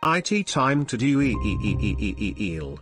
IT time to do eel.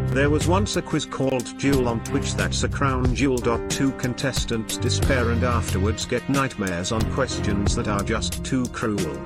There was once a quiz called Duel on Twitch that's a crown jewel. Two contestants despair and afterwards get nightmares on questions that are just too cruel.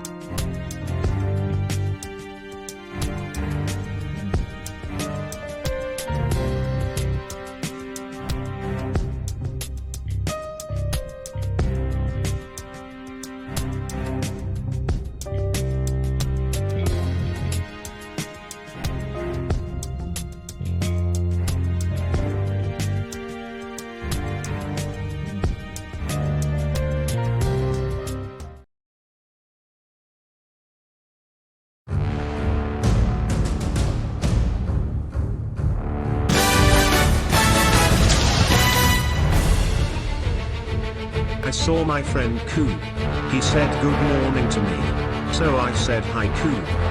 I saw my friend Koo. He said good morning to me. So I said hi Koo.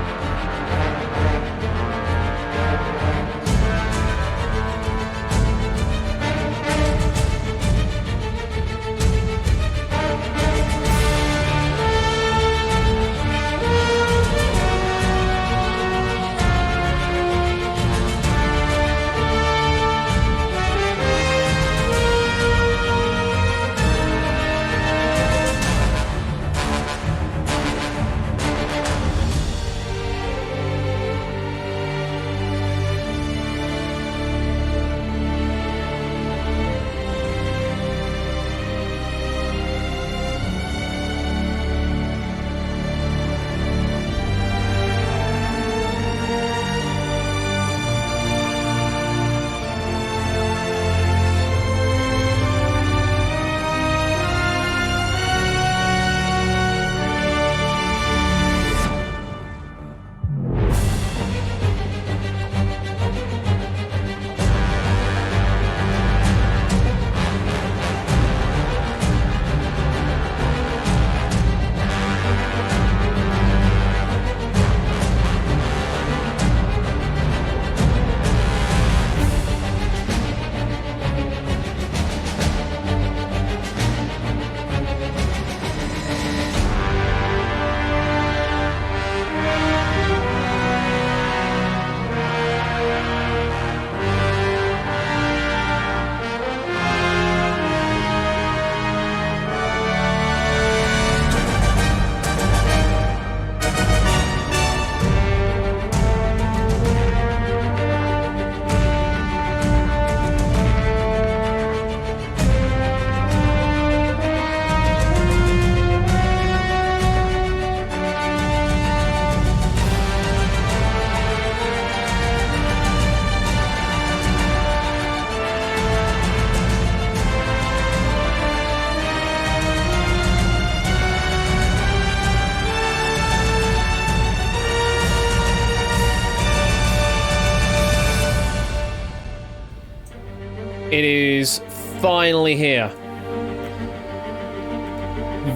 It is finally here.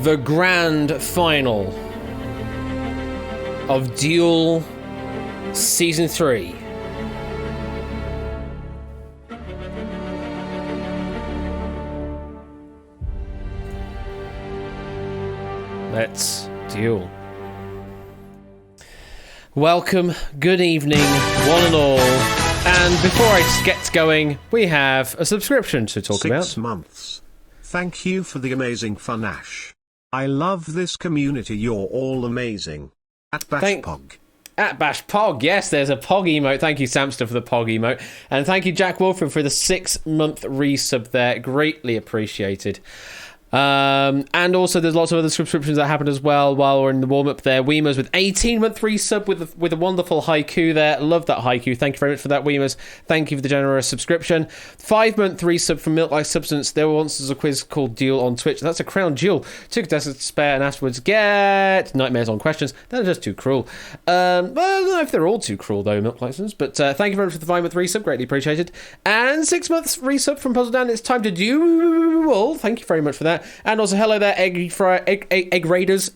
The grand final of Duel Season 3. Let's duel. Welcome, good evening, one and all. And before I get going, we have a subscription to talk about. 6 months. Thank you for the amazing fun, Ash. I love this community, you're all amazing. At Bashpog. At Bash Pog, yes, there's a Pog emote. Thank you, Samster, for the Pog emote. And thank you, Jack Wolford, for the 6-month resub there. Greatly appreciated. And also there's lots of other subscriptions that happened as well while we're in the warm-up there. Weemers with 18-month resub with a wonderful haiku there. Love that haiku. Thank you very much for that, Weemers. Thank you for the generous subscription. 5-month resub from Milk Like Substance. There once was a quiz called Duel on Twitch. That's a crown jewel. 2 contestants to spare and afterwards get nightmares on questions. They're just too cruel. Well, I don't know if they're all too cruel though, Milk Like Substance. But thank you very much for the 5-month resub. Greatly appreciated. And 6 months resub from Puzzle Dan. It's time to duel. Thank you very much for that. And also, hello there, Eggy Raiders.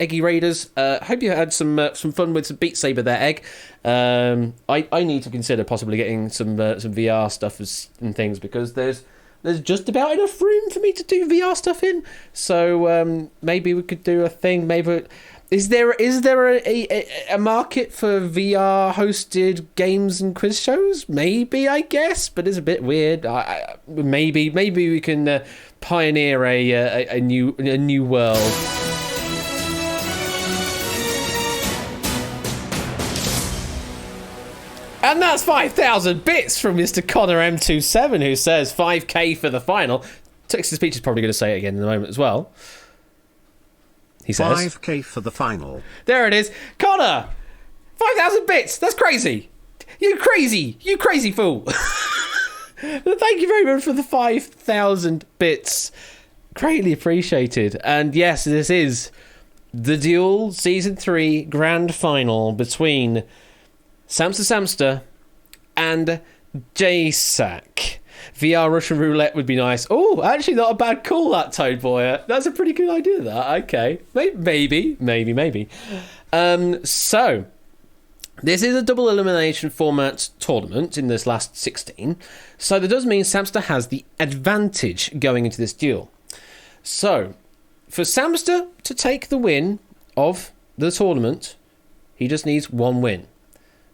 Hope you had some fun with some Beat Saber there, Egg. I need to consider possibly getting some VR stuff and things because there's just about enough room for me to do VR stuff in. So maybe we could do a thing. Maybe is there a market for VR hosted games and quiz shows? Maybe, I guess, but it's a bit weird. Maybe we can pioneer a new world. And that's 5,000 bits from Mr. Connor M27, who says 5k for the final. Text-to-speech is probably going to say it again in a moment as well. He says 5k for the final. There it is. Connor! 5,000 bits! That's crazy! You crazy fool! Thank you very much for the 5,000 bits. Greatly appreciated. And yes, this is the Duel Season 3 Grand Final between Samster and JSAC. VR Russian roulette would be nice. Oh, actually not a bad call, that, Toad Boy. That's a pretty good idea, that. Okay. Maybe. So, this is a double elimination format tournament in this last 16. So that does mean Samster has the advantage going into this duel. So, for Samster to take the win of the tournament, he just needs 1 win.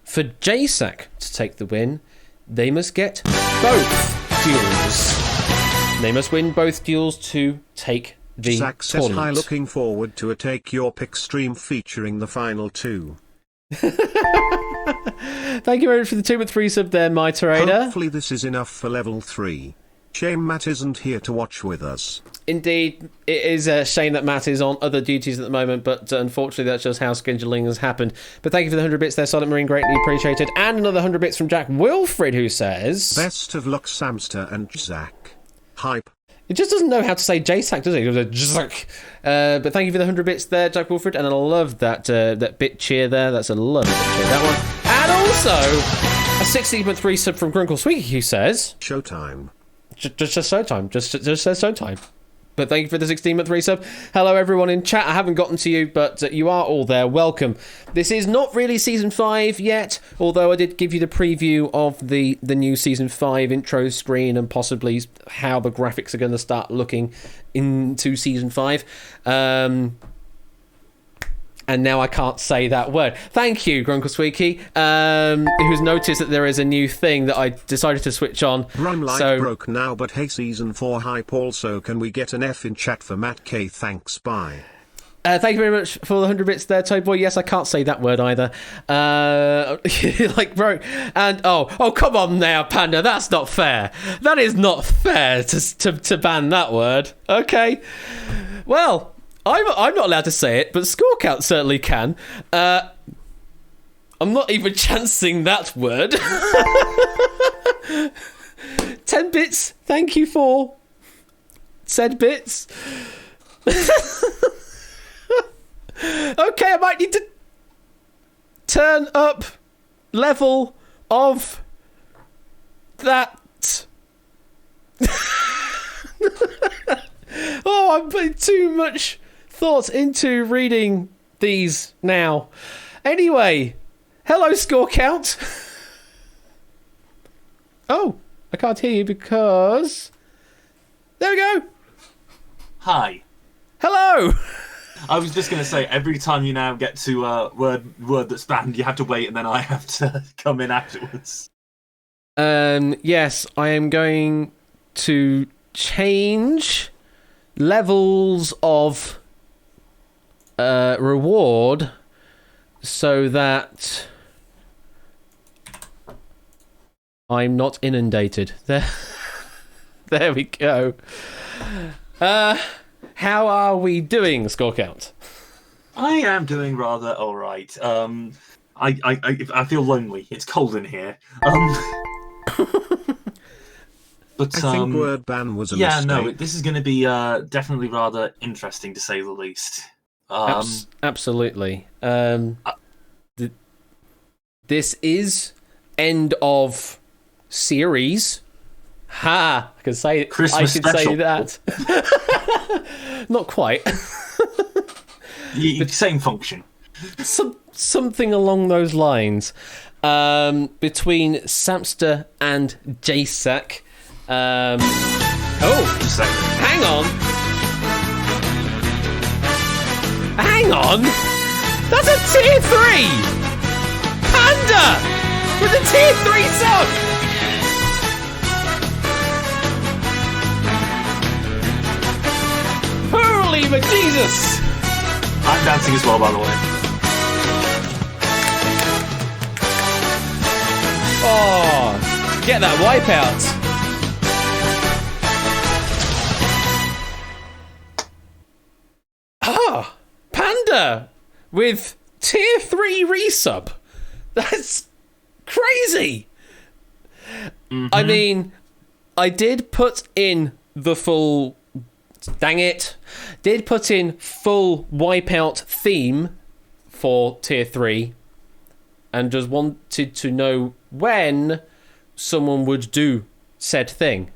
For JSAC to take the win, they must get both duels. They must win both duels to take the Zach says, tournament. hi, looking forward to a Take Your Pick stream featuring the final 2. Thank you very much for the 2-3 resub there, my Trader. Hopefully this is enough for level 3. Shame Matt isn't here to watch with us. Indeed, it is a shame that Matt is on other duties at the moment, but unfortunately that's just how scheduling has happened. But thank you for the 100 bits there, Silent Marine, greatly appreciated. And another 100 bits from Jack Wilfred, who says... Best of luck, Samster and Zach. Hype. It just doesn't know how to say JSAC, does it? It was a JSAC. But thank you for the 100 bits there, Jack Wilfred, and I love that bit cheer there. That's a lovely bit cheer, that one. And also, a 60-month resub from Grunkle Sweeky, who says... Showtime. Just Showtime. Just says Showtime. But thank you for the 16-month resub. Hello, everyone in chat. I haven't gotten to you, but you are all there. Welcome. This is not really Season 5 yet, although I did give you the preview of the new Season 5 intro screen and possibly how the graphics are going to start looking into Season 5. And now I can't say that word. Thank you, Grunkle Squeaky, who's noticed that there is a new thing that I decided to switch on. Run like broke now, but hey, Season 4 hype also. Can we get an F in chat for Matt K? Thanks, bye. Thank you very much for the 100 bits there, Toad Boy. Yes, I can't say that word either. Like broke. And oh, come on now, Panda. That's not fair. That is not fair to ban that word. Okay. Well, I'm not allowed to say it, but Score Count certainly can. I'm not even chancing that word. 10 bits, thank you for said bits. Okay, I might need to turn up level of that. Oh, I'm putting too much thought into reading these now. Anyway, hello, Score Count. Oh, I can't hear you because... There we go. Hi. Hello. I was just going to say, every time you now get to a word that's banned, you have to wait and then I have to come in afterwards. Yes, I am going to change levels of reward so that I'm not inundated. There we go. How are we doing, score count? I am doing rather all right. I feel lonely. It's cold in here. But I think word ban was a mistake. no, this is going to be definitely rather interesting to say the least. Absolutely. This is end of series. Ha! I can say Christmas I can say special. that. Not quite. Same function. Something along those lines. Between Samster and JSAC. Just a second. Hang on. Hang on. That's a tier 3. Panda with a tier 3 sub. Holy McJesus. I'm dancing as well, by the way. Oh, get that wipeout. Panda with tier 3 resub. That's crazy. Mm-hmm. I mean, I did put in the full... Dang it. Did put in full wipeout theme for tier 3 and just wanted to know when someone would do said thing.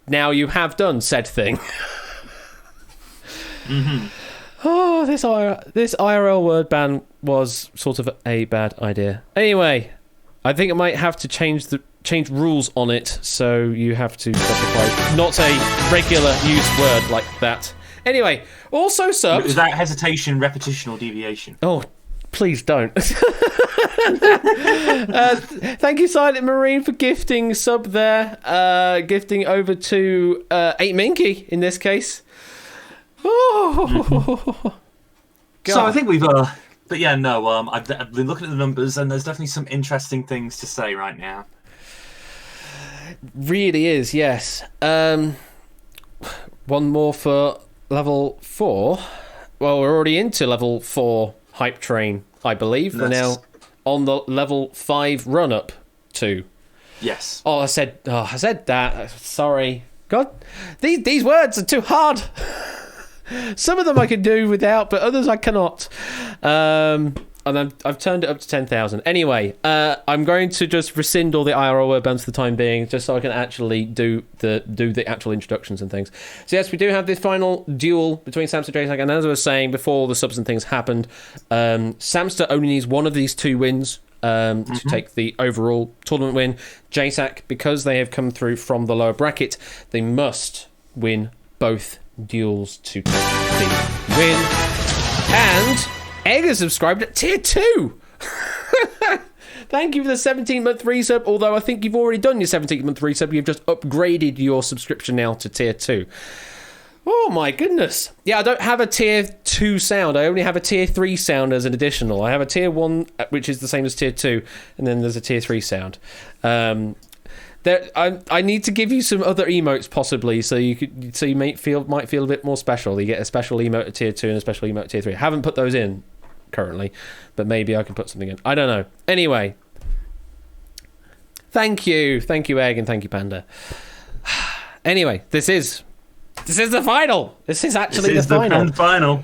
Now you have done said thing. Mm-hmm. Oh, this IRL word ban was sort of a bad idea. Anyway, I think I might have to change rules on it, so you have to specify not a regular used word like that. Anyway, also subbed... Is that hesitation, repetition, or deviation? Oh, please don't. Thank you, Silent Marine, for gifting sub there. Gifting over to 8 Minky in this case. Oh, so I think we've but yeah, no, I've been looking at the numbers and there's definitely some interesting things to say right now. Really is, yes. One more for level 4. Well, we're already into level 4 hype train, I believe. We're now on the level 5 run up to. Yes. I said that. Sorry. God, these words are too hard. Some of them I can do without, but others I cannot. And I've turned it up to 10,000. Anyway, I'm going to just rescind all the IRL word bans for the time being, just so I can actually do the actual introductions and things. So yes, we do have this final duel between Samster and JSAC, and as I was saying before, the subs and things happened. Samster only needs one of these 2 wins to take the overall tournament win. JSAC, because they have come through from the lower bracket, they must win both duels to take the win. And Egg has subscribed at tier 2. Thank you for the 17-month resub, although I think you've already done your 17-month resub. You've just upgraded your subscription now to tier 2. Oh my goodness. Yeah, I don't have a tier 2 sound. I only have a tier 3 sound as an additional. I have a tier 1, which is the same as tier 2, and then there's a tier 3 sound. I need to give you some other emotes possibly, so you might feel a bit more special. You get a special emote at tier 2 and a special emote at tier 3. I haven't put those in currently, but maybe I can put something in. I don't know. Anyway, thank you, Egg, and thank you, Panda. Anyway, this is the final. This is actually the final. The final.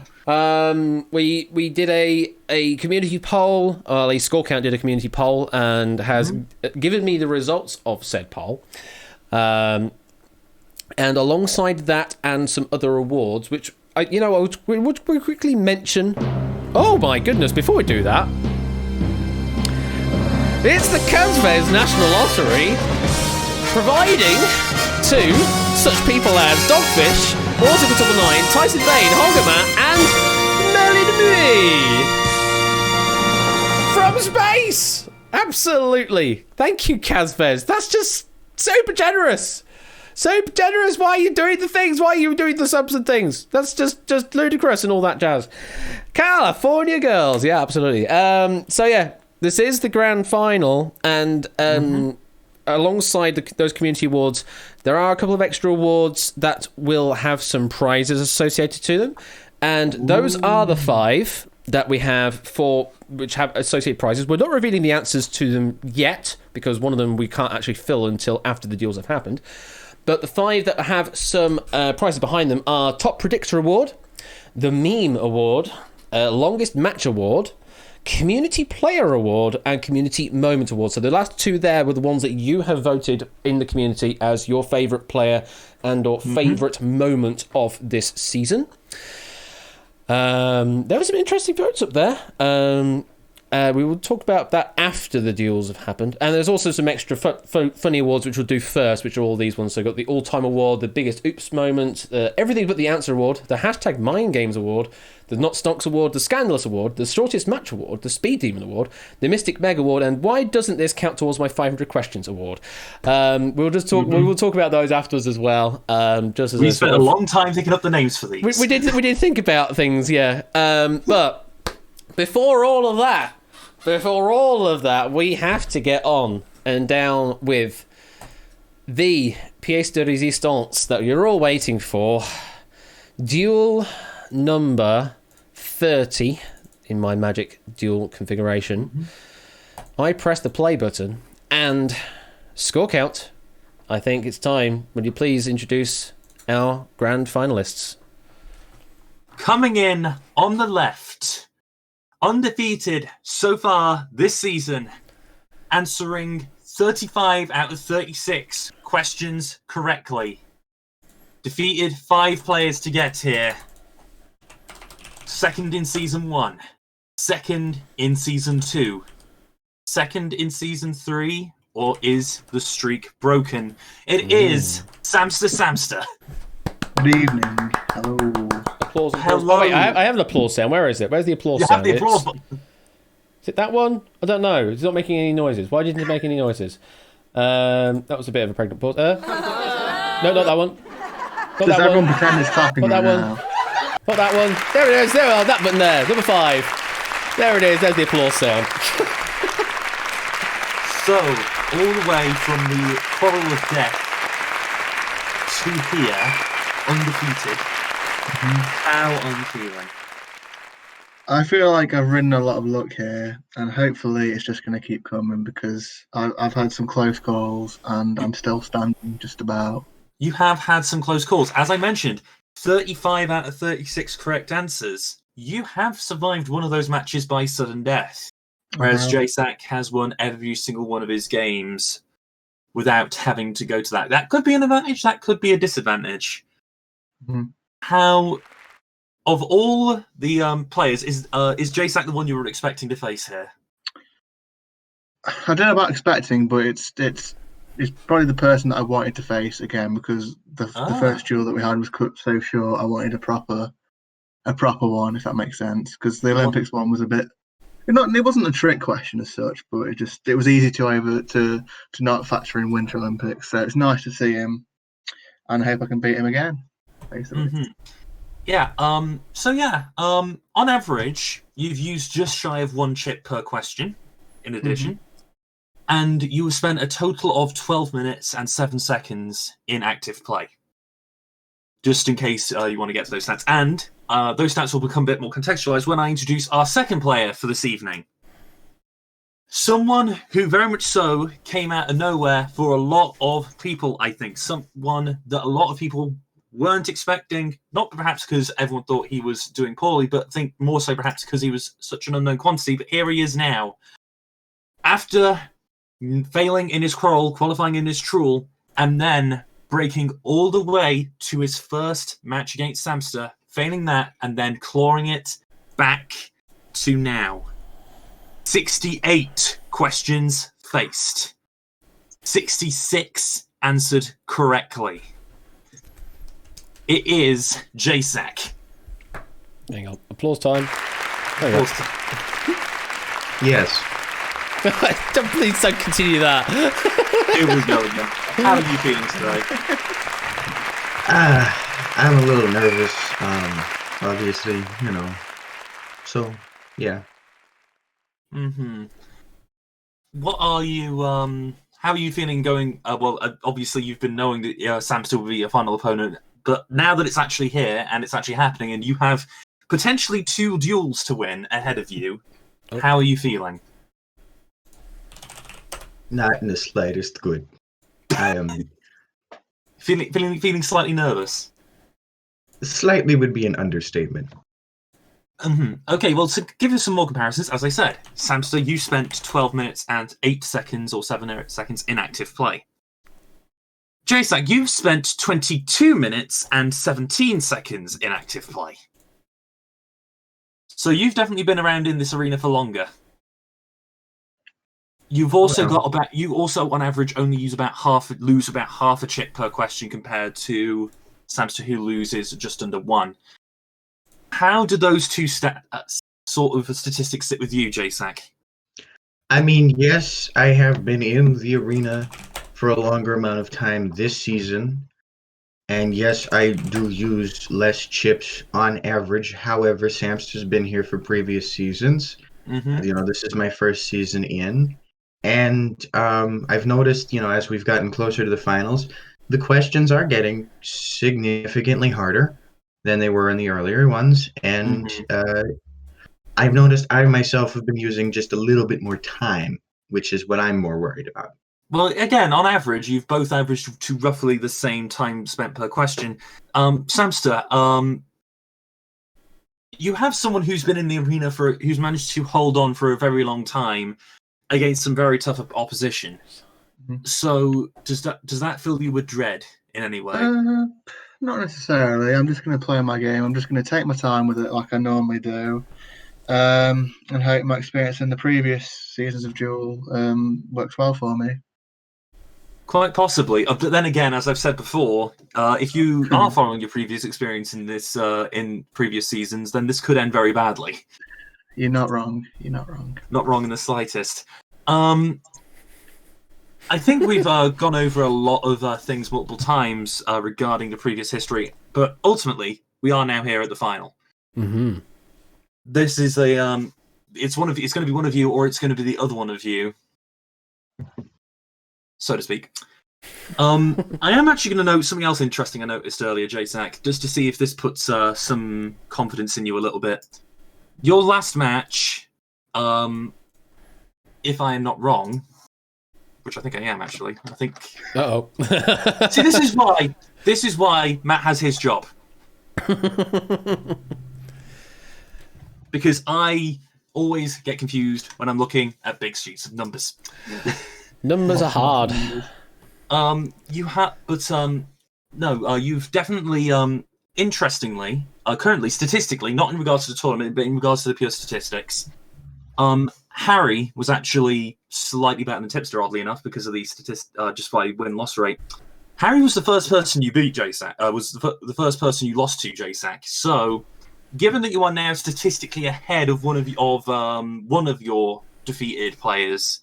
We did a community poll. Well, Score Count did a community poll and has given me the results of said poll. And alongside that and some other awards, which I would quickly mention. Oh my goodness! Before we do that, it's the Kansvez National Lottery, providing to such people as Dogfish, Auto9, Tyson Vane, Holgerman, and Melody Me from space. Absolutely. Thank you, Kazvez. That's just super generous. Super generous. Why are you doing the things? Why are you doing the subs and things? That's just ludicrous and all that jazz. California girls. Yeah, absolutely. So yeah, this is the grand final, and alongside those community awards, there are a couple of extra awards that will have some prizes associated to them. And those are the 5 that we have which have associated prizes. We're not revealing the answers to them yet, because one of them we can't actually fill until after the deals have happened. But the 5 that have some prizes behind them are Top Predictor Award, the Meme Award, Longest Match Award, Community Player Award, and Community Moment Award. So the last 2 there were the ones that you have voted in the community as your favourite player and or favourite moment of this season. There were some interesting votes up there. We will talk about that after the deals have happened. And there's also some extra funny awards which we'll do first, which are all these ones. So we've got the All-Time Award, the Biggest Oops Moment, Everything But the Answer Award, the Hashtag Mind Games Award, the Not Stonks Award, the Scandalous Award, the Shortest Match Award, the Speed Demon Award, the Mystic Meg Award, and Why Doesn't This Count Towards My 500 Questions Award. We'll just talk. We will talk about those afterwards as well. Just as we spent a long time thinking up the names for these. We did think about things, yeah. But before all of that, we have to get on and down with the pièce de résistance that you're all waiting for. Duel number 30 in my magic duel configuration. I press the play button and score count. I think it's time. Would you please introduce our grand finalists? Coming in on the left, undefeated so far this season, answering 35 out of 36 questions correctly. Defeated 5 players to get here. Second in Season 1. Second in Season 2. Second in Season 3. Or is the streak broken? It is Samster. Good evening. Hello. Applause. Hello. Oh, wait, I have an applause sound. Where is it? Where's the applause You sound? have the applause button. Is it that one? I don't know. It's not making any noises. Why didn't it make any noises? That was a bit of a pregnant pause. No, not that one. Not Does that everyone one. pretend it's clapping Not right that now? one. Not that one. There it is. There, that button there. Number 5. There it is. There's the applause sound. So, all the way from the Quarrel of Death to here, undefeated. How are you feeling? I feel like I've ridden a lot of luck here, and hopefully it's just going to keep coming because I've had some close calls and I'm still standing just about. You have had some close calls. As I mentioned, 35 out of 36 correct answers. You have survived one of those matches by sudden death. Whereas JSAC has won every single one of his games without having to go to that. That could be an advantage, that could be a disadvantage. Mhm. How, of all the players, is JSAC the one you were expecting to face here? I don't know about expecting, but it's probably the person that I wanted to face again because the first duel that we had was cut so short. I wanted a proper one, if that makes sense, because the Olympics one was a bit. It wasn't a trick question as such, but it was easy to not factor in Winter Olympics. So it's nice to see him, and I hope I can beat him again. Basically. Mm-hmm. Yeah. On average, you've used just shy of 1 chip per question. In addition, and you spent a total of 12 minutes and 7 seconds in active play. Just in case you want to get to those stats, and those stats will become a bit more contextualized when I introduce our second player for this evening. Someone who very much so came out of nowhere for a lot of people, I think. Someone that a lot of people weren't expecting, not perhaps because everyone thought he was doing poorly, but I think more so perhaps because he was such an unknown quantity. But here he is now. After failing in his qualifying in his Truel, and then breaking all the way to his first match against Samster, failing that, and then clawing it back to now. 68 questions faced. 66 answered correctly. It is JSAC. Hang on. Applause time. Yes. Please don't continue that. Here we go again. How are you feeling today? I'm a little nervous, obviously, So, yeah. What are you how are you feeling going? Obviously you've been knowing that Samster will be your final opponent, but now that it's actually here and it's actually happening, and you have potentially 2 duels to win ahead of you, how are you feeling? Not in the slightest good. I am Feeling slightly nervous. slightly would be an understatement. Okay, well, to give you some more comparisons, as I said, Samster, you spent 12 minutes and 8 seconds or 7 seconds in active play. JSAC, you've spent 22 minutes and 17 seconds in active play. So you've definitely been around in this arena for longer. You've also you also on average only lose about half a chip per question compared to Samster, who loses just under 1. How do those two sort of statistics sit with you, JSAC? I mean, yes, I have been in the arena for a longer amount of time this season, and yes, I do use less chips on average. However, Samster's been here for previous seasons. This is my first season in, and I've noticed, as we've gotten closer to the finals, the questions are getting significantly harder than they were in the earlier ones, and I've noticed I myself have been using just a little bit more time, which is what I'm more worried about. Well, again, on average, you've both averaged to roughly the same time spent per question. Samster, you have someone who's been in the arena who's managed to hold on for a very long time against some very tough opposition. So, does that fill you with dread in any way? Not necessarily. I'm just going to play my game. I'm just going to take my time with it like I normally do. And hope my experience in the previous seasons of Duel works well for me. Quite possibly. But then again, as I've said before, if you are following your previous experience in this in previous seasons, then this could end very badly. You're not wrong. You're not wrong. Not wrong in the slightest. I think we've gone over a lot of things multiple times regarding the previous history, but ultimately, we are now here at the final. This is it's going to be one of you, or it's going to be the other one of you, so to speak. I am actually going to note something else interesting I noticed earlier, JSAC, just to see if this puts some confidence in you a little bit. Your last match, if I am not wrong, which I think I am actually. I think. Uh-oh. See, this is why Matt has his job. Because I always get confused when I'm looking at big sheets of numbers. Numbers are hard. You've definitely, interestingly, currently, statistically, not in regards to the tournament, but in regards to the pure statistics, Harry was actually slightly better than Tipster, oddly enough, because of the just by win-loss rate. Harry was the first person you beat, JSAC. Was the first person you lost to, JSAC. So, given that you are now statistically ahead of one of your defeated players,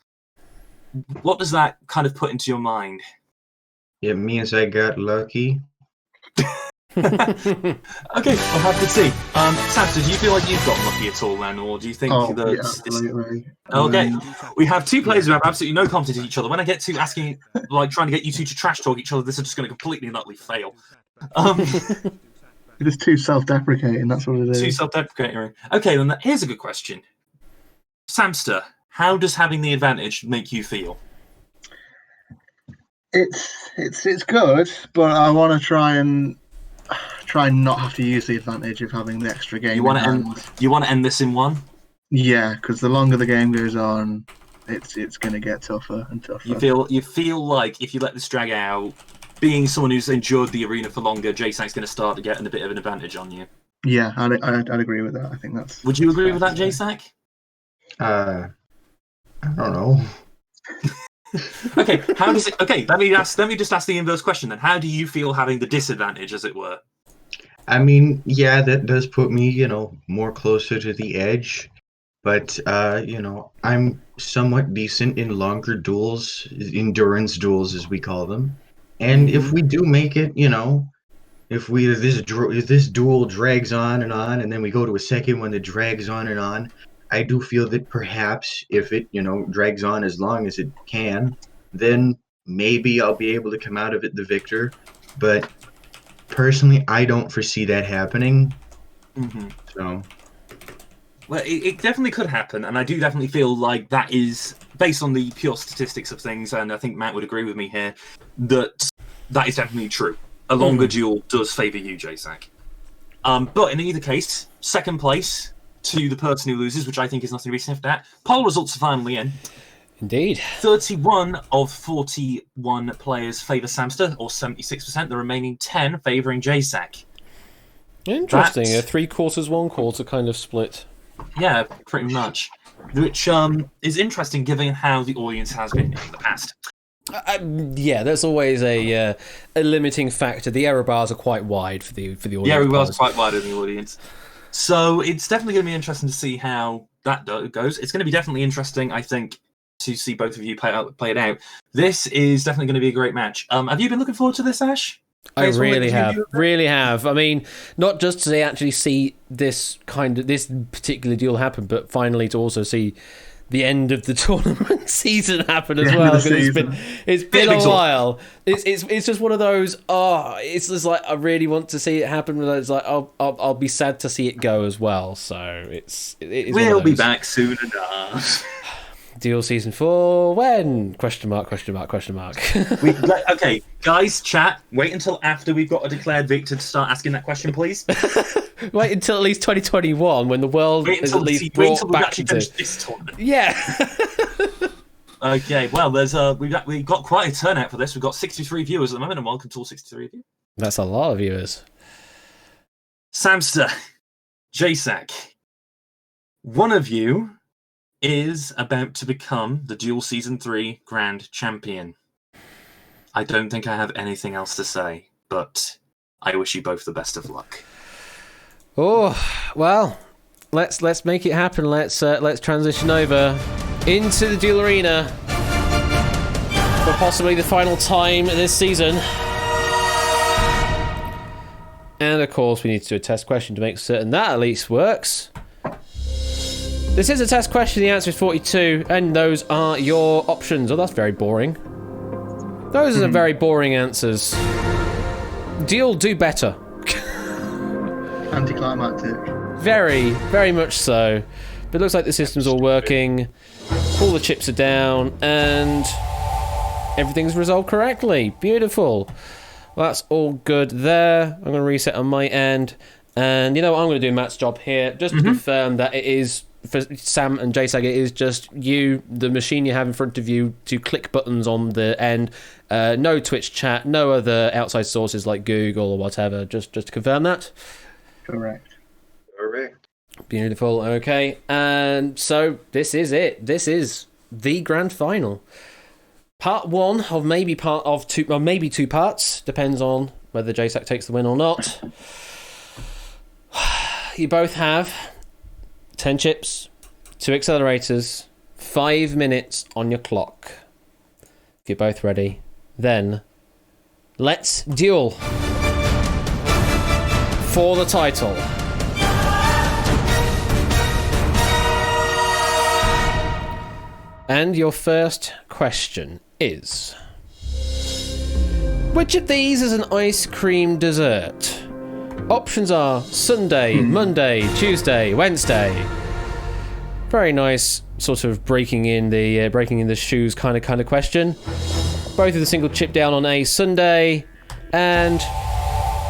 what does that kind of put into your mind? It means I got lucky. Okay, we'll have to see. Samster, do you feel like you've got lucky at all then, or do you think that... absolutely. Okay, we have 2 players who have absolutely no confidence in each other. When I get to asking, trying to get you 2 to trash talk each other, this is just going to completely and utterly fail. It is too self-deprecating, that's what it is. Too self-deprecating. Okay, then here's a good question. Samster, how does having the advantage make you feel? It's good, but I want to try and not have to use the advantage of having the extra game. You want to end this in 1? Yeah, because the longer the game goes on, it's going to get tougher and tougher. You feel like if you let this drag out, being someone who's endured the arena for longer, JSAC's going to start to get a bit of an advantage on you. Yeah, I'd agree with that. I think that's. Would you agree with that, JSAC? I don't know. Okay, how does it? Okay, let me just ask the inverse question then. How do you feel having the disadvantage, as it were? I mean, yeah, that does put me, more closer to the edge. But, I'm somewhat decent in longer duels, endurance duels as we call them. And if we do make it, if this duel drags on, and then we go to a second one that drags on, I do feel that perhaps if it, drags on as long as it can, then maybe I'll be able to come out of it the victor. But personally, I don't foresee that happening. So, well, it definitely could happen, and I do definitely feel like that is based on the pure statistics of things, and I think Matt would agree with me here that is definitely true. A longer duel does favour you, J-Sack. But in either case, second place to the person who loses, which I think is nothing to be sniffed at. Poll results are finally in. Indeed. 31 of 41 players favour Samster, or 76%. The remaining 10 favouring J-Sack. Interesting. A 3/4, 1/4 kind of split. Yeah, pretty much. Which is interesting given how the audience has been in the past. Yeah, that's always a limiting factor. The error bars are quite wide for the audience. The error bars are quite wide in the audience. So it's definitely going to be interesting to see how that goes. It's going to be definitely interesting, I think, to see both of you play it out. This is definitely going to be a great match. Have you been looking forward to this, Ash? I really have. I mean, not just to actually see this particular deal happen, but finally to also see the end of the tournament season happen as well. Because it's been a while. It's just one of those. It's just like I really want to see it happen, but it's like I'll be sad to see it go as well. So we'll be back soon enough. Deal season 4 when? Question mark. Okay, guys, chat. Wait until after we've got a declared victor to start asking that question, please. Wait until at least 2021 when the world is at least brought back into this tournament. Yeah. Okay, well, there's we've got quite a turnout for this. We've got 63 viewers at the moment, and welcome to all 63 of you. That's a lot of viewers. Samster, J-Sack, one of you is about to become the Duel Season 3 Grand Champion. I don't think I have anything else to say, but I wish you both the best of luck. Oh, well, let's make it happen. Let's transition over into the Duel Arena for possibly the final time this season. And of course, we need to do a test question to make certain that at least works. This is a test question. The answer is 42, and those are your options. Oh, that's very boring. Those are very boring answers. Duel, do better. Anticlimactic. Very, very much so. But it looks like the system's all working. All the chips are down, and everything's resolved correctly. Beautiful. Well, that's all good there. I'm going to reset on my end. And you know what? I'm going to do Matt's job here, just to confirm that it is, for Sam and J-Sag, it is just you, the machine you have in front of you, to click buttons on the end. No Twitch chat, no other outside sources like Google or whatever. Just to confirm that. Correct. Beautiful. Okay, and so this is it. This is the grand final. Part 1 of maybe part of 2, or maybe 2 parts. Depends on whether J-Sack takes the win or not. You both have 10 chips, 2 accelerators, 5 minutes on your clock. If you're both ready, then let's duel for the title. And your first question is: which of these is an ice cream dessert? Options are Sunday, Monday, Tuesday, Wednesday. Very nice, sort of breaking in the shoes kind of question. Both with a single chip down on a Sunday, and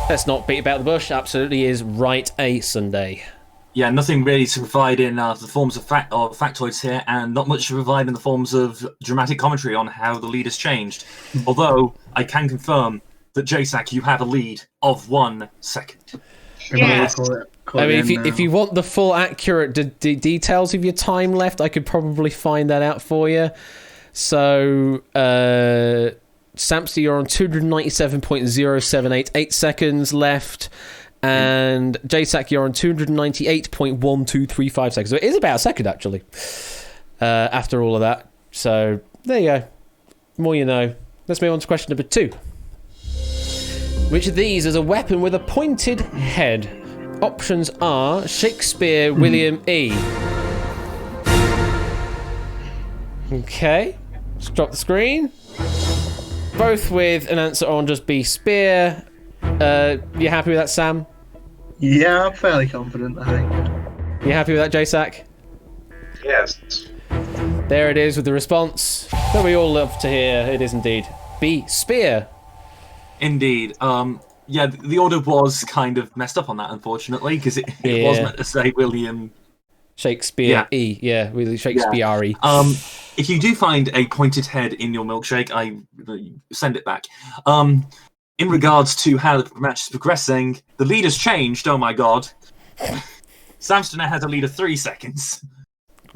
let's not beat about the bush. Absolutely is right, a Sunday. Yeah, nothing really to provide in the forms of factoids here, and not much to provide in the forms of dramatic commentary on how the lead has changed. Although I can confirm that J-Sack, you have a lead of 1 second. Yes. I mean, if you want the full accurate details of your time left, I could probably find that out for you. So, Samster, you're on 297.0788 seconds left. And J-Sack, you're on 298.1235 seconds. So it is about a second, actually, after all of that. So there you go. More you know. Let's move on to question number 2. Which of these is a weapon with a pointed head? Options are Shakespeare, William E. Okay. Stop the screen. Both with an answer on just B, spear. You happy with that, Sam? Yeah, I'm fairly confident, I think. You happy with that, J-Sack? Yes. There it is with the response that we all love to hear. It is indeed B, spear. Indeed. Yeah, the order was kind of messed up on that, unfortunately, because it was meant to say William Shakespeare E. Yeah, William Shakespeare E. If you do find a pointed head in your milkshake, I send it back. In regards to how the match is progressing, the lead has changed. Oh my god. Samson now has a lead of 3 seconds.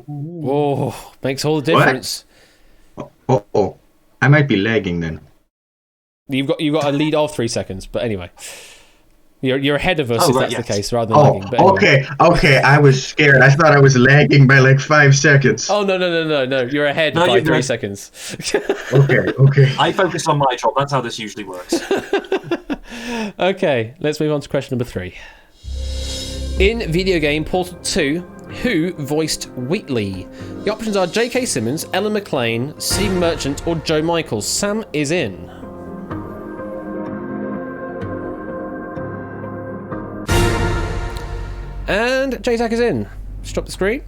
Oh, makes all the difference. Oh. I might be lagging then. You've got a lead of 3 seconds, but anyway. You're ahead of us if that's the case, rather than lagging. But anyway. Okay. I was scared. I thought I was lagging by like 5 seconds. Oh, no. You're ahead by 3 seconds. Okay. I focus on my job. That's how this usually works. Okay, let's move on to question number 3. In video game Portal 2, who voiced Wheatley? The options are J.K. Simmons, Ellen McLean, Steve Merchant, or Joe Michaels. Sam is in. And J-Sack is in. Stop the screen.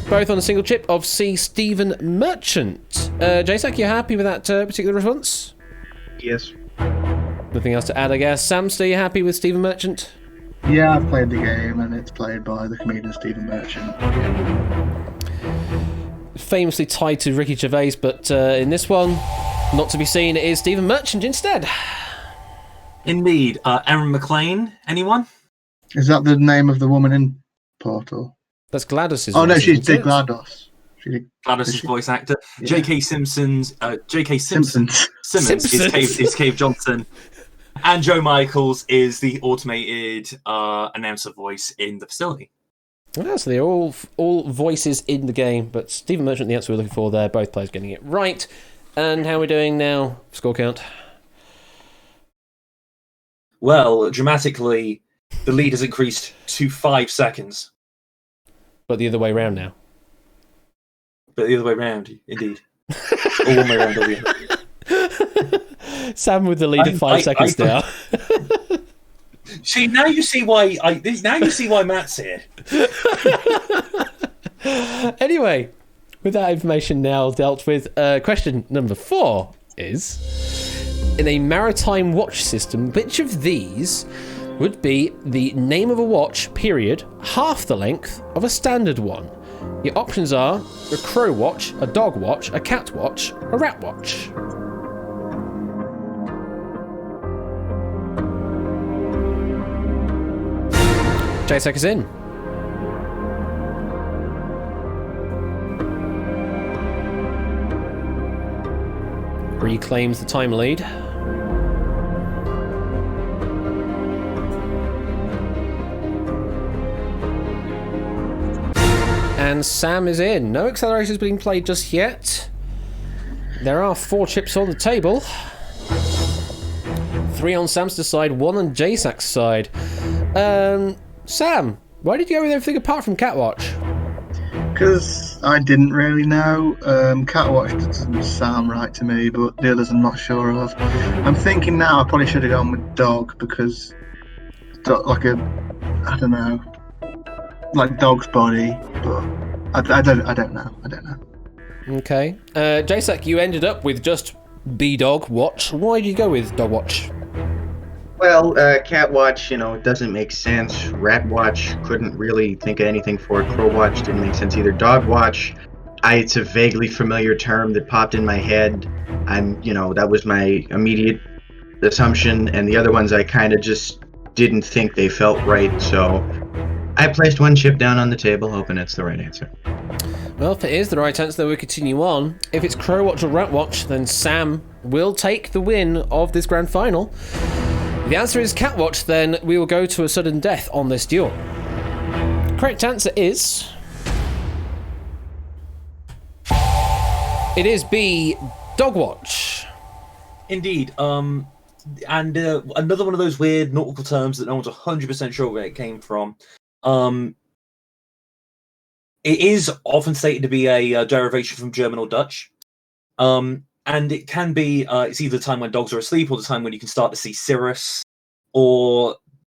Both on a single chip of C. Stephen Merchant. J-Sack, you happy with that particular response? Yes. Nothing else to add, I guess. Sam, still you happy with Stephen Merchant? Yeah, I've played the game, and it's played by the comedian Stephen Merchant. Famously tied to Ricky Gervais, but in this one, not to be seen, it is Stephen Merchant instead. Indeed. Erin McLean, anyone? Is that the name of the woman in Portal? That's GLaDOS' Oh, no, voice, she's isn't Dick it? GLaDOS. GLaDOS' voice actor. Yeah. J.K. Simmons Simpsons. is Cave Johnson. And Joe Michaels is the automated announcer voice in the facility. Yeah, so they're all voices in the game, but Stephen Merchant, the answer we're looking for there, both players getting it right. And how are we doing now? Score count. Well, dramatically, the lead has increased to 5 seconds. But the other way around now. But the other way around, indeed. Or one way around, W. Sam with the lead of 5 seconds now. See, now you see why Matt's here. Anyway, with that information now dealt with, question number 4 is: in a maritime watch system, which of these would be the name of a watch, period, half the length of a standard one? Your options are a crow watch, a dog watch, a cat watch, a rat watch. J-Sec is in. Reclaims the time lead. And Sam is in. No accelerators being played just yet. There are 4 chips on the table. 3 on Sam's side, 1 on J-Sac's side. Sam, why did you go with everything apart from Catwatch? Because I didn't really know. Catwatch doesn't sound right to me, but the others I'm not sure of. I'm thinking now I probably should have gone with dog, because like I don't know, like dog's body, but I don't know. Okay. J-Sac, you ended up with just B-Dog Watch. Why did you go with Dog Watch? Well, cat watch, doesn't make sense. Rat watch, couldn't really think of anything for it. Crow watch didn't make sense either. Dog watch, it's a vaguely familiar term that popped in my head. That was my immediate assumption, and the other ones I kind of just didn't think they felt right, so I placed 1 chip down on the table, hoping it's the right answer. Well, if it is the right answer, then we continue on. If it's Crow Watch or Rat Watch, then Sam will take the win of this grand final. If the answer is Cat Watch, then we will go to a sudden death on this duel. Correct answer is... it is B, Dog Watch. Indeed. And another one of those weird nautical terms that no one's 100% sure where it came from. It is often stated to be a derivation from German or Dutch. And it can be it's either the time when dogs are asleep or the time when you can start to see cirrus, or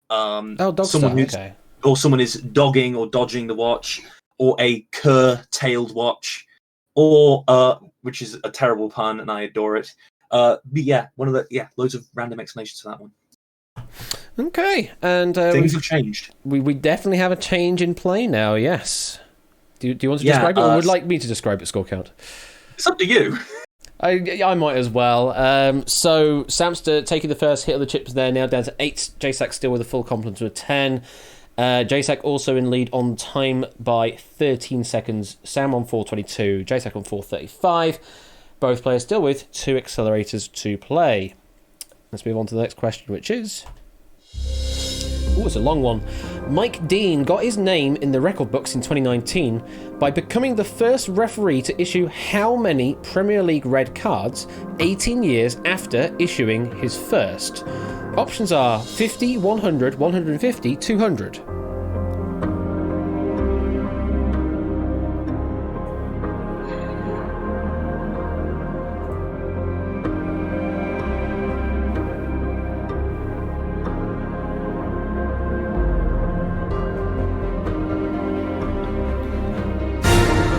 someone is dogging or dodging the watch, or a cur-tailed watch, or which is a terrible pun and I adore it. But yeah, loads of random explanations for that one. Okay, and things have changed. We definitely have a change in play now. Yes. Do you want to describe it, or would like me to describe it? Score count. It's up to you. I might as well. So Samster taking the first hit of the chips there, now down to 8. JSAC still with a full complement of 10. JSAC also in lead on time by 13 seconds. Sam on 4:22. JSAC on 4:35. Both players still with 2 accelerators to play. Let's move on to the next question, which is... Oh, it's a long one. Mike Dean got his name in the record books in 2019 by becoming the first referee to issue how many Premier League red cards 18 years after issuing his first? Options are 50, 100, 150, 200.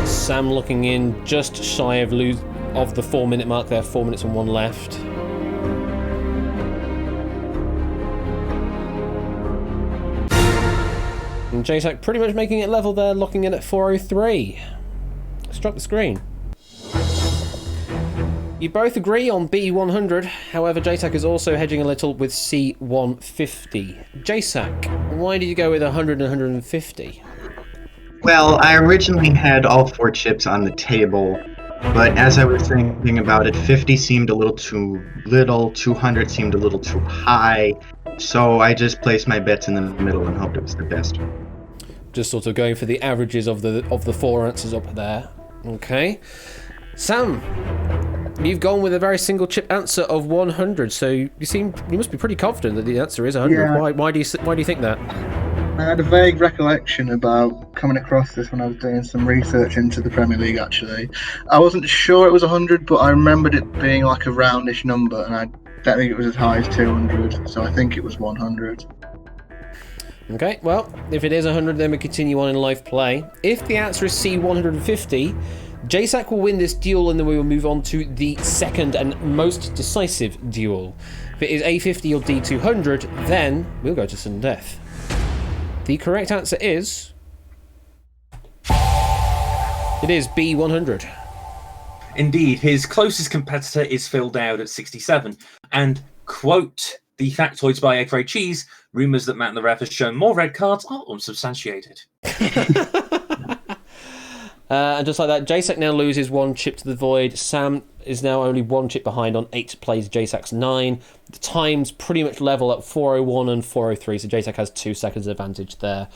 Sam looking in just shy of the 4-minute mark there, 4 minutes and 1 left. And JSAC pretty much making it level there, locking in at 4:03. Struck the screen. You both agree on B100, however JSAC is also hedging a little with C150. JSAC, why did you go with 100 and 150? Well, I originally had all 4 chips on the table, but as I was thinking about it, 50 seemed a little too little, 200 seemed a little too high, so I just placed my bets in the middle and hoped it was the best. Just sort of going for the averages of the 4 answers up there. Okay. Sam, you've gone with a very single chip answer of 100, so you must be pretty confident that the answer is 100. Yeah. Why do you think that? I had a vague recollection about coming across this when I was doing some research into the Premier League, actually. I wasn't sure it was 100, but I remembered it being like a roundish number, and I don't think it was as high as 200, so I think it was 100. Okay, well, if it is 100, then we continue on in live play. If the answer is C150, JSAC will win this duel, and then we will move on to the second and most decisive duel. If it is A50 or D200, then we'll go to sudden death. The correct answer is... It is B100. Indeed, his closest competitor is Phil Dowd at 67. And, quote, the factoids by Egg Ray Cheese, rumours that Matt and the Ref has shown more red cards are unsubstantiated. And just like that, JSAC now loses 1 chip to the void. Sam is now only 1 chip behind on 8 plays JSAC's 9. The time's pretty much level at 4:01 and 4:03, so JSAC has 2 seconds advantage there.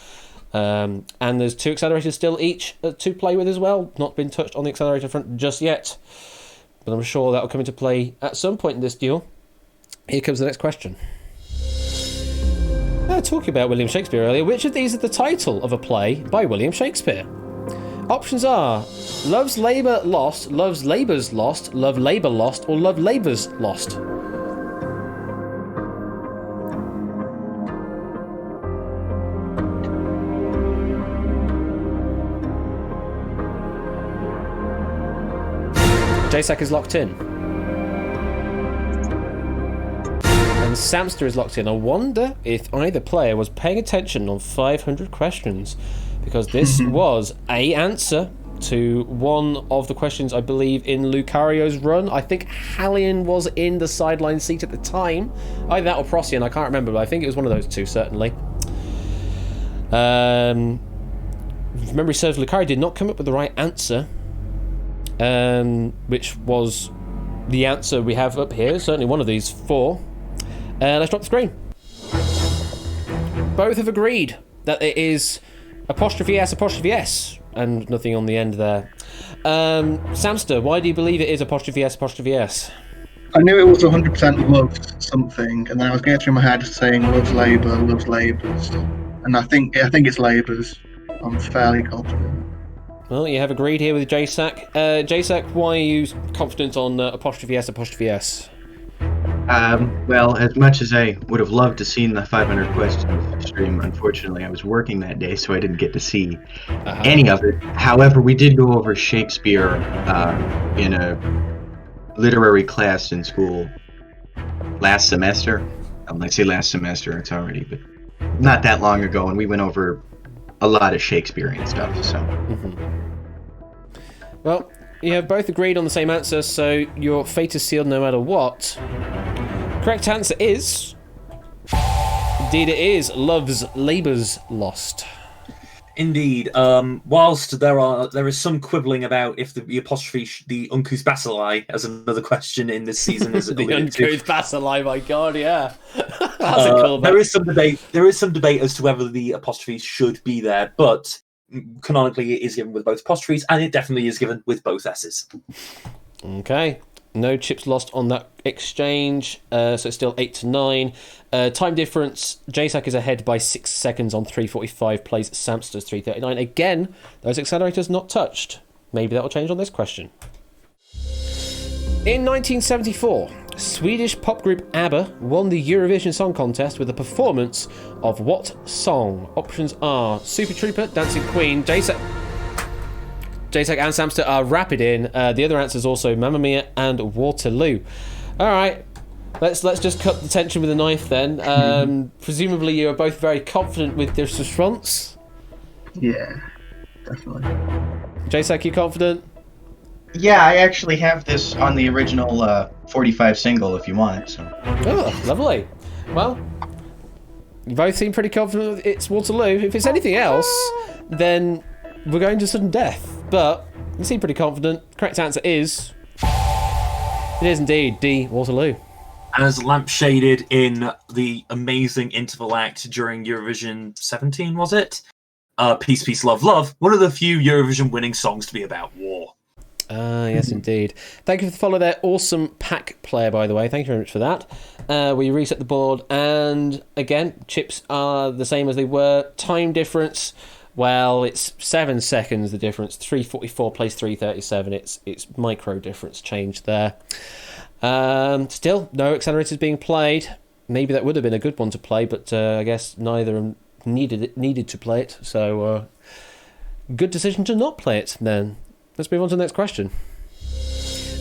And there's 2 accelerators still each to play with as well. Not been touched on the accelerator front just yet, but I'm sure that'll come into play at some point in this duel. Here comes the next question. Talking about William Shakespeare earlier, which of these is the title of a play by William Shakespeare? Options are Love's Labour Lost, Love's Labour's Lost, Love Labour Lost, or Love Labour's Lost. JSAC is locked in. And Samster is locked in. I wonder if either player was paying attention on 500 questions, because this was a answer to one of the questions, I believe, in Lucario's run. I think Hallion was in the sideline seat at the time. Either that or Procyon, I can't remember, but I think it was one of those two, certainly. If memory serves, Lucario did not come up with the right answer, which was the answer we have up here, certainly one of these 4. Let's drop the screen. Both have agreed that it is '*S, and nothing on the end there. Samster, why do you believe it is '*S? I knew it was 100% loves something, and then I was going through my head saying loves Labour, loves Labour's, and I think it's Labour's. I'm fairly confident. Well, you have agreed here with JSAC. JSAC, why are you confident on apostrophe S? Well, as much as I would have loved to seen the 500 questions stream, unfortunately, I was working that day, so I didn't get to see any of it. However, we did go over Shakespeare in a literary class in school last semester. When I say last semester, it's already but not that long ago, and we went over a lot of Shakespearean stuff. So, Well, you have both agreed on the same answer, so your fate is sealed no matter what. Correct answer is... Indeed it is. Love's Labour's Lost. Indeed. Whilst there is some quibbling about if the apostrophe, the uncouth bacilli, as another question in this season is The uncouth bacilli, my god, yeah. That's a cool there is some debate. There is some debate as to whether the apostrophe should be there, but canonically it is given with both apostrophes, and it definitely is given with both S's. Okay. No chips lost on that exchange, so it's still 8-9. Time difference, JSAC is ahead by 6 seconds on 3:45, plays Samster's 3:39. Again, those accelerators not touched. Maybe that will change on this question. In 1974, Swedish pop group ABBA won the Eurovision Song Contest with a performance of what song? Options are Super Trooper, Dancing Queen, JSAC and Samster are rapid in. The other answers also Mamma Mia and Waterloo. All right, let's just cut the tension with a knife then. Presumably you are both very confident with this response. Yeah, definitely. JSAC, you confident? yeah, I actually have this on the original 45 single if you want it. So. Oh, lovely. Well, you both seem pretty confident it's Waterloo. If it's anything else, then we're going to sudden death. But you seem pretty confident. Correct answer is... It is indeed D, Waterloo. As lampshaded in the amazing interval act during Eurovision 17, was it? Peace, Peace, Love, Love. One of the few Eurovision winning songs to be about war. Yes, indeed. Thank you for the follow there. Awesome pack player, by the way. Thank you very much for that. We reset the board, and again, chips are the same as they were. Time difference, well, it's 7 seconds the difference. 3:44 plays 3:37. It's micro difference change there. Still, no accelerators being played. Maybe that would have been a good one to play, but I guess neither of them needed to play it. So, good decision to not play it then. Let's move on to the next question.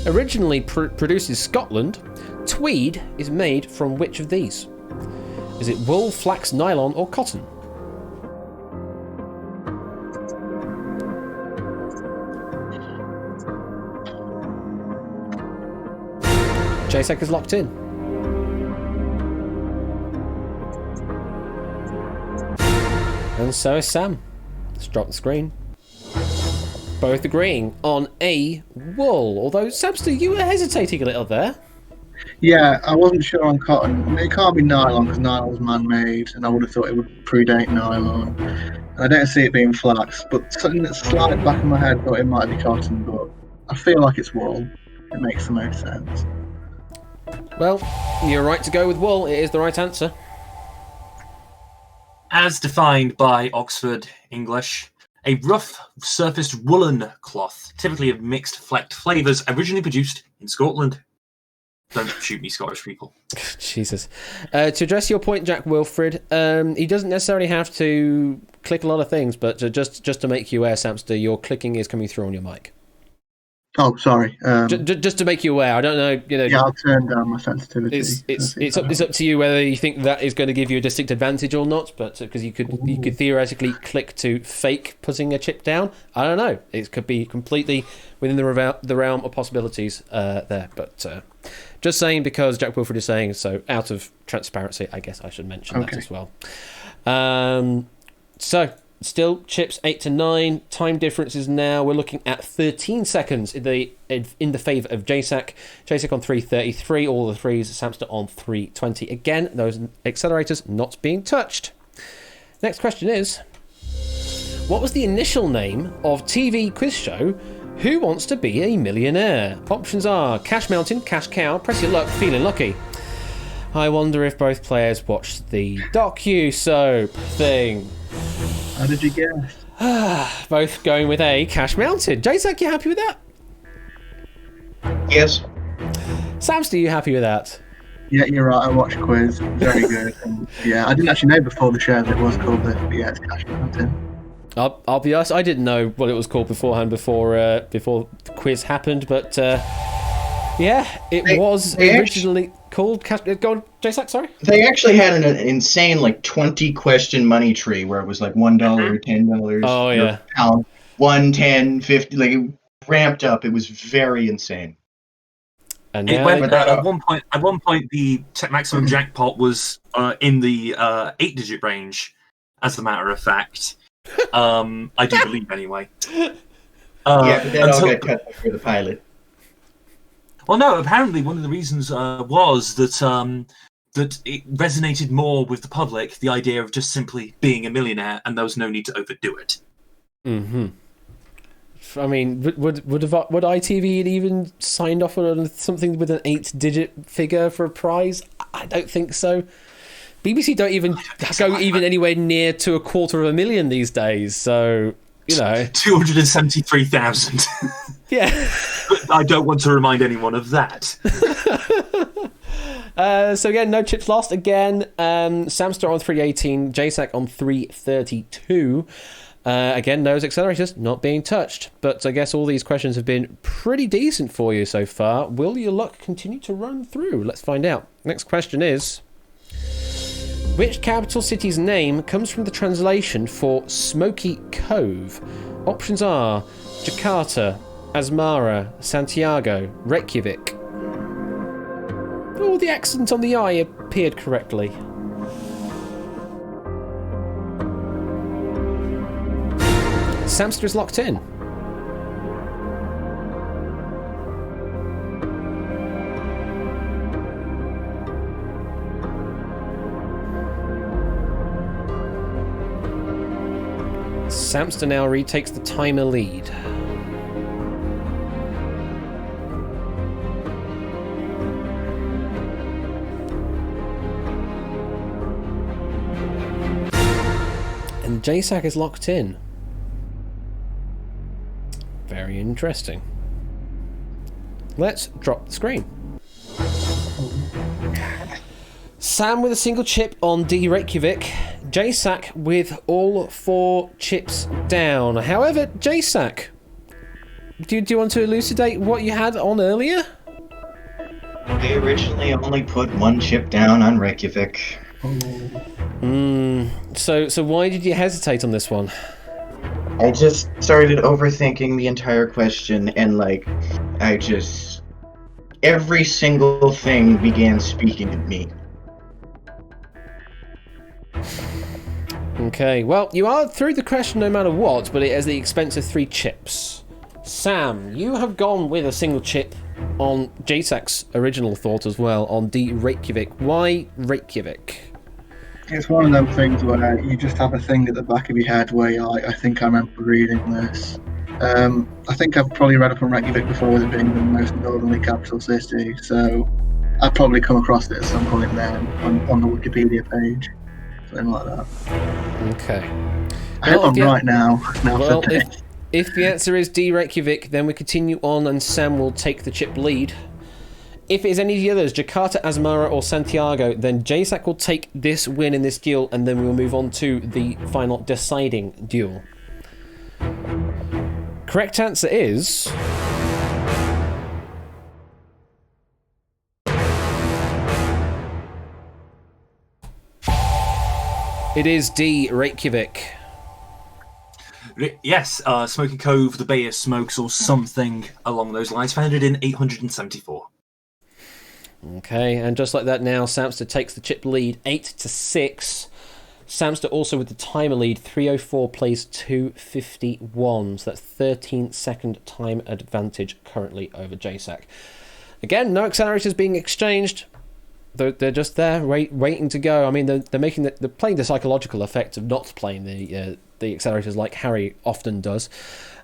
Originally produced in Scotland, tweed is made from which of these? Is it wool, flax, nylon, or cotton? JSEC is locked in. And so is Sam. Let's drop the screen. Both agreeing on a wool. Although, Samster, you were hesitating a little there. Yeah, I wasn't sure on cotton. I mean, it can't be nylon because nylon's man-made, and I would have thought it would predate nylon. And I don't see it being flax, but something that's slightly back in my head thought it might be cotton, but I feel like it's wool. It makes the most sense. Well, you're right to go with wool. It is the right answer. As defined by Oxford English, a rough surfaced woolen cloth, typically of mixed flecked flavours, originally produced in Scotland. Don't shoot me, Scottish people. Jesus. To address your point, Jack Wilfred, he doesn't necessarily have to click a lot of things, but just to make you aware, Samster, your clicking is coming through on your mic. Oh, sorry. Just to make you aware, I don't know. Yeah, I'll turn down my sensitivity. It's up to you whether you think that is going to give you a distinct advantage or not. But because you could theoretically click to fake putting a chip down. I don't know. It could be completely within the realm of possibilities there. But just saying, because Jack Wilfred is saying so, out of transparency, I guess I should mention that as well. So. Still, chips 8-9. Time differences now. We're looking at 13 seconds in the favour of JSAC. JSAC on 3:33. All the threes. Samster on 3:20. Again, those accelerators not being touched. Next question is: what was the initial name of TV quiz show Who Wants to Be a Millionaire? Options are Cash Mountain, Cash Cow, Press Your Luck, Feeling Lucky. I wonder if both players watched the docu-soap thing. How did you guess? Both going with A, Cash Mountain. Jacek, you happy with that? Yes. Samster, you happy with that? Yeah, you're right. I watched Quiz. Very good. And yeah, I didn't actually know before the show that it was called this, but yeah, it's Cash Mountain. I'll be honest, I didn't know what it was called beforehand before the quiz happened, but yeah, it was originally called Cash. Go on, Jacek, sorry? They actually had an insane, like, 20-question money tree where it was like $1, $10, Oh, yeah. pound, 1, 10, 50, like, it ramped up. It was very insane. And It now went, at one point, the maximum jackpot was in the 8-digit range, as a matter of fact. I do believe, anyway. Yeah, but that all got cut off for the pilot. Well, no, apparently one of the reasons was that that it resonated more with the public, the idea of just simply being a millionaire, and there was no need to overdo it. Mm-hmm. I mean, would ITV had even signed off on something with an 8-digit figure for a prize? I don't think so. BBC don't even go even anywhere near to $250,000 these days, so, you know. 273,000. Yeah. But I don't want to remind anyone of that. So again, no chips lost again. Samster on 318, Jacek on 332. Again, those accelerators not being touched. But I guess all these questions have been pretty decent for you so far. Will your luck continue to run through? Let's find out. Next question is, which capital city's name comes from the translation for Smoky Cove? Options are Jakarta, Asmara, Santiago, Reykjavik. Oh, the accent on the I appeared correctly. Samster is locked in. Samster now retakes the timer lead. And Jacek is locked in. Very interesting. Let's drop the screen. Sam with a single chip on D Reykjavik. Jacek with all 4 chips down. However, Jacek, do you want to elucidate what you had on earlier? They originally only put 1 chip down on Reykjavik. So why did you hesitate on this one? I just started overthinking the entire question, and every single thing began speaking to me. Okay, well, you are through the question no matter what, but it has the expense of 3 chips. Sam, you have gone with a single chip on Jacek's original thought as well, on D Reykjavik. Why Reykjavik? It's one of them things where you just have a thing at the back of your head where you're like, I think I remember reading this. I think I've probably read up on Reykjavik before with it being the most northerly capital city, so I've probably come across it at some point there on the Wikipedia page. Something like that. Okay. I hope I'm right now. Well, if the answer is D Reykjavik, then we continue on and Sam will take the chip lead. If it is any of the others, Jakarta, Asmara or Santiago, then Jacek will take this win in this duel and then we'll move on to the final deciding duel. Correct answer is... it is D, Reykjavik. Yes, Smoky Cove, the Bay of Smokes, or something along those lines, founded in 874. Okay, and just like that now, Samster takes the chip lead 8-6. Samster also with the timer lead, 3:04 plays 2:51. So that's 13-second time advantage currently over Jacek. Again, no accelerators being exchanged. They're just there, waiting to go. I mean, they're playing the psychological effect of not playing the accelerators like Harry often does.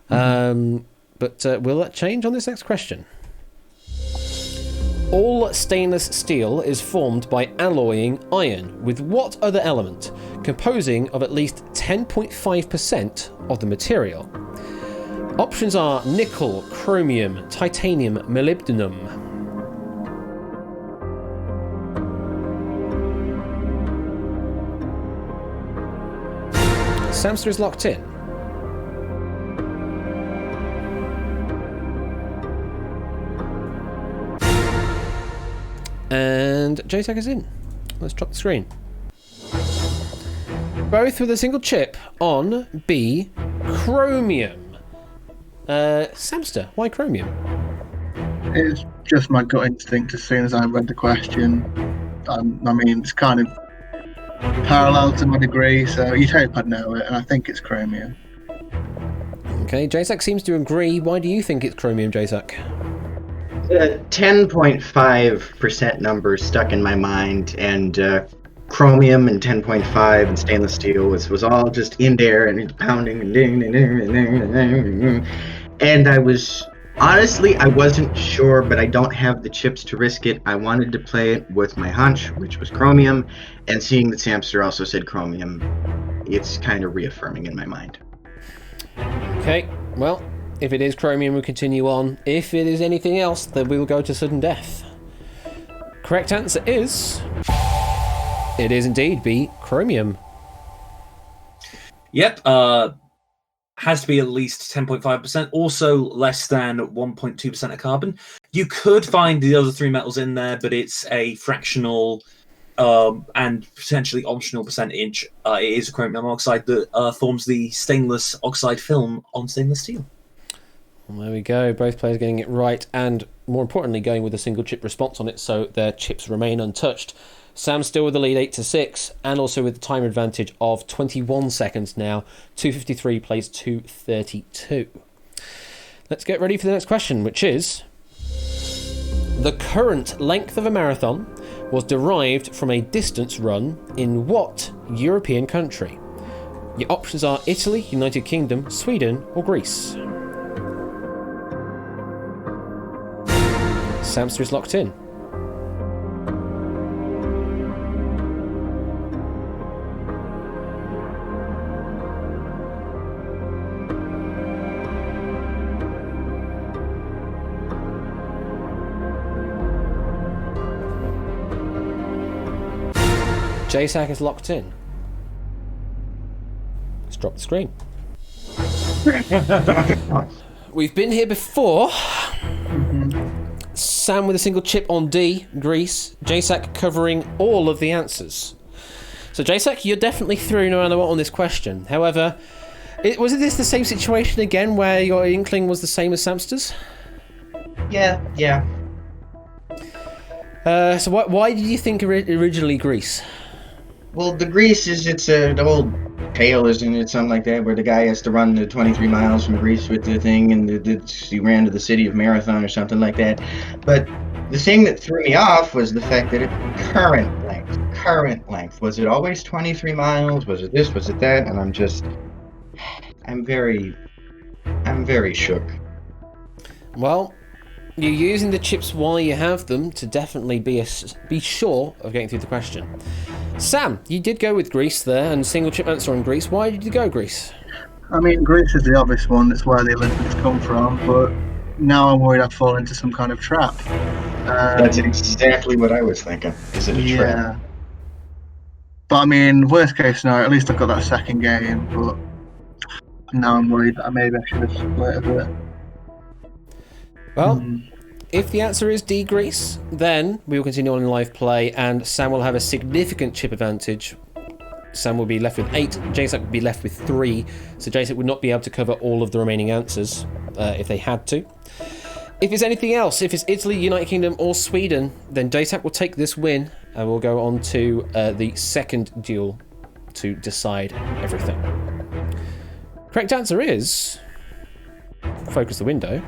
But will that change on this next question? All stainless steel is formed by alloying iron with what other element? composing of at least 10.5% of the material. Options are nickel, chromium, titanium, molybdenum. Samster is locked in. And JTAG is in. Let's drop the screen. Both with a single chip on B, chromium. Samster, why chromium? It's just my gut instinct as soon as I read the question. I mean, it's kind of parallel to my degree, so you'd hope I'd know it, and I think it's chromium. Okay, JSAC seems to agree. Why do you think it's chromium, JSAC? The 10.5% number stuck in my mind, and chromium and 10.5 and stainless steel was all just in there, and it's pounding and ding, ding, ding, ding, ding, ding, ding. And I wasn't sure, but I don't have the chips to risk it. I wanted to play it with my hunch, which was chromium, and seeing that Samster also said chromium, it's kind of reaffirming in my mind. Okay, well, if it is chromium, we'll continue on. If it is anything else, then we will go to sudden death. Correct answer is... It is indeed B, chromium. Yep, has to be at least 10.5%, also less than 1.2% of carbon. You could find the other three metals in there, but it's a fractional and potentially optional percentage. It is a chromium oxide that forms the stainless oxide film on stainless steel. Well, there we go. Both players getting it right, and more importantly, going with a single chip response on it, so their chips remain untouched. Sam still with the lead 8-6, and also with the time advantage of 21 seconds now. 2:53 plays 2:32. Let's get ready for the next question, which is... The current length of a marathon was derived from a distance run in what European country? Your options are Italy, United Kingdom, Sweden, or Greece. Samster is locked in. JSAC is locked in. Let's drop the screen. We've been here before. Sam with a single chip on D, Greece. JSAC covering all of the answers. So JSAC, you're definitely through no matter what on this question. However, was this the same situation again where your inkling was the same as Samster's? Yeah. So why did you think originally Greece? Well, the Greece it's an old tale, isn't it? Something like that, where the guy has to run the 23 miles from Greece with the thing, and he ran to the city of Marathon or something like that. But the thing that threw me off was the fact that current length. Was it always 23 miles? Was it this? Was it that? And I'm very shook. Well, you're using the chips while you have them to definitely be sure of getting through the question. Sam, you did go with Greece there, and single chip answer on Greece. Why did you go Greece? I mean, Greece is the obvious one. It's where the Olympics come from. But now I'm worried I'd fall into some kind of trap. That's exactly what I was thinking. Is it a trap? Yeah. But I mean, worst case scenario, at least I've got that second game. But now I'm worried that maybe I should have split a bit. Well, if the answer is D, Greece, then we will continue on in live play, and Sam will have a significant chip advantage. Sam will be left with 8, JSAC would be left with 3, so JSAC would not be able to cover all of the remaining answers if they had to. If it's anything else, if it's Italy, United Kingdom, or Sweden, then JSAC will take this win, and we'll go on to the second duel to decide everything. Correct answer is... Focus the window.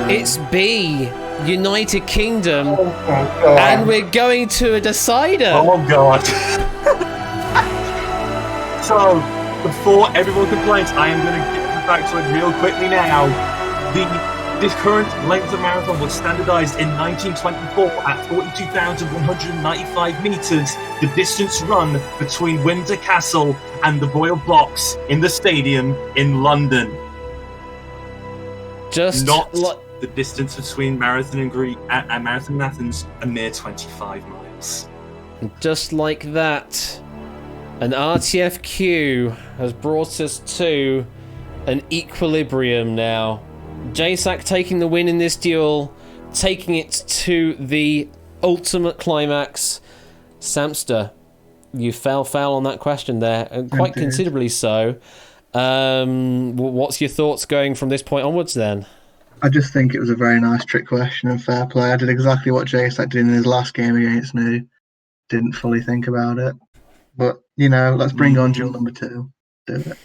It's B, United Kingdom, and we're going to a decider. Oh god. So, before everyone complains, I am going to get back to it real quickly now. The This current length of marathon was standardized in 1924 at 42,195 meters. The distance run between Windsor Castle and the Royal Box in the stadium in London. Just Not the distance between Marathon and Marathon in Athens, a mere 25 miles. Just like that, an RTFQ has brought us to an equilibrium now. JSAC taking the win in this duel, taking it to the ultimate climax. Samster, you fell foul on that question there, and quite considerably so. What's your thoughts going from this point onwards then? I just think it was a very nice trick question and fair play. I did exactly what JSAC did in his last game against me. Didn't fully think about it. But, let's bring on duel number 2. Do it.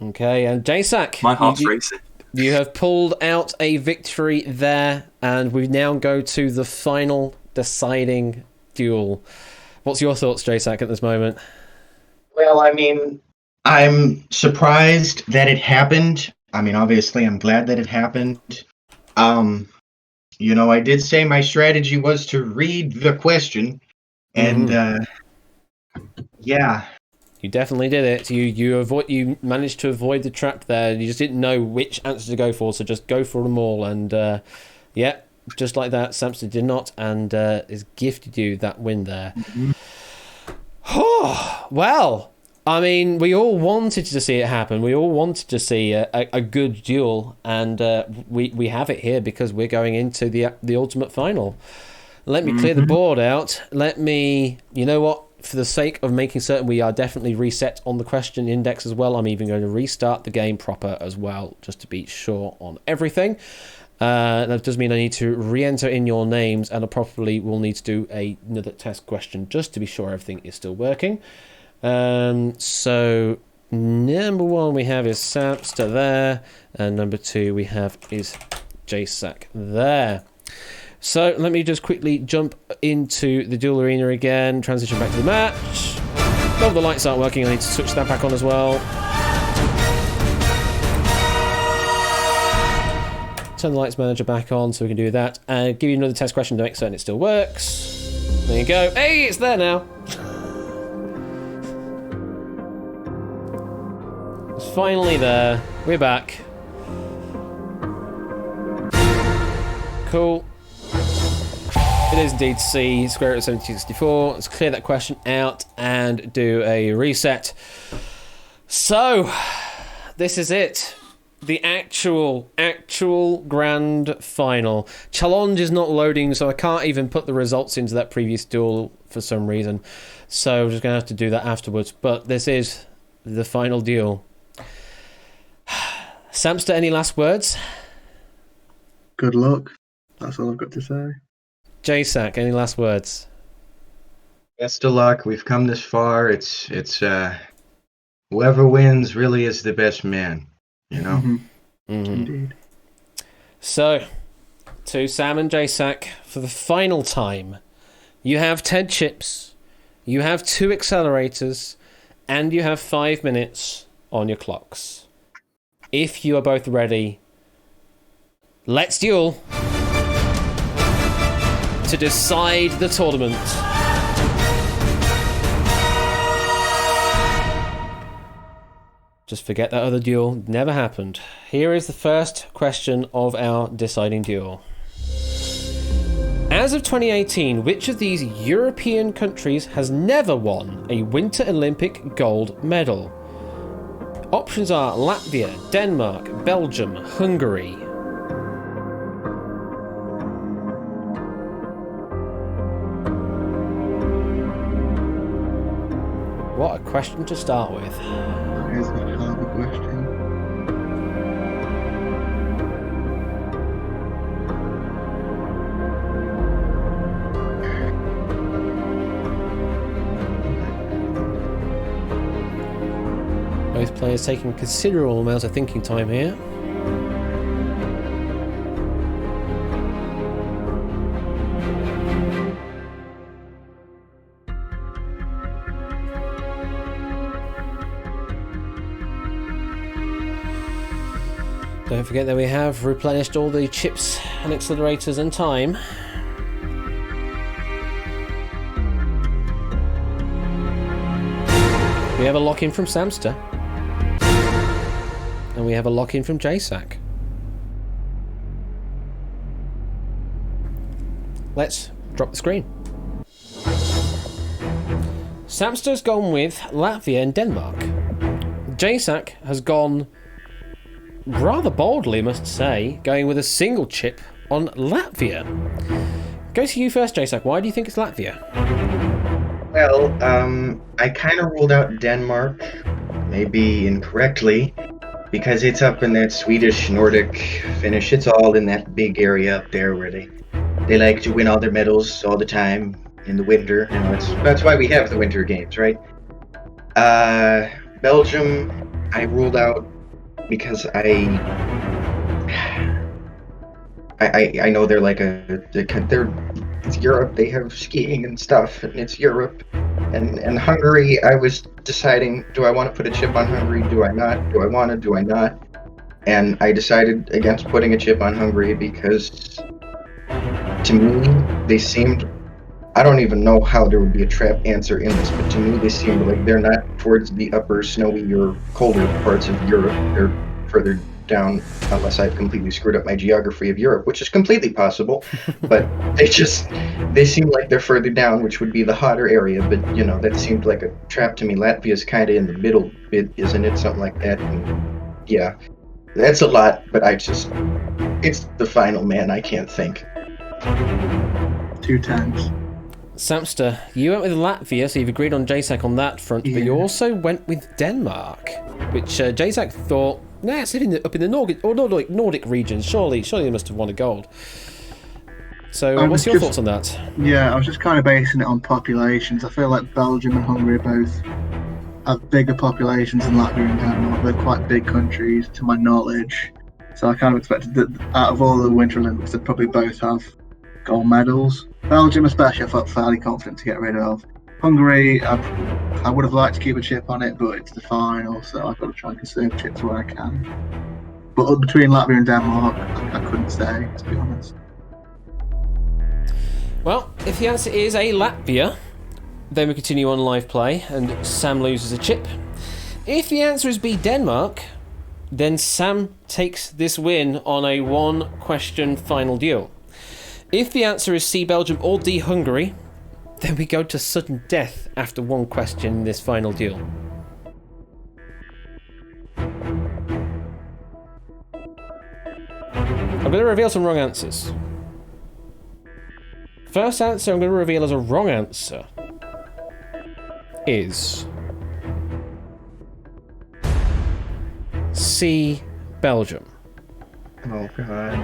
Okay, and JSAC. My heart's racing. You have pulled out a victory there, and we now go to the final deciding duel. What's your thoughts, JSAC, at this moment? Well, I'm surprised that it happened. Obviously, I'm glad that it happened. I did say my strategy was to read the question, and yeah. You definitely did it. You managed to avoid the trap there. You just didn't know which answer to go for, so just go for them all. And just like that, Samson did not, and has gifted you that win there. Well, we all wanted to see it happen. We all wanted to see a good duel, and we have it here because we're going into the ultimate final. Let me clear the board out. You know what? For the sake of making certain we are definitely reset on the question index as well, I'm even going to restart the game proper as well, just to be sure on everything. That does mean I need to re-enter in your names, and I probably will need to do another test question just to be sure everything is still working. So number 1 we have is Samster there, and number 2 we have is JSAC there. So let me just quickly jump into the duel arena again, transition back to the match. Oh, the lights aren't working, I need to switch that back on as well. Turn the lights manager back on so we can do that, and give you another test question to make certain it still works. There you go. Hey, it's there now. It's finally there. We're back. Cool. It is indeed C, square root of 1764. Let's clear that question out and do a reset. So, this is it. The actual grand final. Challenge is not loading, so I can't even put the results into that previous duel for some reason. So, we're just going to have to do that afterwards. But this is the final duel. Samster, any last words? Good luck. That's all I've got to say. JSAC, any last words? Best of luck. We've come this far. It's whoever wins really is the best man, Indeed. So, to Sam and JSAC, for the final time, you have 10 chips, you have 2 accelerators, and you have 5 minutes on your clocks. If you are both ready, let's duel to decide the tournament. Just forget that other duel never happened. Here is the first question of our deciding duel. As of 2018, which of these European countries has never won a Winter Olympic gold medal? Options are Latvia, Denmark, Belgium, Hungary. What a question to start with. Here's a hell of a question. Both players taking considerable amounts of thinking time here. Don't forget that we have replenished all the chips and accelerators in time. We have a lock-in from Samster. And we have a lock-in from JSAC. Let's drop the screen. Samster's gone with Latvia and Denmark. JSAC has gone rather boldly, I must say, going with a single chip on Latvia. Go to you first, JSAC. Why do you think it's Latvia? Well, I kind of ruled out Denmark, maybe incorrectly, because it's up in that Swedish, Nordic, Finnish. It's all in that big area up there where they like to win all their medals all the time in the winter. You know, that's why we have the winter games, right? Belgium, I ruled out because I know they're like it's Europe. They have skiing and stuff, and it's Europe. And Hungary, I was deciding, do I want to put a chip on Hungary? Do I not? Do I want to? Do I not? And I decided against putting a chip on Hungary because, to me, they seemed, I don't even know how there would be a trap answer in this, but to me they seemed like they're not towards the upper, snowy or colder parts of Europe. They're further down, unless I've completely screwed up my geography of Europe, which is completely possible. But they seem like they're further down, which would be the hotter area. But, you know, that seemed like a trap to me. Latvia's kind of in the middle bit, isn't it? Something like that. And yeah, that's a lot, but it's the final, man. I can't think. 2 times. Samster, you went with Latvia, so you've agreed on JSAC on that front, but you also went with Denmark, which JSAC thought, nah, it's up in the Nordic regions. Surely they must have won a gold. So, what's your thoughts on that? Yeah, I was just kind of basing it on populations. I feel like Belgium and Hungary both have bigger populations than Latvia and Denmark. They're quite big countries, to my knowledge. So I kind of expected that out of all the Winter Olympics, they'd probably both have gold medals. Belgium especially I felt fairly confident to get rid of. Hungary, I would have liked to keep a chip on it, but it's the final, so I've got to try and conserve chips where I can. But between Latvia and Denmark, I couldn't say, to be honest. Well, if the answer is A, Latvia, then we continue on live play, and Sam loses a chip. If the answer is B, Denmark, then Sam takes this win on a 1-question final duel. If the answer is C, Belgium, or D, Hungary, then we go to sudden death after 1 question in this final duel. I'm going to reveal some wrong answers. First answer I'm going to reveal as a wrong answer is C, Belgium. Oh, God.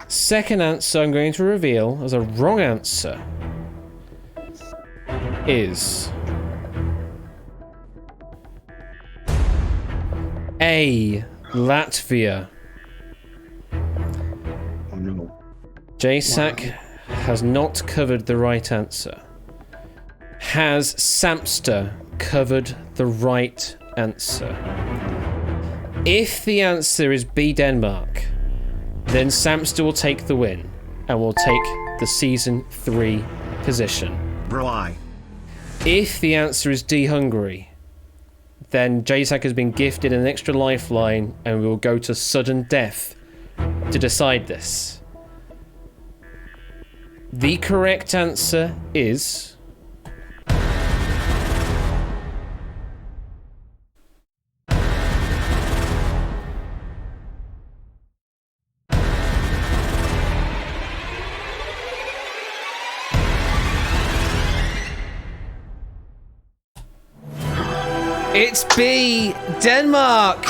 Second answer I'm going to reveal as a wrong answer is A, Latvia. Oh, no. JSAC has not covered the right answer. Has Samster covered the right answer? If the answer is B, Denmark, then Samster will take the win and will take the Season 3 position. Bry. If the answer is D, Hungary, then JSAC has been gifted an extra lifeline and we will go to sudden death to decide this. The correct answer is... It's B, Denmark.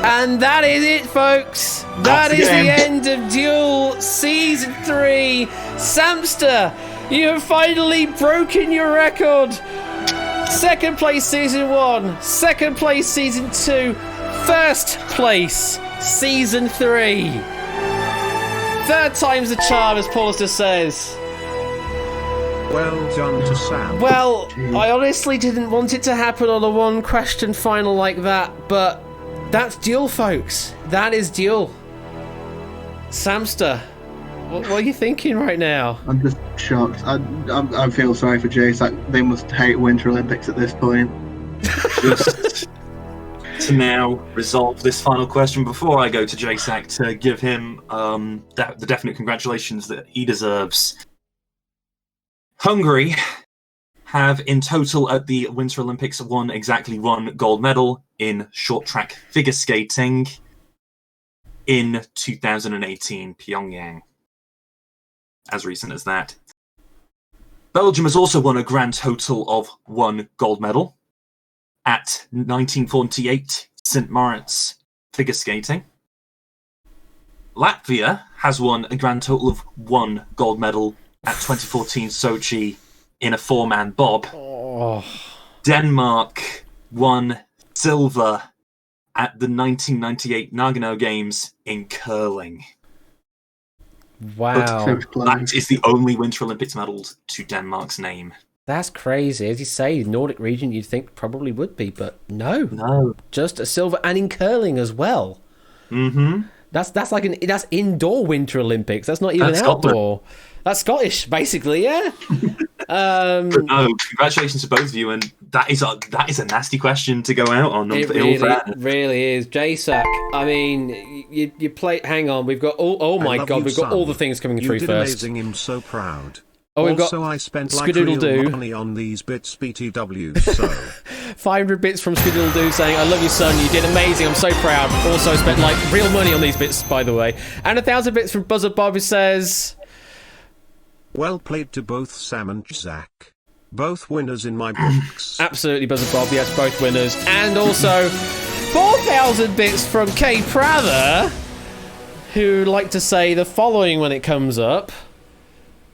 And that is it, folks. That is the end of Duel Season 3. Samster, you have finally broken your record. Second place Season 1. Second place Season 2. First place Season 3. Third time's the charm, as Paulister says. Well done to Sam. Well, I honestly didn't want it to happen on a 1-question final like that, but That's duel, folks. That is duel. Samster, what are you thinking right now? I'm just shocked. I feel sorry for Jace. They must hate Winter Olympics at this point. Just to now resolve this final question before I go to JSAC to give him the definite congratulations that he deserves. Hungary have in total at the Winter Olympics won exactly one gold medal in short track figure skating in 2018 Pyongyang. As recent as that. Belgium has also won a grand total of one gold medal at 1948 St. Moritz figure skating. Latvia has won a grand total of one gold medal at 2014 Sochi in a four-man bob. Oh. Denmark won silver at the 1998 Nagano Games in curling. Wow. That is the only Winter Olympics medals to Denmark's name. That's crazy. As you say, Nordic region you'd think probably would be, but no. No. Just a silver, and in curling as well. Mm-hmm. That's like that's indoor Winter Olympics. That's not even That's outdoor. That's Scottish, basically, yeah. But no, congratulations to both of you, and that is a nasty question to go out on. It really is. JSAC, I mean, you play. Hang on, we've got oh my god, we've got all the things coming through you did first. Amazing, I'm so proud. Oh, we've also, got I spent like real money on these bits, BTW. So 500 bits from Skiddle-Doo saying, "I love you, son. You did amazing. I'm so proud." Also spent like real money on these bits, by the way. And 1,000 bits from Buzzer Bob, who says, well played to both Sam and Zach. Both winners in my books. Absolutely, Buzzer Bob. Yes, both winners. And also 4,000 bits from Kay Prather, who like to say the following when it comes up.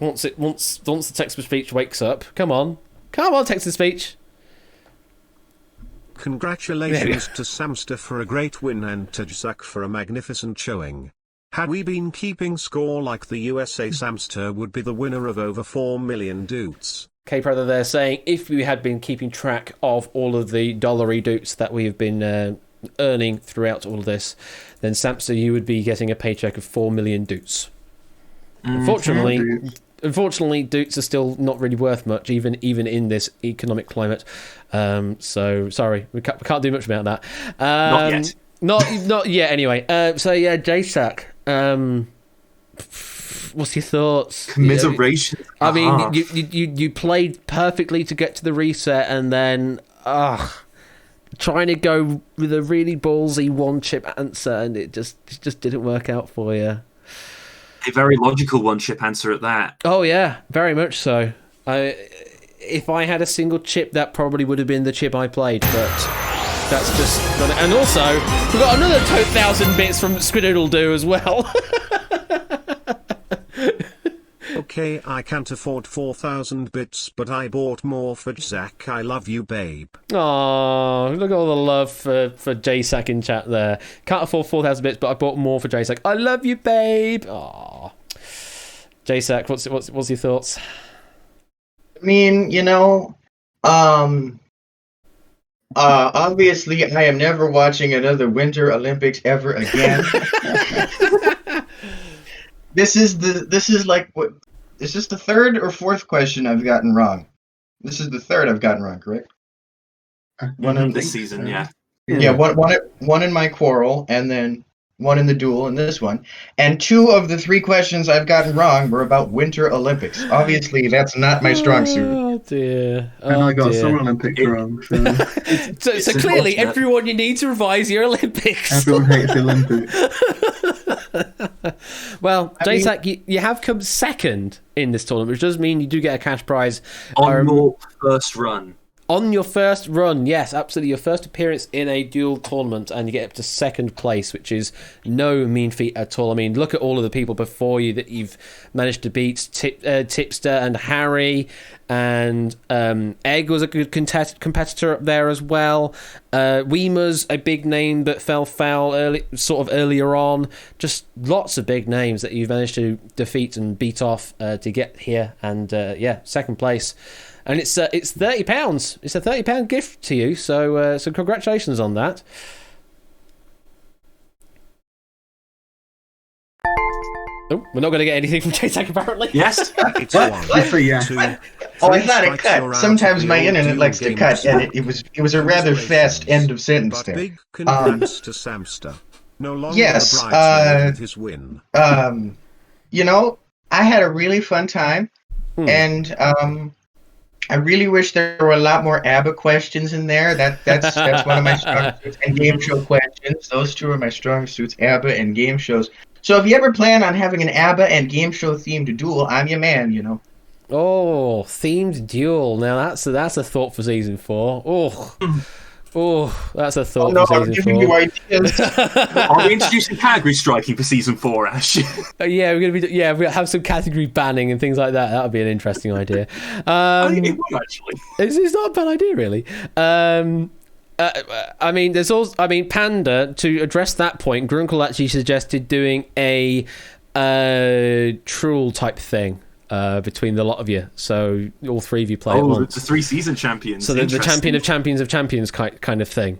Once the text-to-speech wakes up. Come on, text-to-speech. Congratulations to Samster for a great win and to Zach for a magnificent showing. Had we been keeping score like the USA, Samster would be the winner of over 4 million doots. Kay Prather there saying, if we had been keeping track of all of the dollary doots that we have been earning throughout all of this, then Samster, you would be getting a paycheck of 4 million doots. Unfortunately, doots are still not really worth much, even in this economic climate. So sorry, we can't do much about that. Not yet. Not yet. Anyway, so yeah, JSAC. What's your thoughts? Commiseration. I mean, you played perfectly to get to the reset, and then trying to go with a really ballsy one chip answer, and it just didn't work out for you. A very logical one-chip answer at that. Oh yeah, very much so. If I had a single chip, that probably would have been the chip I played, but that's just... And also, we've got another 1,000 bits from Squidoodle-Doo as well. Okay, I can't afford 4,000 bits, but I bought more for Zach. I love you, babe. Aww, look at all the love for JSAC in chat there. Can't afford 4,000 bits, but I bought more for JSAC. I love you, babe. Aww. JSAC, what's your thoughts? I mean, obviously I am never watching another Winter Olympics ever again. This is the third or fourth question I've gotten wrong. This is the third I've gotten wrong, correct? One of this season, yeah. Yeah, one in my quarrel, and then one in the duel, and this one. And 2 of the 3 questions I've gotten wrong were about Winter Olympics. Obviously, that's not my strong suit. Oh dear. And I got Summer Olympics wrong. So clearly, everyone, you need to revise your Olympics. Everyone hates the Olympics. Well, JSAC, you have come second in this tournament, which does mean you do get a cash prize on your first run. On your first run, yes, absolutely. Your first appearance in a dual tournament, and you get up to second place, which is no mean feat at all. I mean, look at all of the people before you that you've managed to beat. Tipster and Harry, and Egg was a good competitor up there as well. Weimer's a big name that fell foul earlier on. Just lots of big names that you've managed to defeat and beat off to get here, and second place. And it's £30. It's a £30 gift to you. So congratulations on that. Oh, we're not going to get anything from JSAC apparently. Yes. It's What? one, Just say yes. 2, Oh, I 3 thought it strikes, you're cut. out Sometimes of my the old internet duel likes to game cut, and slot. it was a rather fast end of sentence But there. big congrats to Samster. No longer Yes, the bridesmaid with his win. You know, I had a really fun time, and I really wish there were a lot more ABBA questions in there. That's one of my strong suits, and game show questions. Those two are my strong suits, ABBA and game shows. So if you ever plan on having an ABBA and game show themed duel, I'm your man, you know. Oh, themed duel. Now that's a thought for season 4. Oh, that's a thought No, for I'm season giving 4. you ideas. Are we introducing category striking for season 4, Ash? Yeah, we're gonna have some category banning and things like that. That would be an interesting idea. I think it would actually. It's not a bad idea, really. I mean, there's also, Panda, to address that point, Grunkle actually suggested doing a Truel type thing between the lot of you. So all 3 of you play at once. The 3 season champions. So the champion of champions of champions kind of thing.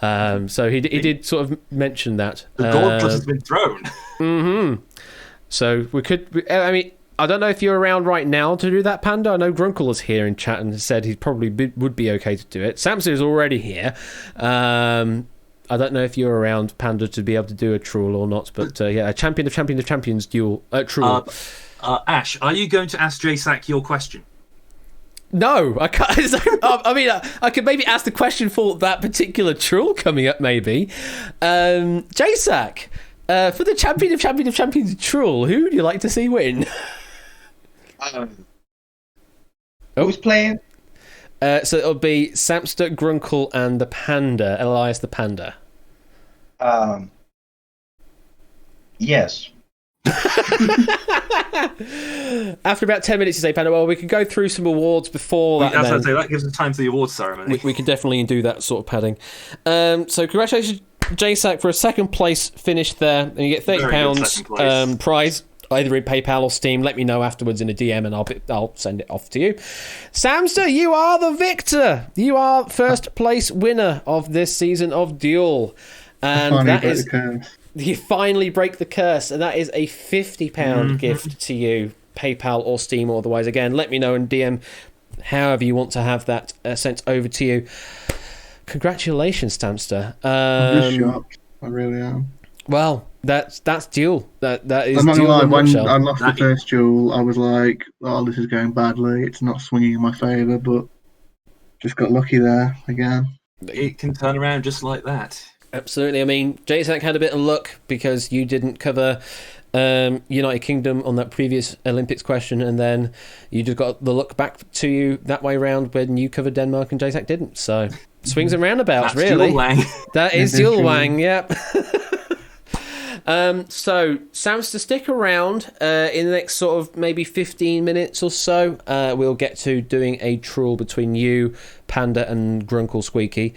So he did sort of mention that. The gauntlet has been thrown. Mm-hmm. So we could, I don't know if you're around right now to do that, Panda. I know Grunkle is here in chat and said he probably would be okay to do it. Samson is already here. I don't know if you're around, Panda, to be able to do a Truel or not, but yeah, a champion of champions duel, Truel. Ash, are you going to ask JSAC your question? No, I can't. I could maybe ask the question for that particular Truel coming up, maybe. JSAC, for the champion of champions Truel, who would you like to see win? Who's playing? So it'll be Samster, Grunkle, and the Panda, Elias the Panda. Yes. After about 10 minutes, you say, Panda, well, we could go through some awards before that. As I say, that gives us time for the awards ceremony. We can definitely do that sort of padding. So congratulations, JSAC, for a second place finish there. And you get £30 prize, either in PayPal or Steam. Let me know afterwards in a DM and I'll send it off to you. Samster, you are the victor. You are first place winner of this season of Duel. And that is... You finally break the curse, and that is a £50 gift to you, PayPal or Steam or otherwise. Again, let me know in DM however you want to have that sent over to you. Congratulations, Stamster. I'm just shocked. I really am. Well, that's Duel. That is. I'm not gonna lie. When nutshell. I lost the first duel, I was like, "Oh, this is going badly. It's not swinging in my favour." But just got lucky there again. It can turn around just like that. Absolutely. I mean, JSAC had a bit of luck because you didn't cover United Kingdom on that previous Olympics question, and then you just got the luck back to you that way round when you covered Denmark and JSAC didn't. So swings and roundabouts, That's really. Duel Wang. That is Duel Wang, yep. So, Samster, stick around in the next sort of maybe 15 minutes or so. We'll get to doing a Truel between you, Panda, and Grunkle Squeaky.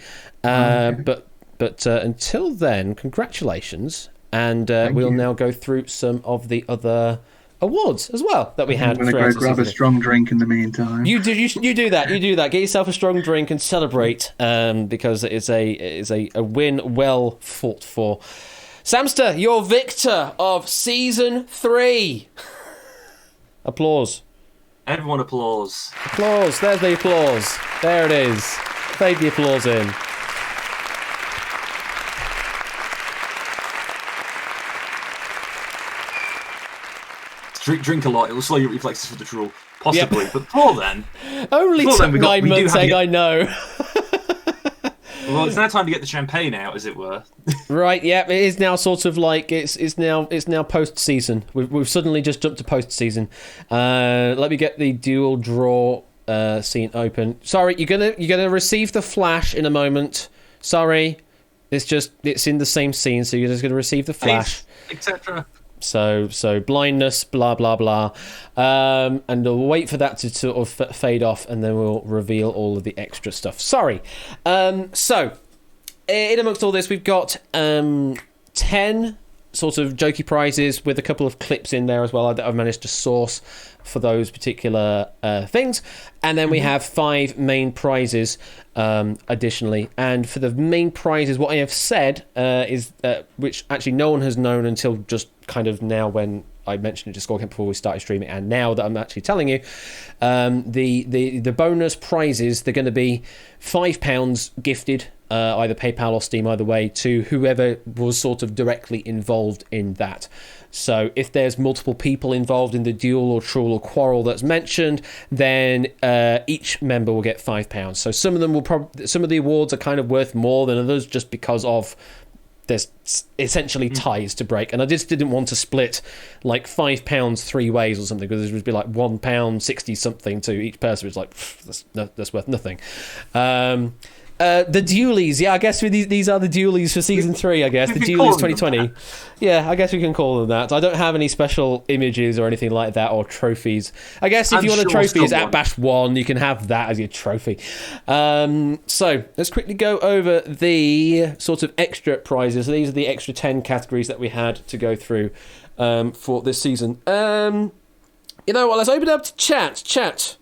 But until then, congratulations, and we'll now go through some of the other awards as well that we had. I'm going to go grab a strong drink in the meantime. You do that. Get yourself a strong drink and celebrate, because it is a win well fought for. Samster, you're victor of season 3. Applause. Everyone applause. Applause. There's the applause. There it is. Fade the applause in. Drink a lot. It will slow your reflexes for the Truel. Possibly. Yep. But before then... Only took 9 months, I know. Well, it's now time to get the champagne out, as it were. Right, yeah. It is now sort of like... It's now post-season. We've suddenly just jumped to post-season. Let me get the dual draw scene open. Sorry, you're gonna receive the flash in a moment. Sorry. It's in the same scene, so you're just gonna receive the flash. Etc. So blindness, blah blah blah, and we'll wait for that to sort of fade off, and then we'll reveal all of the extra stuff. Sorry. So in amongst all this, we've got 10 sort of jokey prizes with a couple of clips in there as well that I've managed to source for those particular things, and then we have 5 main prizes additionally. And for the main prizes, what I have said is which actually no one has known until just kind of now when I mentioned it to Score Camp before we started streaming, and now that I'm actually telling you, the bonus prizes, they're going to be £5 gifted, either PayPal or Steam, either way, to whoever was sort of directly involved in that. So if there's multiple people involved in the duel or truel or quarrel that's mentioned, then each member will get £5. So some of them some of the awards are kind of worth more than others, just because of there's essentially ties to break, and I just didn't want to split like £5 three ways or something, because it would be like £1 60 something to each person. It's like that's worth nothing. The dualies, yeah, I guess these are the dualies for season 3. I guess the dualies 2020. Yeah, I guess we can call them that. I don't have any special images or anything like that, or trophies. I guess if you want a trophy, it's at Bash 1. You can have that as your trophy. So let's quickly go over the sort of extra prizes. So these are the extra 10 categories that we had to go through for this season. You know what? Let's open it up to chat.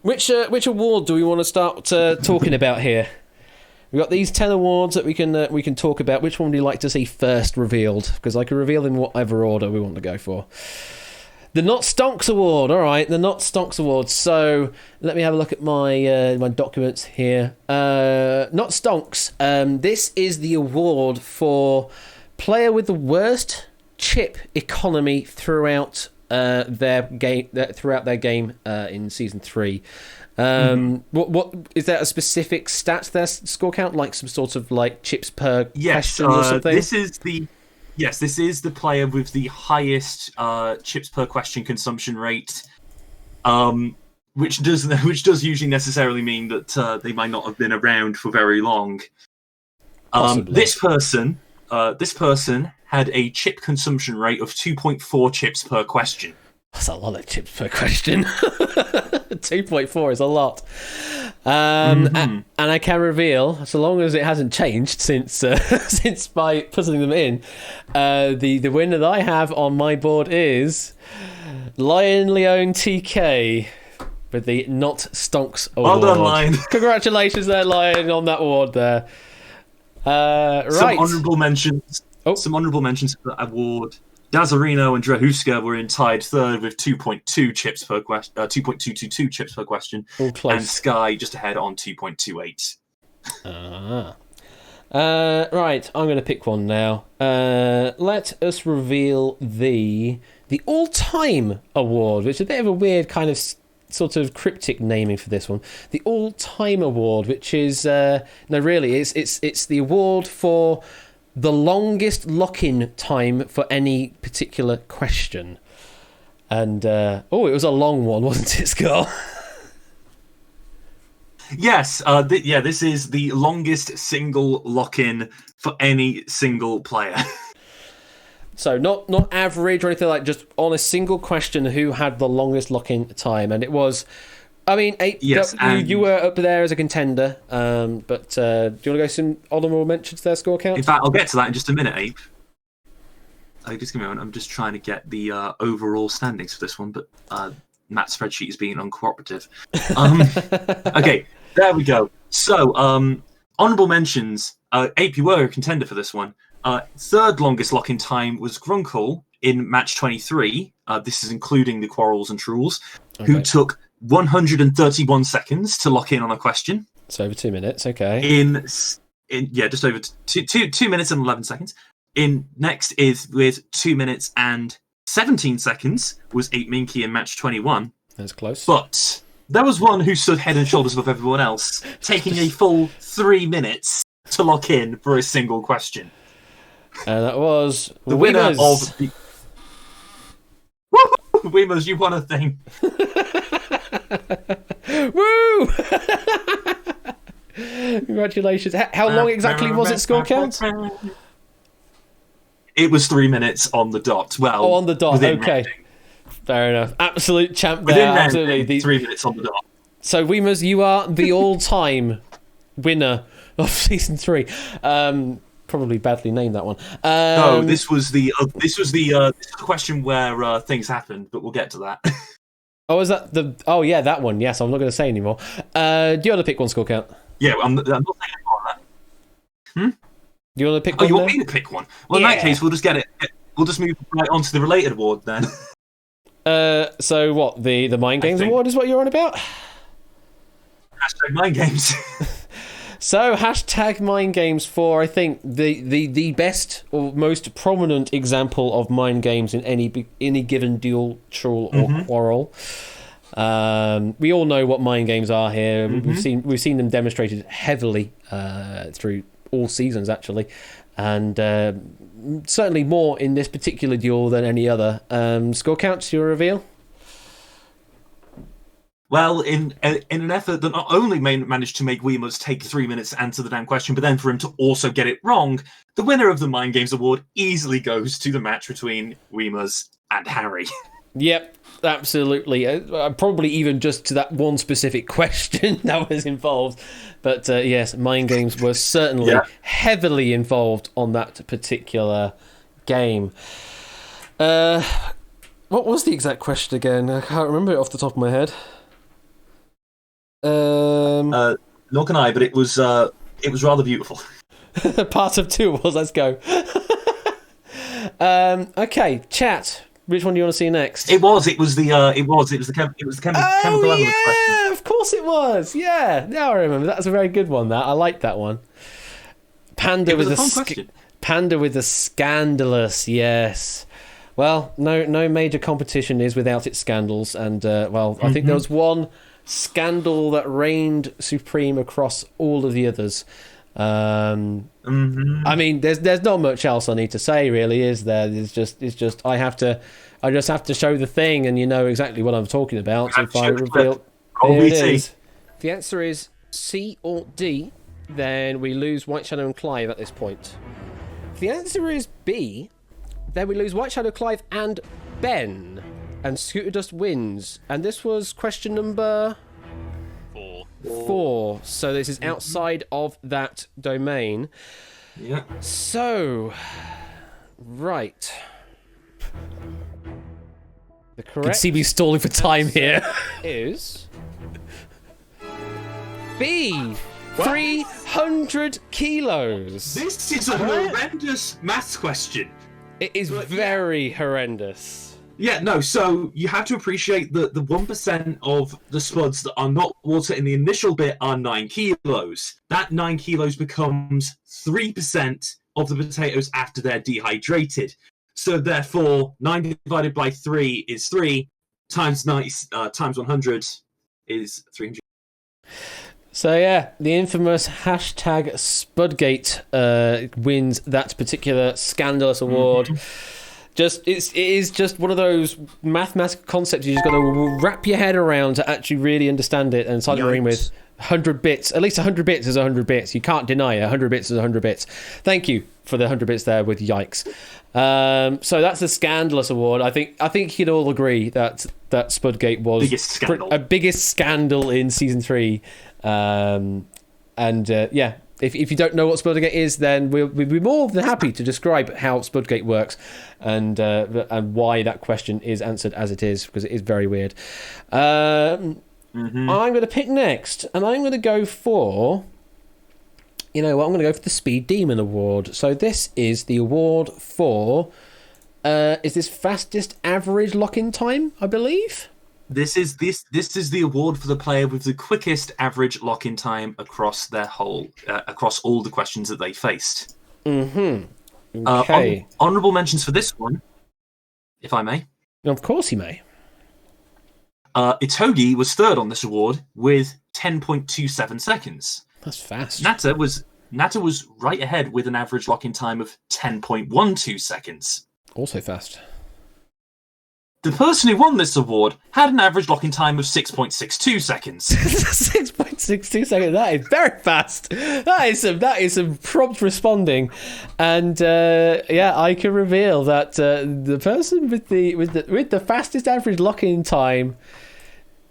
Which award do we want to start talking about here? We've got these 10 awards that we can talk about. Which one would you like to see first revealed? Because I can reveal in whatever order we want to go for. The Not Stonks Award. All right, the Not Stonks Award. So let me have a look at my my documents here. Not Stonks. This is the award for player with the worst chip economy throughout their game in season 3. What is there a specific stat there, Score Count, like some sort of like chips per question or something? This is the player with the highest chips per question consumption rate, which does usually necessarily mean that they might not have been around for very long. This person had a chip consumption rate of 2.4 chips per question. That's a lot of chips per question. 2.4 is a lot. And I can reveal, so long as it hasn't changed since by putting them in, the winner that I have on my board is Lion Leone TK with the Not Stonks Award. Well done, Lion. Congratulations there, Lion, on that award there. Right. Some honourable mentions. Some honourable mentions for that award. Dazarino and Drahuska were in tied third with 2.2 chips per question, 2.222 chips per question, and Sky just ahead on 2.28. Right, I'm going to pick one now. Let us reveal the all-time award, which is a bit of a weird kind of sort of cryptic naming for this one. The all-time award, which is it's the award for the longest lock-in time for any particular question. And, it was a long one, wasn't it, Scott? Yes, this is the longest single lock-in for any single player. So not average or anything, like just on a single question who had the longest lock-in time. And it was... I mean, you were up there as a contender, but do you want to go some honourable mentions there, Score Count? In fact, I'll get to that in just a minute, Ape. Just give me a moment. I'm just trying to get the overall standings for this one, but Matt's spreadsheet is being uncooperative. Okay, there we go. So, honourable mentions. Ape, you were a contender for this one. Third longest lock-in time was Grunkle in match 23. This is including the quarrels and truels, who took 131 seconds to lock in on a question. It's over 2 minutes, okay. In just over 2 minutes and 11 seconds. Next is with 2 minutes and 17 seconds was 8 Minky in match 21. That's close. But there was one who stood head and shoulders above everyone else, taking a full 3 minutes to lock in for a single question. And that was the winner of the... Weemers, you won a thing. Woo! Congratulations. How long exactly was it, Score Count? It was 3 minutes on the dot. Well, on the dot, okay. Rounding. Fair enough. Absolute champ there. Absolutely. 3 minutes on the dot. So, Weemers, you are the all-time winner of Season 3. Probably badly named that one. No, this was the question where things happened, but we'll get to that. Oh, is that the... Oh, yeah, that one. Yes, I'm not going to say anymore. Do you want to pick one, Score Count? Yeah, I'm not saying more on that. Do you want to pick one? Oh, you want me to pick one? Well, in that case, we'll just get it. we'll just move right on to the related award then. So what? The Mind Games Award is what you're on about? Hashtag Mind Games. So hashtag Mind Games for, I think, the best or most prominent example of mind games in any given duel, truel, or quarrel. We all know what mind games are here. We've seen them demonstrated heavily through all seasons, actually, and certainly more in this particular duel than any other. Score counts, your reveal. Well, in an effort that not only managed to make Weemus take 3 minutes to answer the damn question, but then for him to also get it wrong, the winner of the Mind Games Award easily goes to the match between Weemus and Harry. Yep, absolutely. Probably even just to that one specific question that was involved. But yes, Mind Games were certainly heavily involved on that particular game. What was the exact question again? I can't remember it off the top of my head. Nor can I, but it was rather beautiful. Part of 2 was. Let's go. Okay, chat. Which one do you want to see next? It was the chemical element question. Of course it was. Yeah, now I remember. That's a very good one. That I like that one. Panda with the scandalous. Yes. Well, no major competition is without its scandals, and I think there was one scandal that reigned supreme across all of the others. I mean, there's not much else I need to say, really, is there? It's just I just have to show the thing, and you know exactly what I'm talking about. So if I reveal, there it is. If the answer is C or D, then we lose White Shadow and Clive at this point. If the answer is B, then we lose White Shadow, Clive, and Ben. And Scooter Dust wins. And this was question number 4. So this is outside of that domain. Yeah. So, right. The correct... You can see me stalling for time here. Is... B. 300 kilos. This is a horrendous maths question. It is very horrendous. Yeah, no, so you have to appreciate that the 1% of the spuds that are not water in the initial bit are 9 kilos. That 9 kilos becomes 3% of the potatoes after they're dehydrated. So therefore, 9 divided by 3 is 3, times 100 is 300. So yeah, the infamous hashtag Spudgate wins that particular scandalous award. It is just one of those mathematical concepts you just got to wrap your head around to actually really understand it, and start agreeing with 100 bits. At least 100 bits is 100 bits. You can't deny it. 100 bits is 100 bits. Thank you for the 100 bits there with yikes. So that's the scandalous award. I think you'd all agree that Spudgate was a biggest scandal in season 3. If you don't know what Spudgate is, then we'll be more than happy to describe how Spudgate works and why that question is answered as it is, because it is very weird. I'm going to pick next, and I'm going to go for... You know what? I'm going to go for the Speed Demon Award. So this is the award for... is this fastest average lock-in time, I believe? This is the award for the player with the quickest average lock-in time across their whole across all the questions that they faced. Okay. Honourable mentions for this one, if I may. Of course you may. Itogi was third on this award with 10.27 seconds. That's fast. Nata was right ahead with an average lock-in time of 10.12 seconds. Also fast. The person who won this award had an average lock-in time of 6.62 seconds. 6.62 seconds. That is very fast. That is some prompt responding, and I can reveal that the person with the fastest average lock-in time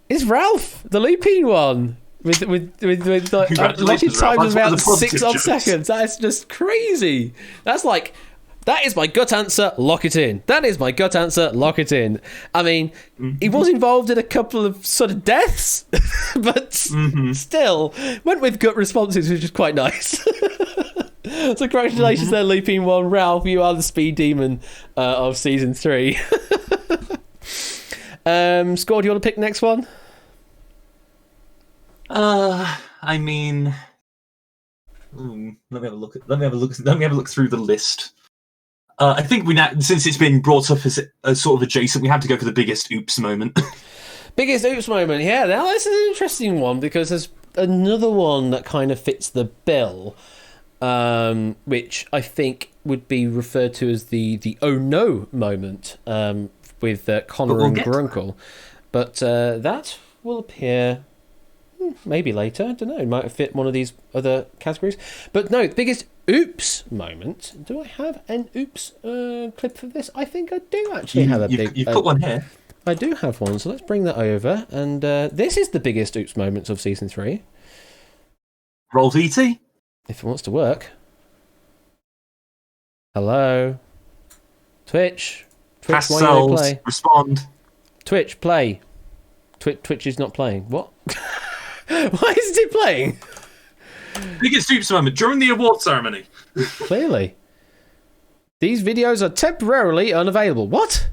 is Ralph, the Lupine one. With lock-in time of about 6 odd seconds. That is just crazy. That is my gut answer, lock it in. That is my gut answer, lock it in. I mean, he was involved in a couple of sort of deaths, but still went with gut responses, which is quite nice. So congratulations there, Looping One. Ralph, you are the speed demon of season 3. Score, do you want to pick the next one? I mean, let me have a look through the list. I think we now, since it's been brought up as a sort of adjacent, we have to go for the biggest oops moment. Biggest oops moment, yeah. Now this is an interesting one because there's another one that kind of fits the bill, which I think would be referred to as the oh no moment with Connor and Grunkle. But that will appear maybe later. I don't know. It might fit one of these other categories. But no, the biggest oops moment. Do I have an oops clip for this? I think I do actually have a big... You've put one here. I do have one, so let's bring that over. And this is the biggest oops moments of season 3. Roll VT. If it wants to work. Hello? Twitch? Pass why don't you cells. play? Respond. Twitch, play. Twitch is not playing. What? Why isn't it playing? Biggest oops moment during the award ceremony. Clearly. These videos are temporarily unavailable. What?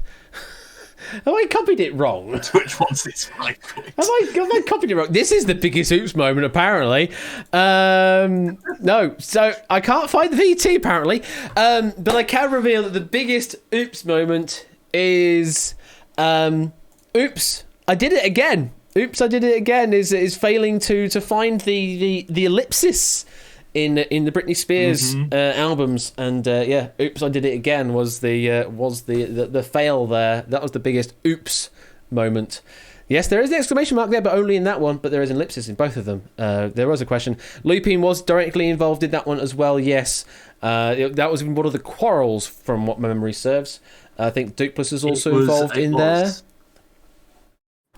Have I copied it wrong? Twitch wants its right point. Have I copied it wrong? This is the biggest oops moment, apparently. No, so I can't find the VT, apparently. But I can reveal that the biggest oops moment is... oops, I did it again. Oops, I did it again is failing to find the ellipsis in the Britney Spears albums, and yeah, oops, I did it again was the fail there. That was the biggest oops moment. Yes, there is an exclamation mark there, but only in that one. But there is an ellipsis in both of them. There was a question. Lupin was directly involved in that one as well. Yes, that was one of the quarrels, from what my memory serves. I think Dupless is also involved in there.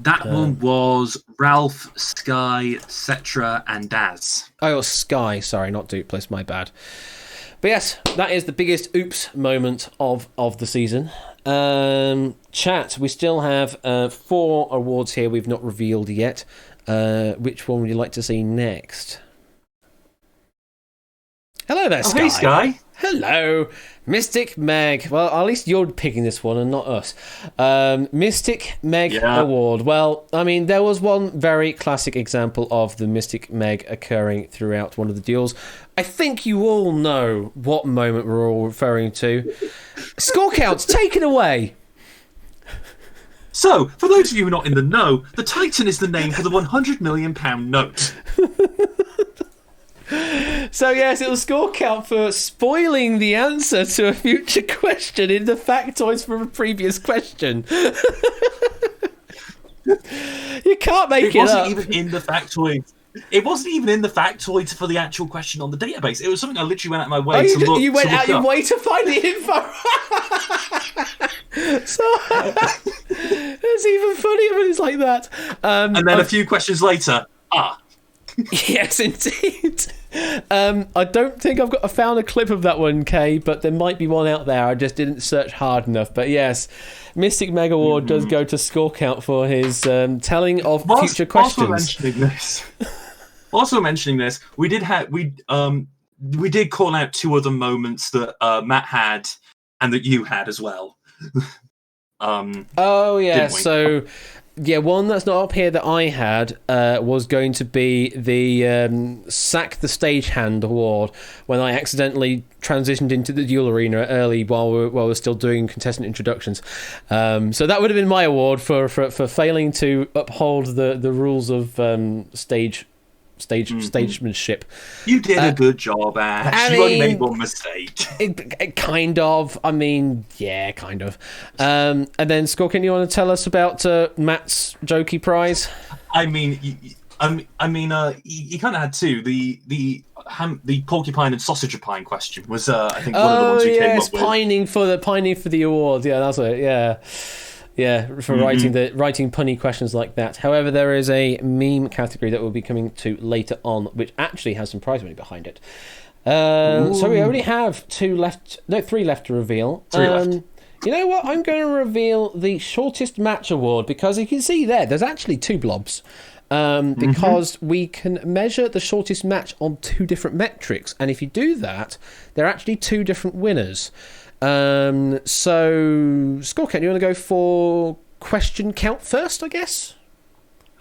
That one was Ralph, Sky, Cetra, and Daz. Oh, Sky. Sorry, not Dupless. My bad. But yes, that is the biggest oops moment of the season. Chat, we still have 4 awards here we've not revealed yet. Which one would you like to see next? Hello there, Sky. Hey, Sky. Hello. Mystic Meg. Well, at least you're picking this one and not us. Mystic Meg Award. Well, I mean, there was one very classic example of the Mystic Meg occurring throughout one of the duels. I think you all know what moment we're all referring to. Score counts, take it away. So, for those of you who are not in the know, the Titan is the name for the £100 million note. So yes, it was score count for spoiling the answer to a future question in the factoids from a previous question. You can't make it up. It wasn't even in the factoids. It wasn't even in the factoids for the actual question on the database. It was something I literally went out of my way to look. You went out your up. way to find the info. So it's even funnier when it's like that. And then a few questions later, Yes, indeed. I don't think I found a clip of that one, Kay, but there might be one out there. I just didn't search hard enough. But yes, Mystic Meg Award does go to Score Count for his telling of future questions. Also mentioning this, we did call out 2 other moments that Matt had and that you had as well. Oh yeah, so. Yeah, one that's not up here that I had was going to be the Sack the Stagehand Award, when I accidentally transitioned into the duel arena early while we're still doing contestant introductions. So that would have been my award for failing to uphold the rules of stagemanship. You did a good job, Ash. You only made one mistake. Kind of. I mean, yeah, kind of. And then, Skorkin, you want to tell us about Matt's jokey prize? I mean, you kind of had 2. The porcupine and sausage pine question was, I think, one of the ones we came up with. pining for the award. Yeah, that's it. Yeah. Yeah, for writing punny questions like that. However, there is a meme category that we'll be coming to later on, which actually has some prize money behind it. So we only have 3 left to reveal. 3 left. You know what? I'm going to reveal the shortest match award, because you can see there's actually 2 blobs. because we can measure the shortest match on 2 different metrics. And if you do that, there are actually 2 different winners. So, Scorecount, you want to go for question count first, I guess?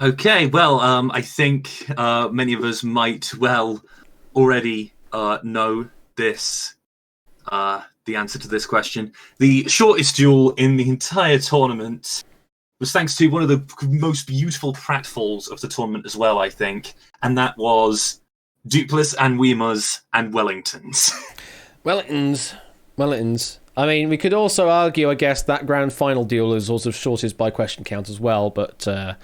Okay, well, I think many of us might already know this, the answer to this question. The shortest duel in the entire tournament was thanks to one of the most beautiful pratfalls of the tournament as well, I think, and that was Dupless and Weemers and Wellingtons. Wellingtons. I mean, we could also argue, I guess, that grand final duel is also shortest by question count as well, but yeah,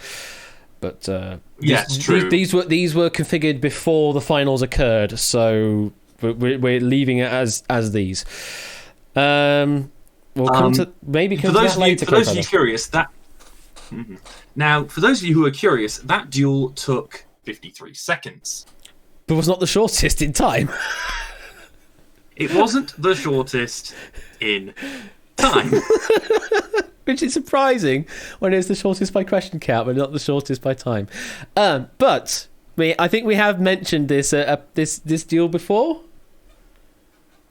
it's true. These were configured before the finals occurred, so we're leaving it as these. We'll come to that later. For those of you curious, Now, for those of you who are curious, that duel took 53 seconds. But was not the shortest in time. It wasn't the shortest in time. Which is surprising when it's the shortest by question count, but not the shortest by time. But I think we have mentioned this duel before.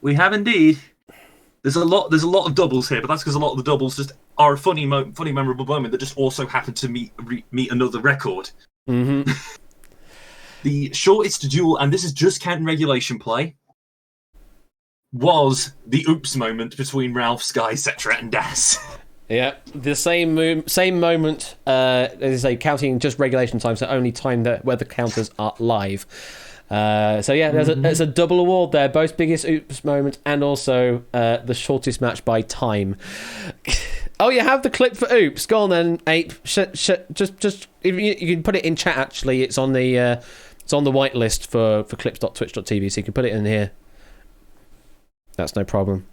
We have indeed. There's a lot of doubles here, but that's because a lot of the doubles just are a funny, memorable moment that just also happened to meet another record. Mm-hmm. The shortest duel, and this is just counting regulation play, was the oops moment between Ralph, Sky, Cetra, and Das. Yeah, the same moment, as I say, counting just regulation time, so only time where the counters are live. So yeah, there's a double award there, both biggest oops moment and also the shortest match by time. Oh, you have the clip for oops. Go on then, Ape. Just if you can put it in chat. Actually, it's on the whitelist for clips.twitch.tv, so you can put it in here. That's no problem.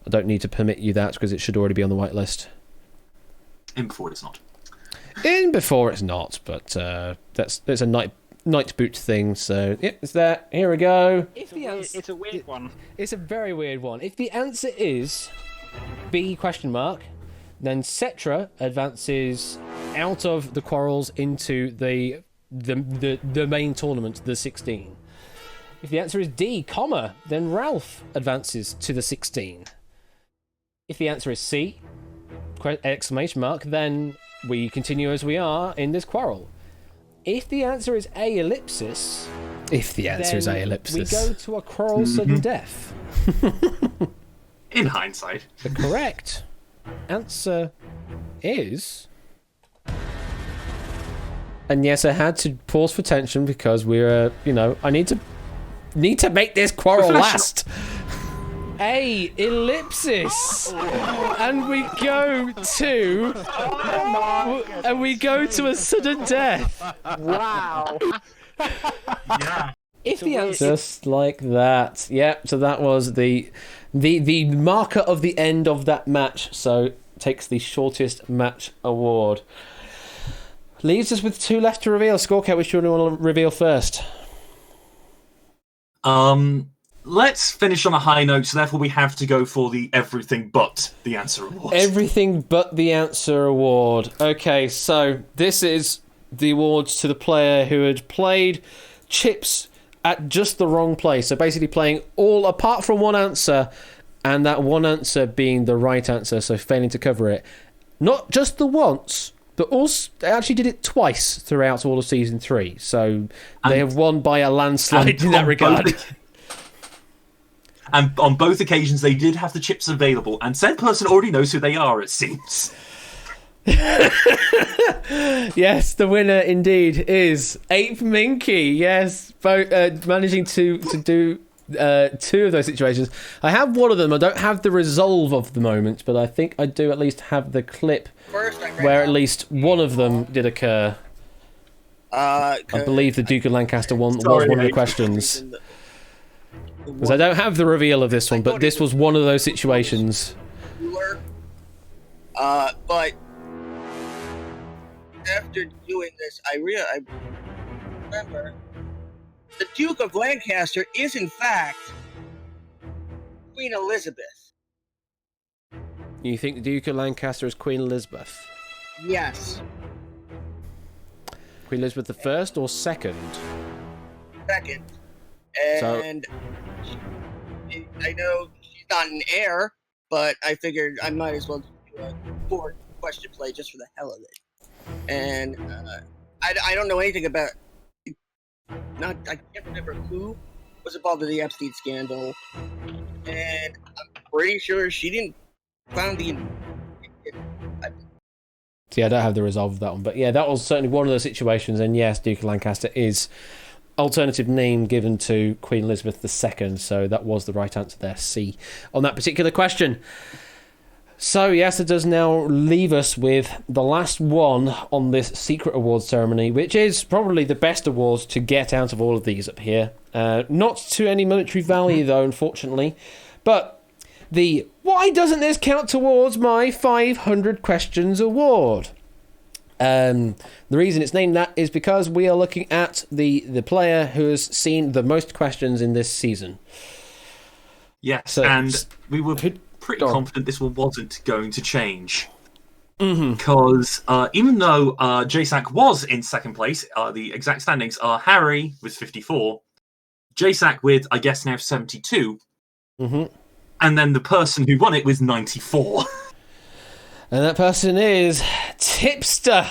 I don't need to permit you that because it should already be on the whitelist. In before it's not. In before it's not, but that's a night boot thing. So yeah, it's there. Here we go. It's a weird one. It's a very weird one. If the answer is B ? Then Cetra advances out of the quarrels into the main tournament, the 16. If the answer is D, then Ralph advances to the 16. If the answer is C, ! Then we continue as we are in this quarrel. If the answer is A, ellipsis... If the answer is A, ellipsis... we go to a quarrel sudden death. In hindsight. The correct answer is... And yes, I had to pause for tension because we're, I need to make this quarrel last. A, ellipsis. And we go to... and we go to a sudden death. Wow. Yeah. If the answer... Just like that. Yep, so that was the marker of the end of that match. So takes the shortest match award. Leaves us with 2 left to reveal. Scorecount, which one do you want to reveal first? Let's finish on a high note, so therefore we have to go for the everything but the answer award. Everything but the answer award. Okay, so this is the awards to the player who had played chips at just the wrong place. So basically playing all apart from one answer, and that one answer being the right answer, so failing to cover it. Not just the once, but also they actually did it twice throughout all of season 3. So they have won by a landslide in that regard. And on both occasions, they did have the chips available, and said person already knows who they are, it seems. Yes, the winner indeed is Ape Minky. Yes, both managing to do 2 of those situations. I have one of them. I don't have the resolve of the moment, but I think I do at least have the clip where at least one of them did occur. I believe the Duke of Lancaster one was one of the questions. Because I don't have the reveal of this one, but this was one of those situations. But after doing this, I remember the Duke of Lancaster is in fact Queen Elizabeth. You think the Duke of Lancaster is Queen Elizabeth? Yes. Queen Elizabeth the first or second? second. So- And I know she's not an heir, but I figured I might as well do a 4-question play just for the hell of it. And I don't know anything about. I can't remember who was involved in the Epstein scandal, and I'm pretty sure she didn't found the. See, I don't have the resolve of that one, but yeah, that was certainly one of the situations. And yes, Duke of Lancaster is alternative name given to Queen Elizabeth II, so that was the right answer there, C, on that particular question. So yes, it does now leave us with the last one on this secret awards ceremony, which is probably the best awards to get out of all of these up here. Not to any monetary value though, unfortunately, but the why doesn't this count towards my 500 questions award? The reason it's named that is because we are looking at the player who has seen the most questions in this season. Yes, So- and we were pretty confident this one wasn't going to change. Because even though JSAC was in second place, the exact standings are Harry with 54, JSAC with, I guess, now 72, and then the person who won it was 94. And that person is Tipster.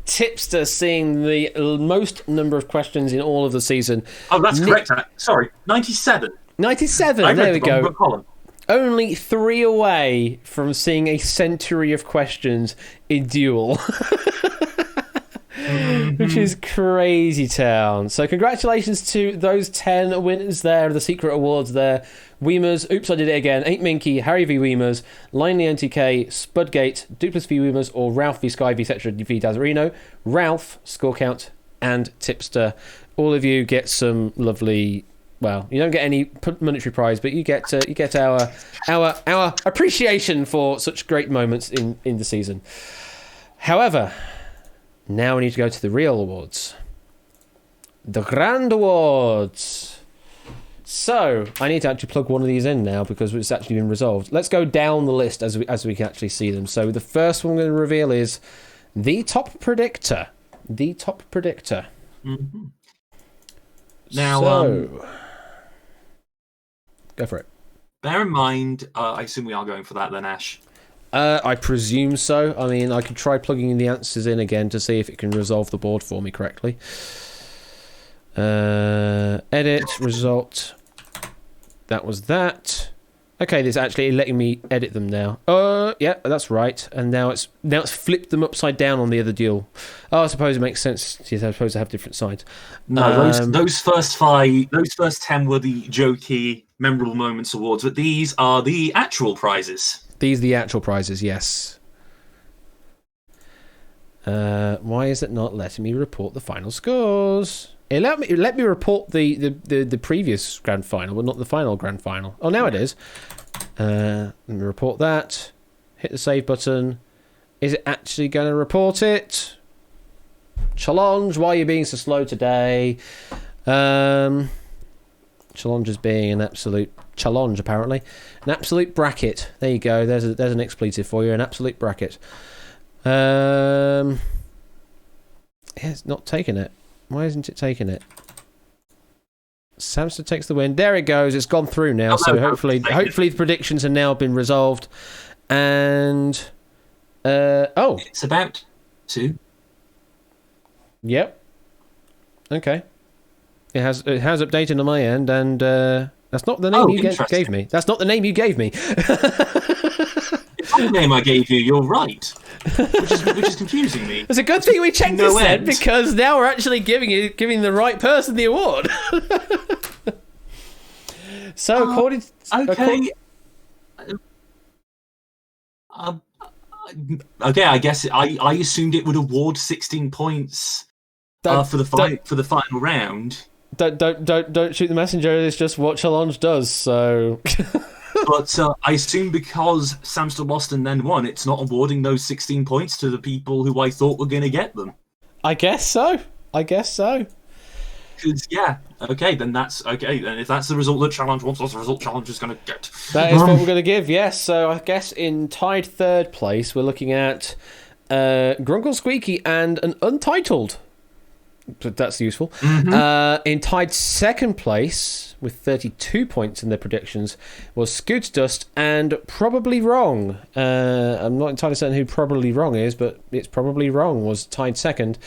Tipster seeing the most number of questions in all of the season. Oh, that's correct. Sorry, 97. 97, I there read we the wrong go. column. Only 3 away from seeing a century of questions in Duel. Which is crazy town. So congratulations to those 10 winners there, the secret awards there. Weemers, Oops, I Did It Again, 8 Minky, Harry v Weemers, Linely NTK, Spudgate, Dupless v Weemers, or Ralph v Sky v Cetra v Dazarino, Ralph, Score Count, and Tipster. All of you get some lovely... Well, you don't get any monetary prize, but you get our appreciation for such great moments in the season. However, now we need to go to the real awards, the Grand Awards. So I need to actually plug one of these in now because it's actually been resolved. Let's go down the list as we can actually see them. So the first one I'm going to reveal is the top predictor. The top predictor. Now, go for it. bear in mind, I assume we are going for that then, Ash. I presume so. I mean, I could try plugging the answers in again to see if it can resolve the board for me correctly. Edit, result. That was that. Okay, this actually letting me edit them now. Yeah, that's right. And now it's flipped them upside down on the other duel. Oh, I suppose it makes sense. You're supposed to have different sides. No, those first 10 were the jokey, memorable moments awards, but these are the actual prizes. These are the actual prizes, yes. Why is it not letting me report the final scores? It let me report the previous grand final, but not the final grand final. Oh, now it is. Let me report that. Hit the save button. Is it actually going to report it? Challenge, why are you being so slow today? Challenge is being an absolute challenge, apparently. An absolute bracket. There you go. There's an expletive for you. An absolute bracket. Yeah, it's not taking it. Why isn't it taking it? Samson takes the win. There it goes. It's gone through now. So hopefully the predictions have now been resolved. And It's about to. Yep. Okay. It has updated on my end, and that's not the name you gave me. That's not the name you gave me. It's not the name I gave you. You're right, which is confusing me. It's a good thing we checked No this then, end. because now we're actually giving the right person the award. So according Okay. Okay, I guess I assumed it would award 16 points for the final round. Don't shoot the messenger. It's just what challenge does. So. But I assume because Samster lost and then won, it's not awarding those 16 points to the people who I thought were going to get them. I guess so. Because, yeah, okay, then that's okay. Then if that's the result that challenge wants, that's the result challenge is going to get. That is what we're going to give, yes. So I guess in tied third place, we're looking at Grunkle Squeaky and an Untitled. but that's useful. Mm-hmm. In tied second place with 32 points in their predictions was Scoots Dust and Probably Wrong. I'm not entirely certain who Probably Wrong is, but it's Probably Wrong was tied second.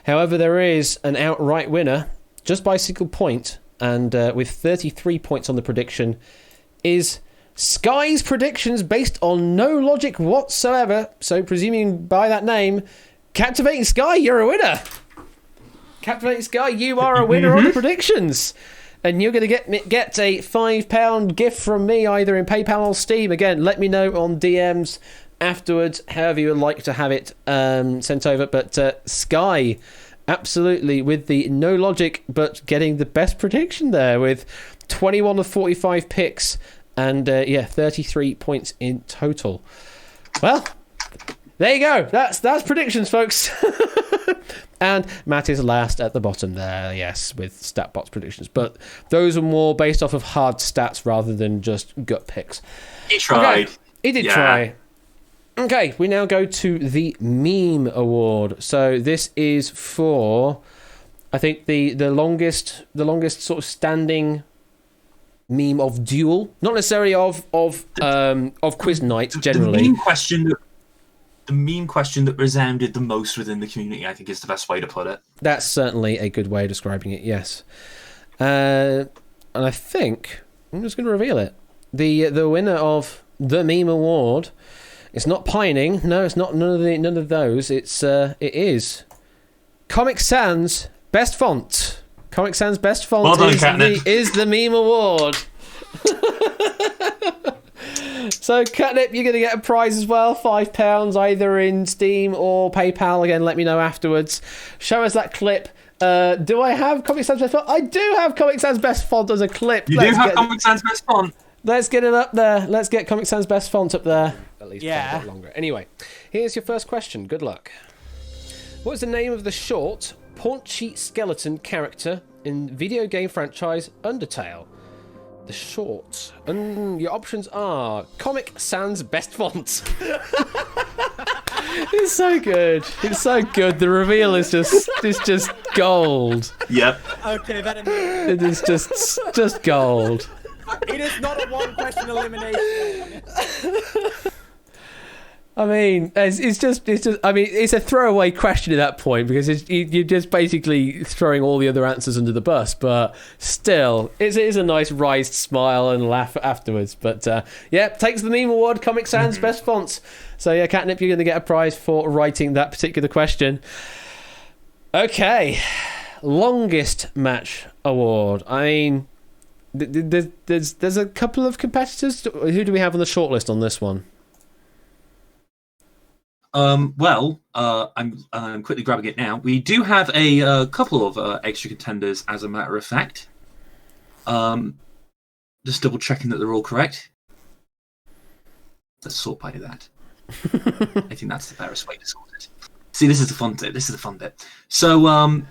However, there is an outright winner just by a single point, and with 33 points on the prediction is Sky's predictions based on no logic whatsoever. So, presuming by that name, Captivating Sky, you're a winner. Captivating Sky, you are a winner on the predictions. And you're going to get a £5 gift from me, either in PayPal or Steam. Again, let me know on DMs afterwards, however you would like to have it sent over. But Sky, absolutely, with the no logic, but getting the best prediction there with 21 of 45 picks and 33 points in total. Well, there you go. That's predictions, folks. And Matt is last at the bottom there, yes, with StatBot's predictions. But those are more based off of hard stats rather than just gut picks. He tried. Okay. He did try. Okay, we now go to the meme award. So this is for, I think, the longest sort of standing meme of Duel, not necessarily of quiz night generally. The meme question that resounded the most within the community, I think, is the best way to put it. That's certainly a good way of describing it. Yes, and I think I'm just going to reveal it. The winner of the meme award. It's not pining. No, it's not none of those. It is Comic Sans Best Font. Comic Sans Best Font well done, is the meme award. So, Catnip, you're going to get a prize as well, £5, either in Steam or PayPal. Again, let me know afterwards. Show us that clip. Do I have Comic Sans Best Font? I do have Comic Sans Best Font as a clip. You do have Comic Sans Best Font. Let's get it up there. Let's get Comic Sans Best Font up there. At least for a bit longer. Anyway, here's your first question. Good luck. What is the name of the short, paunchy skeleton character in video game franchise Undertale? The short. Your options are Comic Sans Best Font. It's so good. It's so good. The reveal is just gold. Yep. Okay, that It is just gold. It is not a one-question elimination. I mean, it's just. I mean, it's a throwaway question at that point because you're just basically throwing all the other answers under the bus. But still, it is a nice raised smile and laugh afterwards. But takes the meme award, Comic Sans Best Fonts. So yeah, Catnip, you're going to get a prize for writing that particular question. Okay, longest match award. I mean, there's a couple of competitors. Who do we have on the shortlist on this one? I'm quickly grabbing it now. We do have a couple of extra contenders, as a matter of fact. Just double checking that they're all correct. Let's sort by that. I think that's the fairest way to sort it. See, this is the fun bit. So,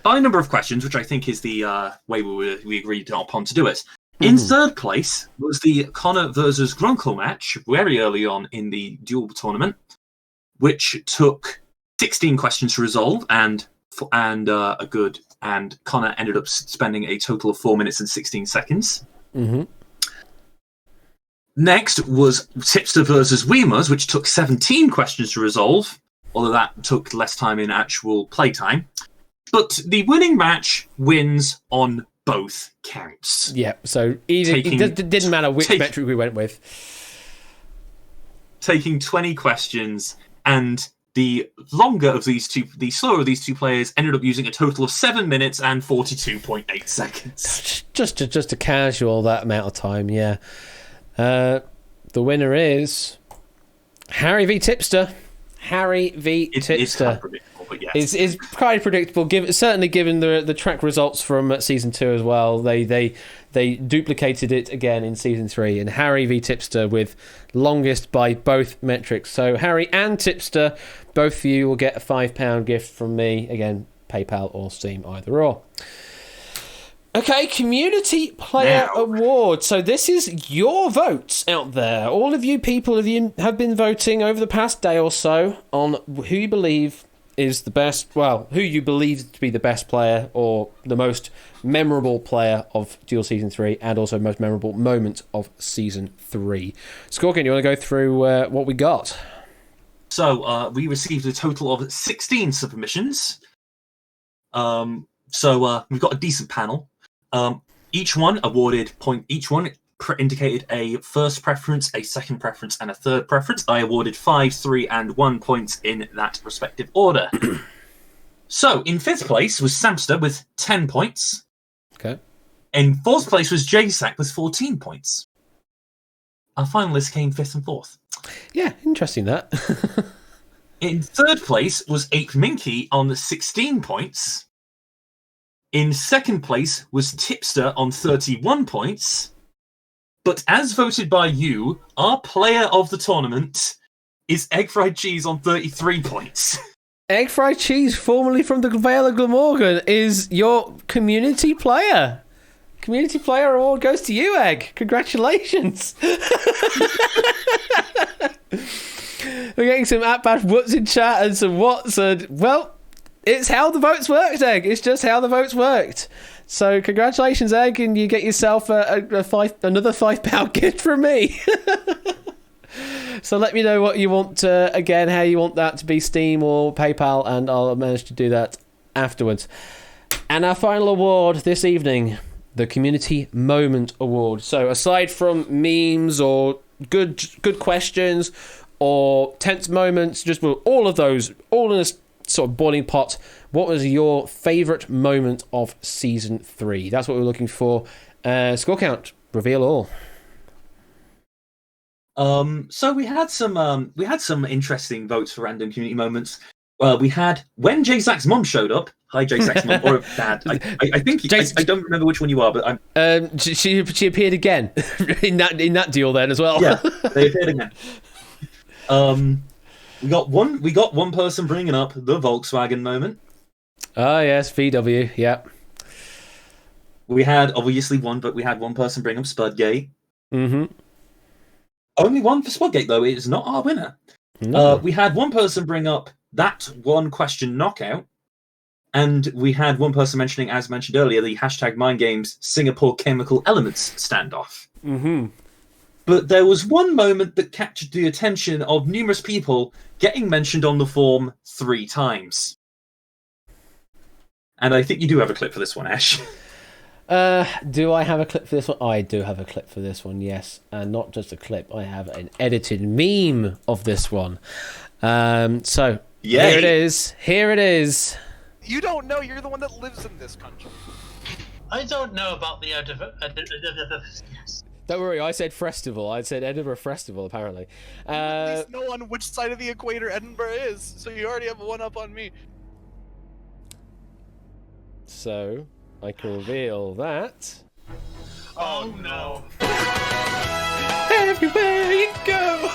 by number of questions, which I think is the way we agreed upon to do it. In third place was the Connor versus Grunkle match, very early on in the Duel tournament, which took 16 questions to resolve, and Connor ended up spending a total of 4 minutes and 16 seconds. Mm-hmm. Next was Tipster versus Weemers, which took 17 questions to resolve, although that took less time in actual playtime. But the winning match wins on both counts. Yeah, so it didn't matter which metric we went with. Taking 20 questions. And the slower of these two players ended up using a total of 7 minutes and 42.8 seconds. Just a casual that amount of time, yeah. The winner is Harry v Tipster. Harry v Tipster. It's kind of predictable, but yes. It's quite predictable, certainly given the track results from season 2 as well. They duplicated it again in season 3, and Harry v Tipster with longest by both metrics. So Harry and Tipster, both of you will get a £5 gift from me. Again, PayPal or Steam, either or. Okay, Community Player Award. So this is your votes out there. All of you people have been voting over the past day or so on who you believe is the best, well, who you believe to be the best player or the most memorable player of Duel Season 3 and also most memorable moment of Season 3. Scorpion, you want to go through what we got? So we received a total of 16 submissions. So we've got a decent panel. Each one awarded point. Each one indicated a first preference, a second preference, and a third preference. I awarded 5, 3, and 1 points in that respective order. So in 5th place was Samster with 10 points. Okay. In 4th place was JSAC with 14 points. Our finalists came 5th and 4th. Yeah, interesting that. In 3rd place was Ape Minky on 16 points. In 2nd place was Tipster on 31 points. But as voted by you, our player of the tournament is Egg Fried Cheese on 33 points. Egg Fried Cheese, formerly from the Vale of Glamorgan, is your community player. Community Player Award goes to you, Egg. Congratulations. We're getting some at-bash whats in chat and some whats. And, well, it's how the votes worked, Egg. It's just how the votes worked. So congratulations, Egg, and you get yourself another £5 gift from me. So let me know what you want, again, how you want that to be, Steam or PayPal, and I'll manage to do that afterwards. And our final award this evening, the Community Moment Award. So aside from memes or good questions or tense moments, just all of those, all in a sort of boiling pot, what was your favourite moment of Season 3? That's what we're looking for. Score count, reveal all. So we had some interesting votes for random community moments. We had when J-Sack's mum showed up. Hi, J-Sack's mum, or dad. I think I don't remember which one you are, but I'm. She appeared again in that deal then as well. Yeah, they appeared again. We got one person bringing up the Volkswagen moment. Oh yes, VW. Yeah. We had obviously one, but we had one person bring up Spudgate. Mm-hmm. Only one for Spudgate though. It is not our winner. No. We had one person bring up that one question knockout, and we had one person mentioning, as mentioned earlier, the hashtag Mind Games Singapore Chemical Elements standoff. Mm-hmm. But there was one moment that captured the attention of numerous people getting mentioned on the form 3 times. And I think you do have a clip for this one, Ash. Do I have a clip for this one? I do have a clip for this one, yes. And not just a clip, I have an edited meme of this one. So, Yay. Here it is. You don't know, you're the one that lives in this country. I don't know about the yes. Don't worry, I said festival. I said Edinburgh Festival, apparently. You at least know on which side of the equator Edinburgh is, so you already have a one up on me. So, I can reveal that. Oh no. Everywhere you go!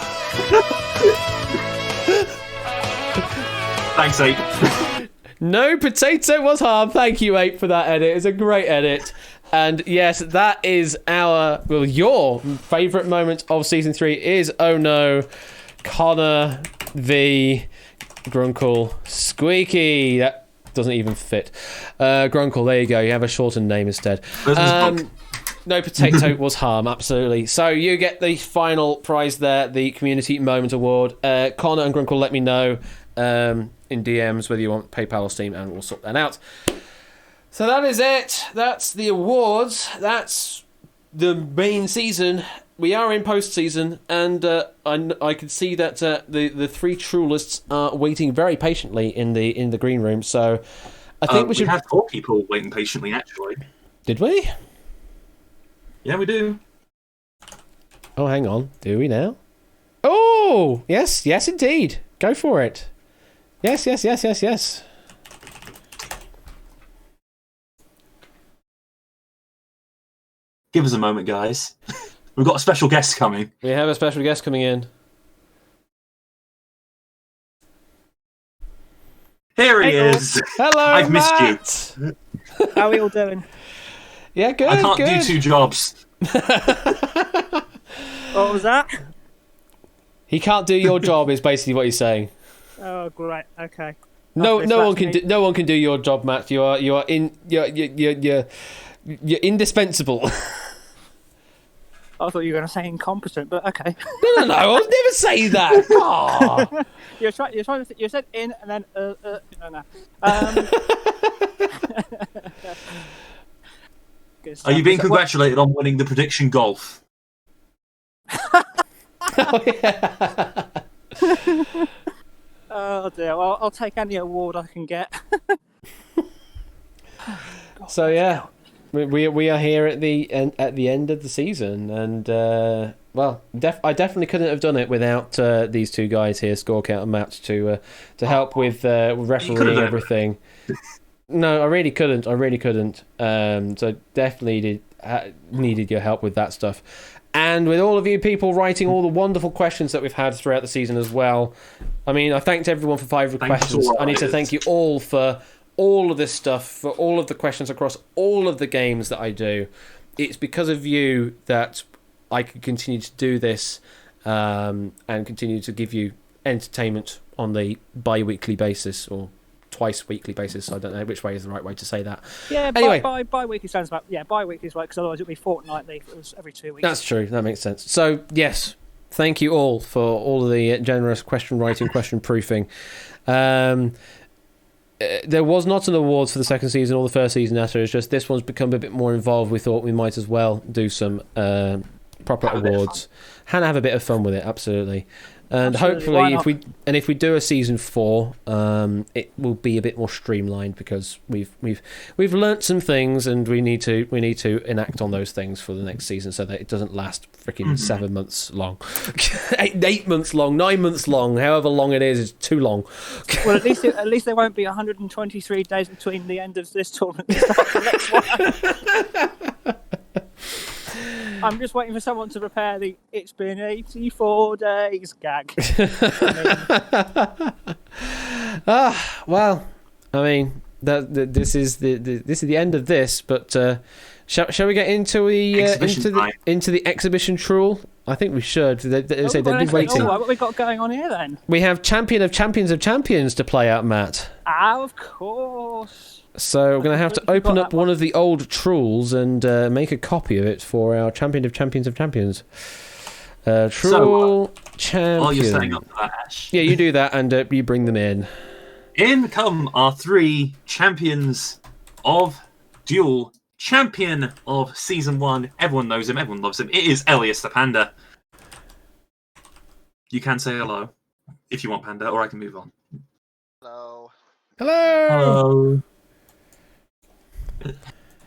Thanks, Ape. No potato was harmed. Thank you, Ape, for that edit. It's a great edit. And yes, that is your favourite moment of Season 3 is, oh no, Connor v. Grunkle Squeaky. That doesn't even fit. Grunkle, there you go. You have a shortened name instead. No potato was harm, absolutely. So you get the final prize there, the Community Moment Award. Connor and Grunkle, let me know in DMs whether you want PayPal or Steam, and we'll sort that out. So that is it. That's the awards. That's the main season. We are in post-season, and I can see that the 3 truelists are waiting very patiently in the green room. So I think we should. We had 4 people waiting patiently, actually. Did we? Yeah, we do. Oh, hang on. Do we now? Oh, yes, indeed. Go for it. Yes. Give us a moment, guys. We've got a special guest coming. We have a special guest coming in. Here he is. Hello, I've Matt. missed you. How are we all doing? Yeah, good. I can't good. do 2 jobs. What was that? He can't do your job is basically what he's saying. Oh, great. Okay. No This one lets can me- do. No one can do your job, Matt. You're indispensable. I thought you were going to say incompetent, but okay. No, I'll never say that. Aw. You're trying to. You said in and then no. Good Are stuff. you being So what- congratulated on winning the prediction golf? Oh, yeah. Oh dear. Well, I'll take any award I can get. So yeah, we are here at the end of the season, and well, I definitely couldn't have done it without these two guys here, Score Count and Matt, to help with refereeing everything. No, I really couldn't. So definitely needed your help with that stuff. And with all of you people writing all the wonderful questions that we've had throughout the season as well. I mean, I thanked everyone for 5 questions. I need to thank you all for all of this stuff, for all of the questions across all of the games that I do. It's because of you that I can continue to do this and continue to give you entertainment on the bi-weekly basis or twice-weekly basis. I don't know which way is the right way to say that. Yeah, Anyway. bi-weekly sounds about... Yeah, bi-weekly is right, because otherwise it would be fortnightly if it was every 2 weeks. That's true. That makes sense. So, yes, thank you all for all of the generous question writing, question proofing. There was not an award for the second season or the first season after. It's just this one's become a bit more involved. We thought we might as well do some proper awards and have a bit of fun with it. Absolutely. And Absolutely, hopefully, if we do a season 4, it will be a bit more streamlined because we've learnt some things and we need to enact on those things for the next season so that it doesn't last freaking 7 months long, 8 months long, 9 months long, however long it is. It's too long. Well, at least there won't be 123 days between the end of this tournament and the start of the next one. I'm just waiting for someone to prepare the "It's been 84 days" gag. Well, I mean, this is the end of this. But shall we get into the exhibition trawl? I think we should. They say they've been waiting. What have we got going on here then? We have Champion of Champions of Champions to play out, Matt. Of course. So we're going to have to open up one of the old trawls and make a copy of it for our Champion of Champions of Champions. Trawl Champion. While you're setting up for that, Ash. Yeah, you do that and you bring them in. In come our 3 champions of Duel. Champion of Season 1. Everyone knows him. Everyone loves him. It is Elias the Panda. You can say hello if you want, Panda, or I can move on. Hello. Hello.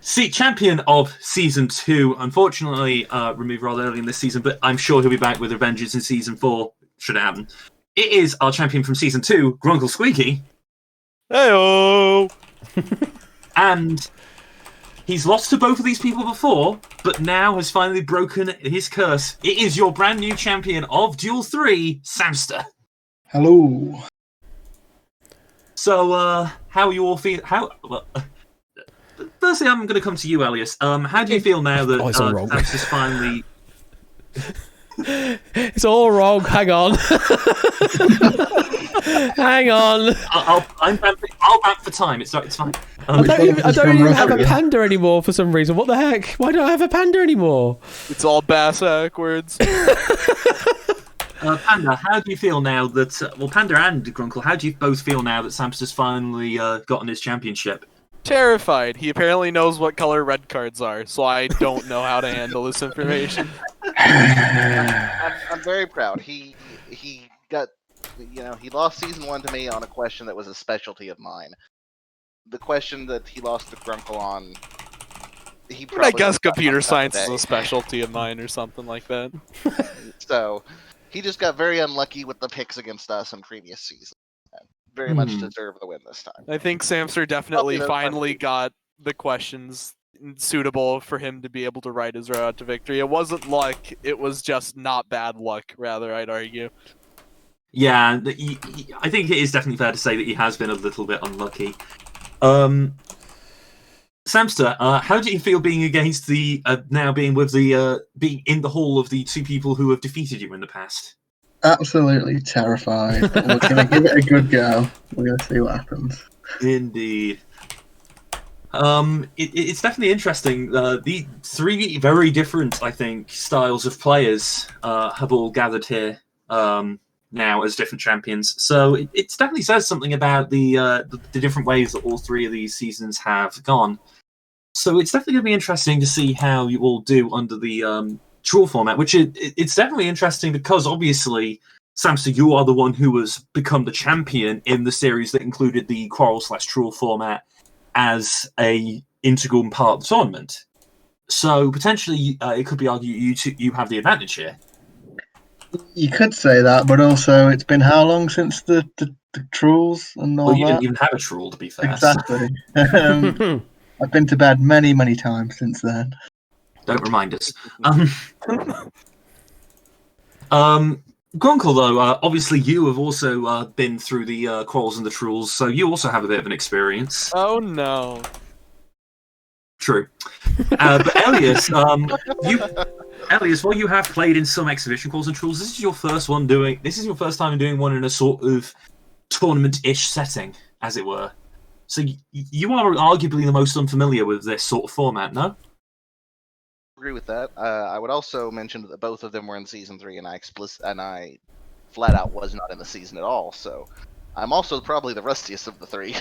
See, champion of Season 2, unfortunately removed rather early in this season, but I'm sure he'll be back with a vengeance in Season 4, should it happen. It is our champion from Season 2, Grunkle Squeaky. Heyo. And he's lost to both of these people before, but now has finally broken his curse. It is your brand new champion of Duel 3, Samster. Hello. So, how you all feel? Firstly, I'm going to come to you, Elias. How do you feel now that it's all wrong. Samster's finally... It's all wrong. Hang on. Hang on. I'll back for time. It's fine. I don't even have a panda anymore for some reason. What the heck? Why don't I have a panda anymore? It's all bass backwards. Panda, how do you feel now that... well, Panda and Grunkle, how do you both feel now that Samster's finally gotten his championship? Terrified. He apparently knows what color red cards are, so I don't know how to handle this information. I'm very proud. He got, he lost Season 1 to me on a question that was a specialty of mine. The question that he lost to Grunkle on, I guess computer science is a specialty of mine or something like that. So, he just got very unlucky with the picks against us in previous seasons. Very much deserve the win this time. I think Samster definitely finally got the questions suitable for him to be able to write his road to victory. It wasn't luck, it was just not bad luck, rather, I'd argue. Yeah, I think it is definitely fair to say that he has been a little bit unlucky. Samster, how do you feel being against the now being with the being in the hall of the 2 people who have defeated you in the past? absolutely terrified. But we're going to give it a good go. We're going to see what happens. Indeed. It's definitely interesting. The three very different, I think, styles of players have all gathered here now as different champions. So it definitely says something about the different ways that all three of these seasons have gone. So it's definitely going to be interesting to see how you all do under the Troll format, which it's definitely interesting because obviously, Samster, you are the one who has become the champion in the series that included the Quarrel/Troll format as a integral part of the tournament. So potentially, it could be argued you have the advantage here. You could say that, but also it's been how long since the Trolls and all Well, you that? didn't even have a Troll, to be fair. Exactly. I've been to bed many, many times since then. Don't remind us. Grunkle, though, obviously you have also been through the Quarrels and the Trolls, so you also have a bit of an experience. Oh no. True. But Elias, Elias, while you have played in some exhibition Quarrels and Trolls, this is your first time doing one in a sort of tournament-ish setting, as it were. So you are arguably the most unfamiliar with this sort of format, no? Agree with that. I would also mention that both of them were in season 3, and I flat out was not in the season at all. So I'm also probably the rustiest of the three.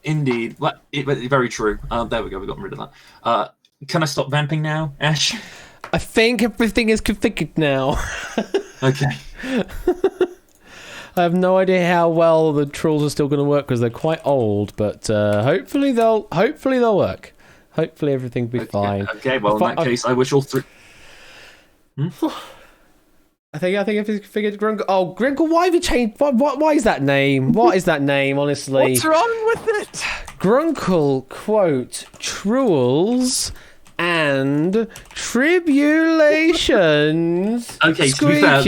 Indeed, very true. There we go. We got rid of that. Can I stop vamping now, Ash? I think everything is configured now. Okay. I have no idea how well the Trolls are still going to work because they're quite old, but hopefully they'll work. Hopefully everything will be fine. Okay, well, in that case, I wish all three... I think I've figured Grunkle. Oh, Grunkle, why have you changed? Why is that name? What is that name, honestly? What's wrong with it? Grunkle, quote, Truels and Tribulations. Okay, Squeaky. to be fair,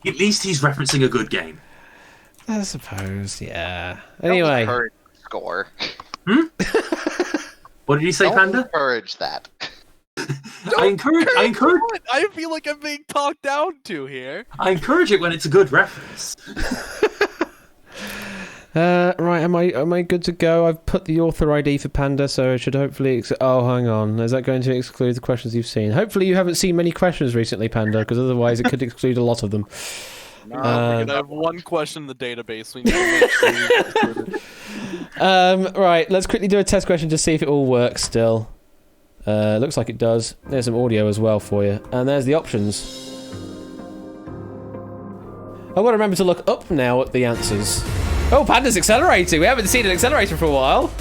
at least he's referencing a good game. I suppose, yeah. Anyway. Don't encourage score. What did you say, Don't Panda? encourage that. I encourage. I feel like I'm being talked down to here. I encourage it when it's a good reference. Right, am I good to go? I've put the author ID for Panda, so it should hopefully... oh, hang on. Is that going to exclude the questions you've seen? Hopefully you haven't seen many questions recently, Panda, because otherwise it could exclude a lot of them. No, we're gonna have one question in the database. We need to make sure you exclude it. Right, let's quickly do a test question to see if it all works still. Looks like it does. There's some audio as well for you. And there's the options. I've got to remember to look up now at the answers. Oh, Panda's accelerating. We haven't seen an accelerator for a while.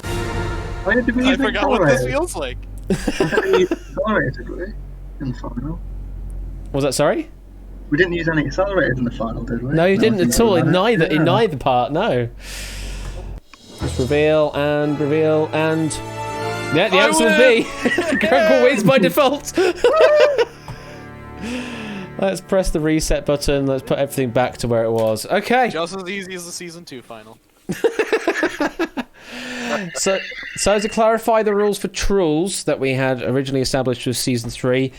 I forgot what this feels like. Accelerated, did we? In the final. Was that, sorry? We didn't use any accelerators in the final, did we? No, you didn't at all. In neither part, no. Just reveal and... Yeah, the answer was B. Grunkle wins by default. Let's press the reset button. Let's put everything back to where it was. Okay. Just as easy as the season 2 final. So to clarify the rules for Trolls that we had originally established with season 3,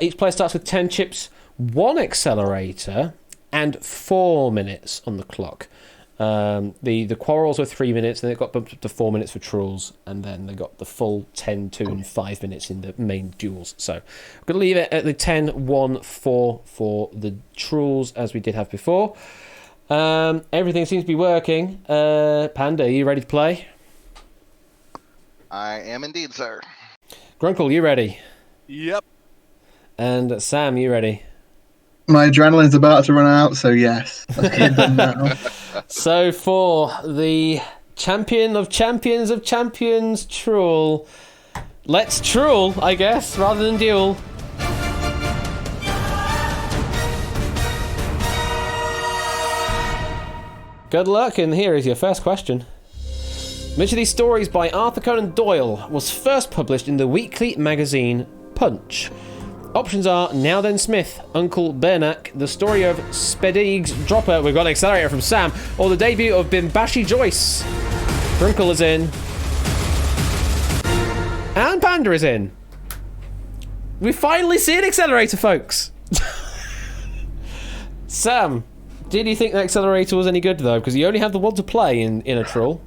each player starts with 10 chips, 1 accelerator, and 4 minutes on the clock. The Quarrels were 3 minutes, and it got bumped up to 4 minutes for Trolls, and then they got the full 10, 2, and 5 minutes in the main duels. So I'm going to leave it at the 10, 1, 4 for the Trolls, as we did have before. Everything seems to be working. Panda, are you ready to play? I am indeed, sir. Grunkle, you ready? Yep. And Sam, you ready? My adrenaline's about to run out, so yes. Let's get done now. So for the champion of champions, Troll. Let's Troll, I guess, rather than duel. Good luck, and here is your first question. Which of these stories by Arthur Conan Doyle was first published in the weekly magazine Punch? Options are Now Then Smith, Uncle Bernac, the story of Spedig's Dropper, we've got an accelerator from Sam, or the debut of Bimbashi Joyce. Grunkle is in. And Panda is in. We finally see an accelerator, folks. Sam, did you think the accelerator was any good though? Because you only have the one to play in a troll.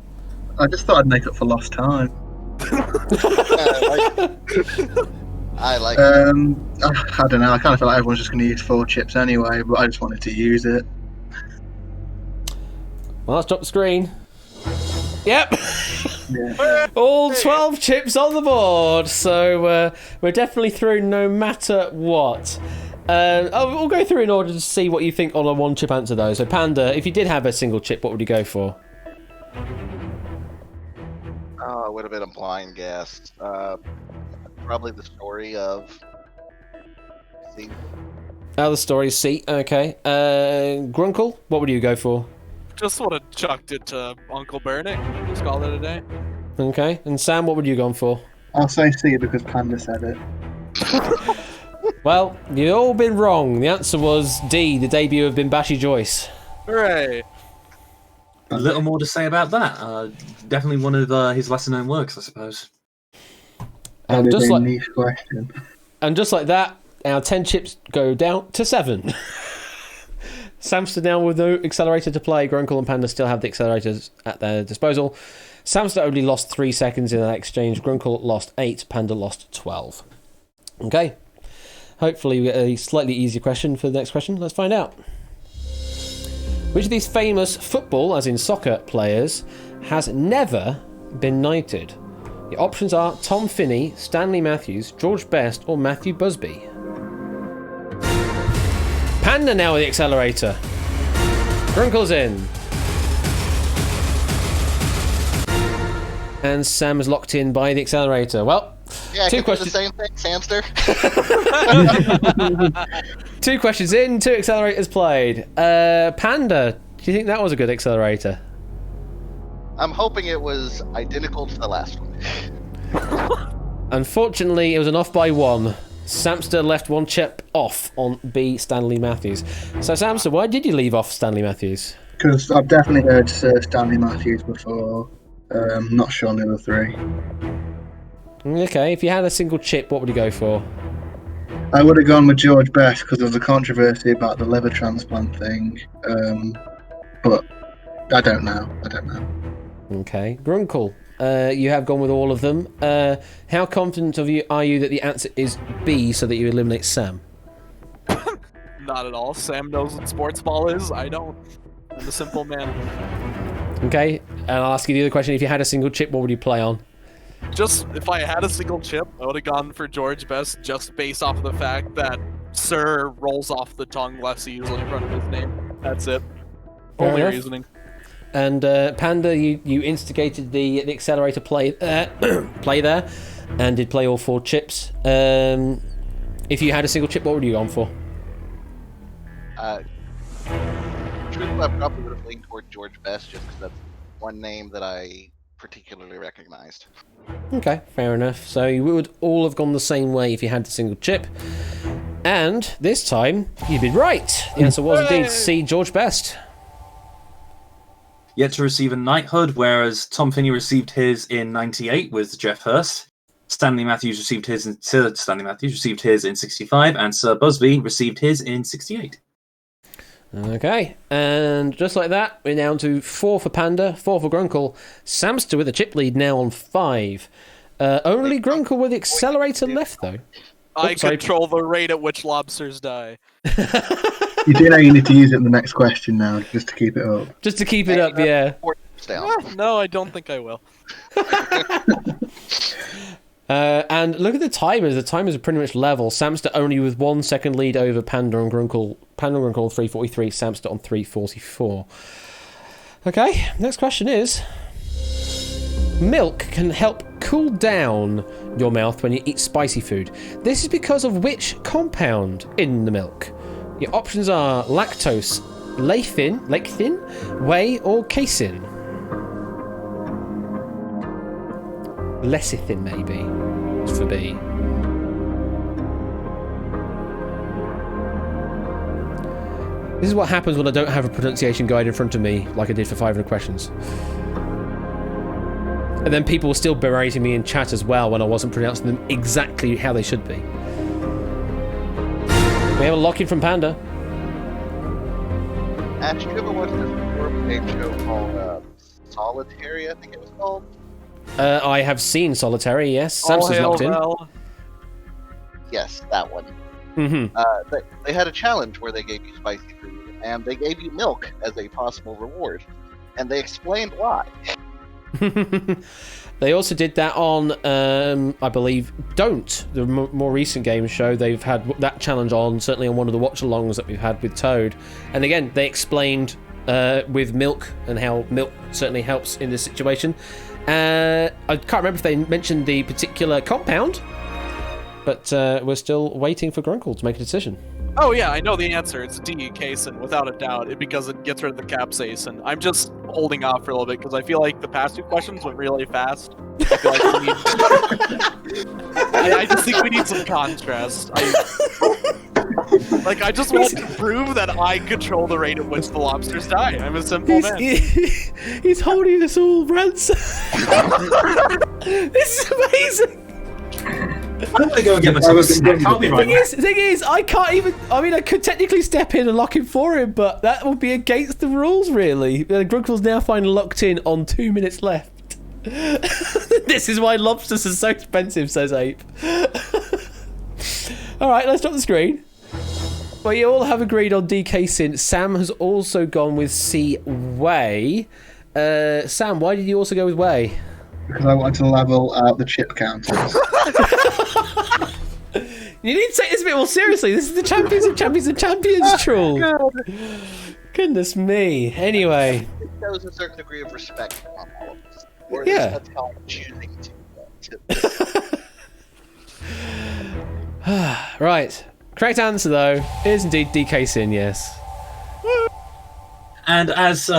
I just thought I'd make up for lost time. I like. I don't know. I kind of feel like everyone's just going to use 4 chips anyway, but I just wanted to use it. Well, let's drop the screen. Yep. Yeah. All 12 chips on the board, so we're definitely through no matter what. We'll go through in order to see what you think on a 1-chip answer though. So Panda, if you did have a single chip, what would you go for? Oh, it would have been a blind guess. Probably the story of. See, The story is C. Okay. Grunkle, what would you go for? Just would have chucked it to Uncle Bernie. Just call it a day. Okay. And Sam, what would you gone for? I'll say C because Panda said it. Well, you've all been wrong. The answer was D, the debut of Bimbashi Joyce. Hooray! A little more to say about that. Definitely one of his lesser-known works, I suppose. And That is just a like niche question. And just like that, our 10 chips go down to 7. Samster now with no accelerator to play. Grunkle and Panda still have the accelerators at their disposal. Samster only lost 3 seconds in that exchange. Grunkle lost 8. Panda lost 12. Okay. Hopefully we get a slightly easier question for the next question. Let's find out. Which of these famous football, as in soccer, players has never been knighted? The options are Tom Finney, Stanley Matthews, George Best, or Matthew Busby. Panda now with the accelerator. Grunkle's in. And Sam is locked in by the accelerator. Well, yeah, 2 questions. The same thing, Samster. 2 questions in, 2 accelerators played. Panda, do you think that was a good accelerator? I'm hoping it was identical to the last one. Unfortunately, it was an off by 1. Samster left 1 chip off on B, Stanley Matthews. So, Samster, why did you leave off Stanley Matthews? Because I've definitely heard Sir Stanley Matthews before. Not sure on the other 3. Okay, if you had a single chip, what would you go for? I would have gone with George Best because there was a controversy about the liver transplant thing. But I don't know. Okay. Grunkle, you have gone with all of them. How confident are you that the answer is B so that you eliminate Sam? Not at all. Sam knows what sports ball is. I don't. I'm a simple man. Okay, and I'll ask you the other question. If you had a single chip, what would you play on? Just, if I had a single chip, I would have gone for George Best just based off of the fact that Sir rolls off the tongue less easily in front of his name. That's it. Only reasoning. And Panda, you instigated the accelerator play there, and did play all 4 chips. If you had a single chip, what would you go on for? Truthfully, I probably would have leaned toward George Best just because that's one name that I particularly recognized. Okay, fair enough. So you would all have gone the same way if you had the single chip. And this time, you've been right. The answer was indeed C, George Best. Yet to receive a knighthood, whereas Tom Finney received his in '98 with Jeff Hurst. Stanley Matthews received his in 65, and Sir Busby received his in '68. Okay, and just like that, we're down to 4 for Panda, 4 for Grunkle. Samster with a chip lead now on 5. Only Grunkle with the accelerator left, though. I control the rate at which lobsters die. You do know you need to use it in the next question now, just to keep it up. Just to keep it up, yeah. No, I don't think I will. And look at the timers. The timers are pretty much level. Samster only with 1 second lead over Panda and Grunkle. Panda and Grunkle on 343, Samster on 344. Okay, next question is... Milk can help cool down your mouth when you eat spicy food. This is because of which compound in the milk? Your options are lactose, lecithin, whey, or casein. Lecithin, maybe, for B. This is what happens when I don't have a pronunciation guide in front of me, like I did for 500 questions. And then people were still berating me in chat as well when I wasn't pronouncing them exactly how they should be. We have a lock-in from Panda. Ash, you ever watched this horrible game show called Solitary, I think it was called? I have seen Solitary, yes. Samson's hail locked in. Val. Yes, that one. Mm-hmm. They had a challenge where they gave you spicy food, and they gave you milk as a possible reward. And they explained why. They also did that on, I believe, Don't, the more recent game show. They've had that challenge on, certainly on one of the watch-alongs that we've had with Toad. And again, they explained with milk and how milk certainly helps in this situation. I can't remember if they mentioned the particular compound, but we're still waiting for Grunkle to make a decision. Oh yeah, I know the answer. It's D, casein, without a doubt. Because it gets rid of the capsaicin. I'm just holding off for a little bit because I feel like the past two questions went really fast. I feel like we need... I just think we need some contrast. I just want to prove that I control the rate at which the lobsters die. I'm a simple man. He's holding us all ransom. This is amazing. I'm gonna go and get myself a snack. I'll be right back. The thing is, I can't even. I mean, I could technically step in and lock him for him, but that would be against the rules, really. Grunkle's now finally locked in on 2 minutes left. This is why lobsters are so expensive, says Ape. Alright, let's stop the screen. Well, you all have agreed on DK Sin. Sam has also gone with C. Way. Sam, why did you also go with Way? Because I wanted to level out the chip counters. You need to take this a bit more seriously. This is the Champions of Champions of Champions troll. Goodness me. Anyway. It shows a certain degree of respect on all of us. Or Yeah. that's how I'm choosing to. Right. Correct answer, though, is indeed DK Sin, yes. And as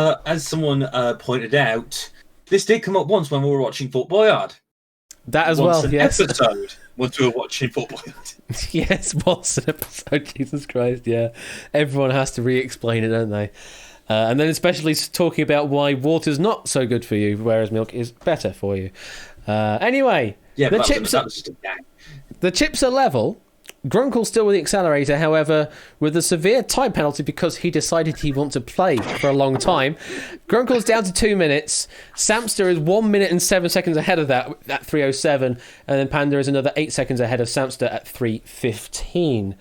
someone pointed out, this did come up once when we were watching Fort Boyard. That as Once well, an yes. episode once we were watching Fort Boyard. Yes, once an episode, Jesus Christ, yeah. Everyone has to re-explain it, don't they? And then especially talking about why water's not so good for you, whereas milk is better for you. Anyway, Yeah, the but chips that was just a gag. The chips are level. Grunkle's still with the accelerator, however, with a severe time penalty because he decided he wants to play for a long time. Grunkle's down to 2 minutes. Samster is 1 minute and 7 seconds ahead of that at 3:07, and then Panda is another 8 seconds ahead of Samster at 3:15.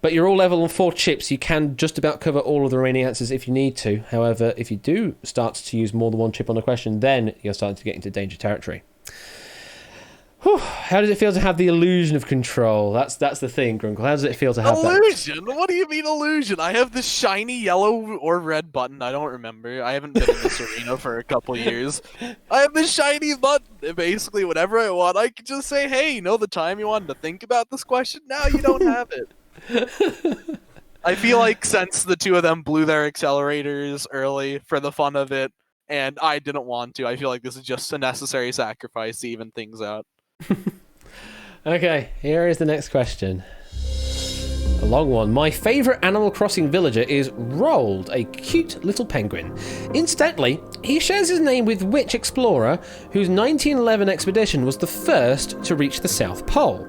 But you're all level on 4 chips. You can just about cover all of the remaining answers if you need to. However, if you do start to use more than one chip on a question, then you're starting to get into danger territory. Whew. How does it feel to have the illusion of control? That's the thing, Grunkle. How does it feel to have that? Illusion? What do you mean illusion? I have this shiny yellow or red button. I don't remember. I haven't been in this arena for a couple years. I have this shiny button. And basically, whenever I want, I can just say, hey, you know the time you wanted to think about this question? Now you don't have it. I feel like since the two of them blew their accelerators early for the fun of it, and I didn't want to, I feel like this is just a necessary sacrifice to even things out. Okay, here is the next question. A long one. My favourite Animal Crossing villager is Rold, a cute little penguin. Incidentally, he shares his name with which explorer whose 1911 expedition was the first to reach the South Pole?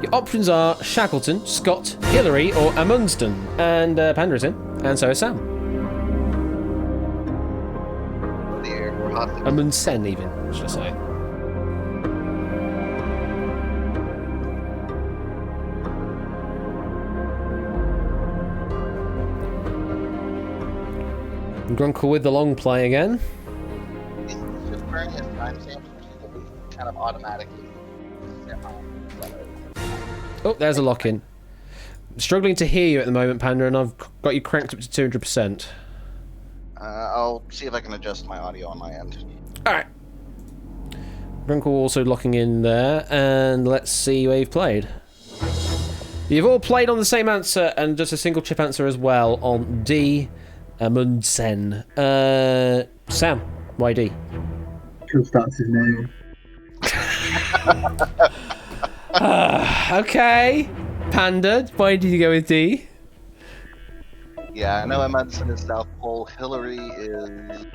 Your options are Shackleton, Scott, Hillary, or Amundsen. And Panda is in, and so is Sam. Amundsen, even, should I say. Grunkle with the long play again. It's just burning his timestamp, kind of automatically. Oh, there's a lock-in. Struggling to hear you at the moment, Panda, and I've got you cranked up to 200%. I'll see if I can adjust my audio on my end. Alright. Grunkle also locking in there, and let's see where you've played. You've all played on the same answer, and just a single chip answer as well, on D. Amundsen. Sam, why D? Because that's his name. Okay. Panda, why did you go with D? Yeah, I know Amundsen is South Pole. Hillary is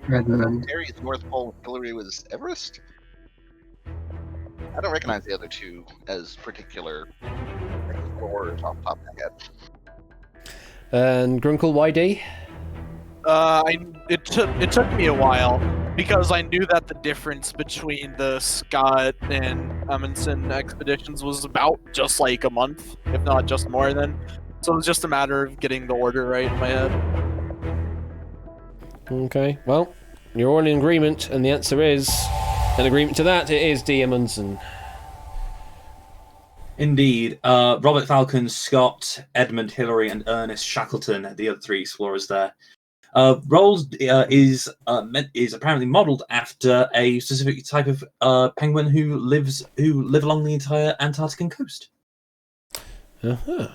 Terry is North Pole. Hillary was Everest. I don't recognize the other two as particular explorers off the top of my head. And Grunkle, why D? It took me a while because I knew that the difference between the Scott and Amundsen expeditions was about just like a month, if not just more than. So it was just a matter of getting the order right in my head. Okay, well, you're all in agreement, and the answer is an agreement to that. It is D. Amundsen. Indeed. Robert Falcon, Scott, Edmund Hillary, and Ernest Shackleton, the other three explorers there. Rolls is apparently modelled after a specific type of penguin who live along the entire Antarctic coast. Uh-huh.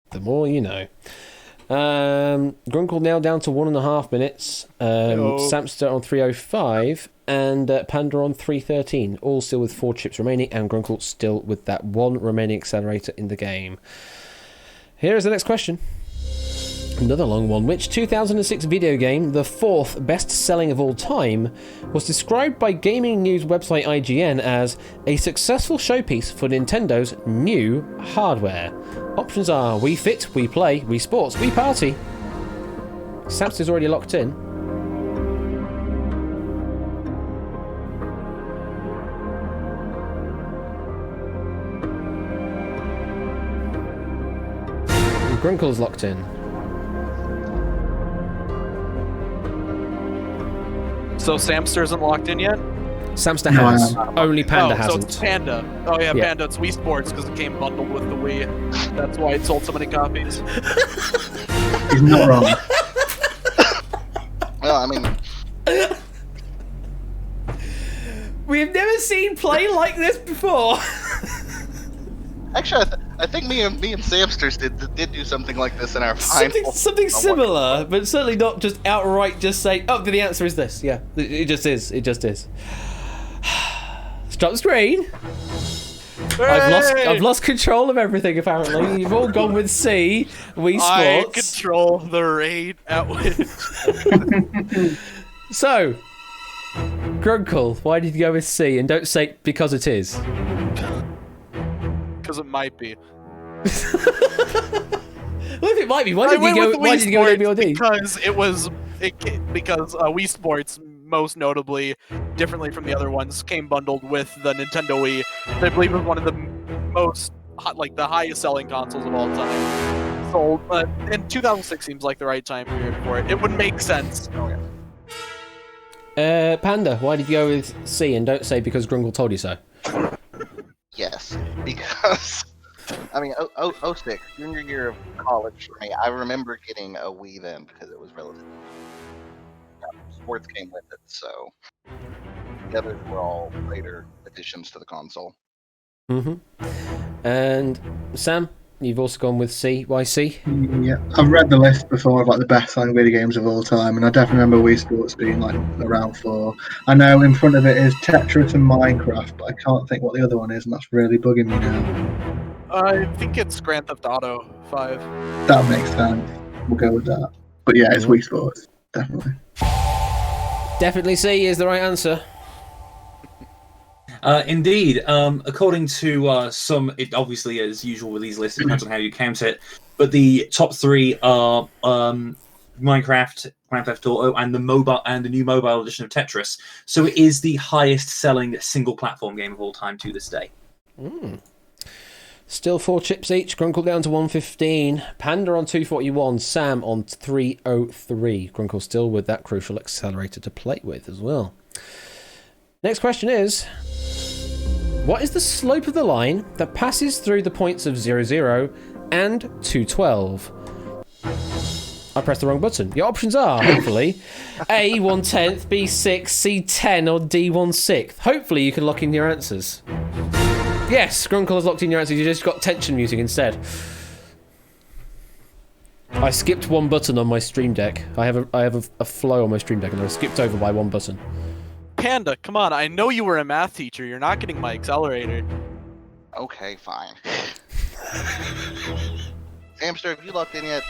The more you know. Grunkle now down to 1.5 minutes. Samster on 3:05 and Panda on 3:13. All still with 4 chips remaining, and Grunkle still with that 1 remaining accelerator in the game. Here is the next question. Another long one. Which 2006 video game, the 4th best-selling of all time, was described by gaming news website IGN as a successful showpiece for Nintendo's new hardware? Options are Wii Fit, Wii Play, Wii Sports, Wii Party. Samster's already locked in. And Grunkle's locked in. So Samster isn't locked in yet? Samster has. Only Panda hasn't. So it's Panda. Oh yeah, Panda. It's Wii Sports because it came bundled with the Wii. That's why it sold so many copies. He's not wrong. Well, I mean, We've never seen play like this before. actually, I think me and Samsters did do something like this in our final. Something similar, but certainly not just outright just say, oh, the answer is this. Yeah, it just is. It just is. Stop the screen. I've lost control of everything, apparently. You've all gone with C, Wii Sports. I control the rate at which... So, Grunkle, why did you go with C? And don't say because it is. Because it might be. Well, if it might be, why did you go with BOD? Because because Wii Sports, most notably, differently from the other ones, came bundled with the Nintendo Wii. I believe it was one of the most, the highest selling consoles of all time. Sold, and 2006 seems like the right time period for it. It would make sense. Panda, why did you go with C? And don't say because Grunkle told you so. Yes, because I mean, 06, junior year of college for me. I remember getting a Wii then because it was relatively. Sports came with it, so the others were all later additions to the console. Mm-hmm. And Sam, you've also gone with C. Why C? Yeah, I've read the list before of the best-selling video games of all time, and I definitely remember Wii Sports being around 4. I know in front of it is Tetris and Minecraft, but I can't think what the other one is, and that's really bugging me now. I think it's Grand Theft Auto 5. That makes sense. We'll go with that. But yeah, it's Wii Sports, definitely. Definitely C is the right answer. Indeed. According to some, it obviously, as usual with these lists, it depends on how you count it. But the top 3 are Minecraft, Grand Theft Auto, and the new mobile edition of Tetris. So it is the highest-selling single-platform game of all time to this day. Still 4 chips each. Grunkle down to 115. Panda on 241. Sam on 303. Grunkle still with that crucial accelerator to play with as well. Next question is, what is the slope of the line that passes through the points of 0, 0 and 212? I pressed the wrong button. Your options are, hopefully, A, 1/10, B, 6, C, 10, or D, 1/6. Hopefully you can lock in your answers. Yes, Grunkle has locked in your answers. You just got tension music instead. I skipped one button on my Stream Deck. I have a flow on my Stream Deck, and I skipped over by one button. Panda, come on! I know you were a math teacher. You're not getting my accelerator. Okay, fine. Hamster, have you locked in yet?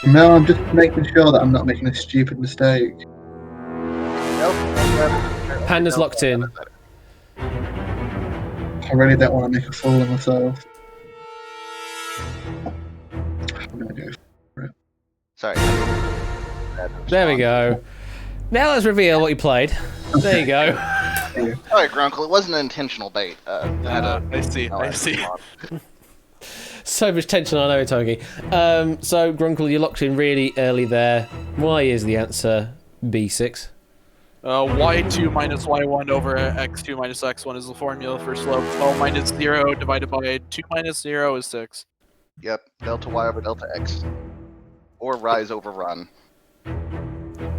No, I'm just making sure that I'm not making a stupid mistake. Nope. Panda's locked in. I really don't want to make a fool of myself. I'm gonna go for it. Sorry. There we go. Now let's reveal what you played. There you go. Alright, Grunkle, it wasn't an intentional bait. I see. So much tension, I know, Togi. So, Grunkle, you locked in really early there. Why is the answer B6? Y2 minus Y1 over X2 minus X1 is the formula for slope. 12 minus 0 divided by 2 minus 0 is 6. Yep, delta Y over delta X. Or rise over run.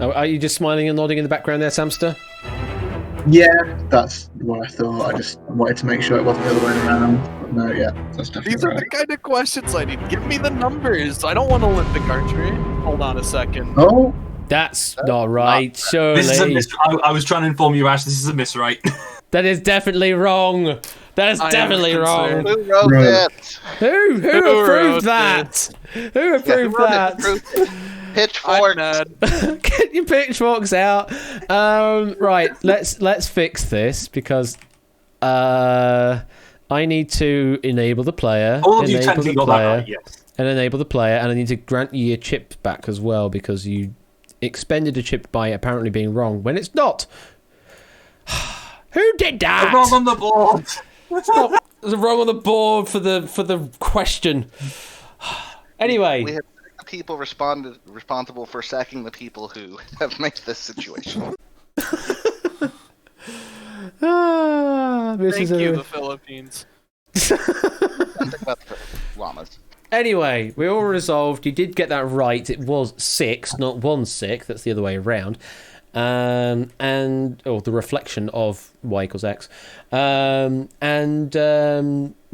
Oh, are you just smiling and nodding in the background there, Samster? Yeah, that's what I thought. I just wanted to make sure it wasn't the other way around. But no, yeah, that's definitely These are right. the kind of questions I need. Give me the numbers. I don't want Olympic archery. Hold on a second. Oh, That's not right, surely. This is a miss. I was trying to inform you, Ash. This is a miss, right? That is definitely wrong. That is I am definitely wrong. concerned. Who wrote Right. it? Who wrote approved that? Who approved that? I'm Pitchfork. mad. Get your pitchforks out. Right, let's fix this because I need to enable the player. All of you enable technically the got that player, right, yes. and enable the player, and I need to grant you your chip back as well because you expended a chip by apparently being wrong when it's not. Who did that? Wrong on the board. There's a wrong on the board for the question. Anyway. We have the people responsible for sacking the people who have made this situation. This Thank is you, the Philippines. Think about the llamas. Anyway, we all resolved. You did get that right. It was 6, not 1/6. That's the other way around. The reflection of y equals x. You're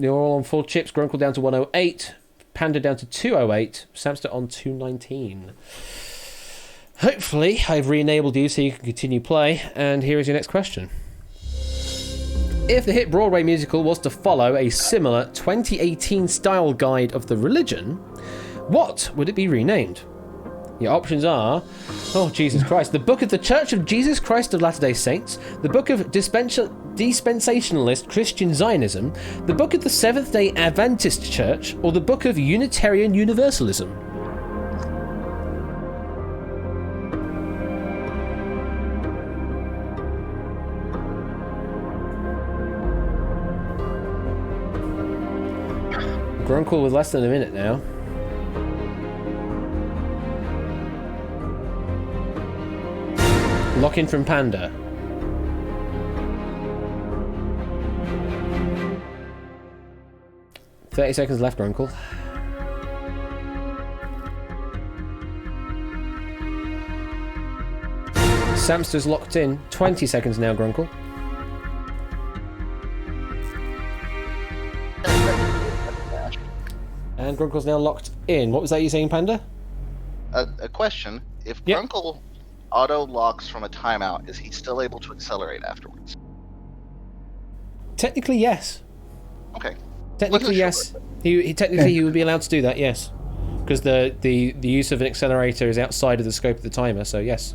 all on 4 chips. Grunkle down to 108. Panda down to 208. Samster on 219. Hopefully, I've re-enabled you so you can continue play. And here is your next question. If the hit Broadway musical was to follow a similar 2018 style guide of the religion, what would it be renamed? Your options are, oh Jesus Christ, the Book of the Church of Jesus Christ of Latter-day Saints, the Book of Dispensationalist Christian Zionism, the Book of the Seventh-day Adventist Church, or the Book of Unitarian Universalism. Grunkle with less than a minute now. Lock in from Panda. "30 seconds left, Grunkle. Samster's locked in. 20 seconds now, Grunkle. And Grunkle's now locked in. What was that you saying, Panda? A question. If Yep. Grunkle auto locks from a timeout, is he still able to accelerate afterwards? Technically, yes. Okay. Technically, yes. He technically he would be allowed to do that, yes. Because the use of an accelerator is outside of the scope of the timer, so yes.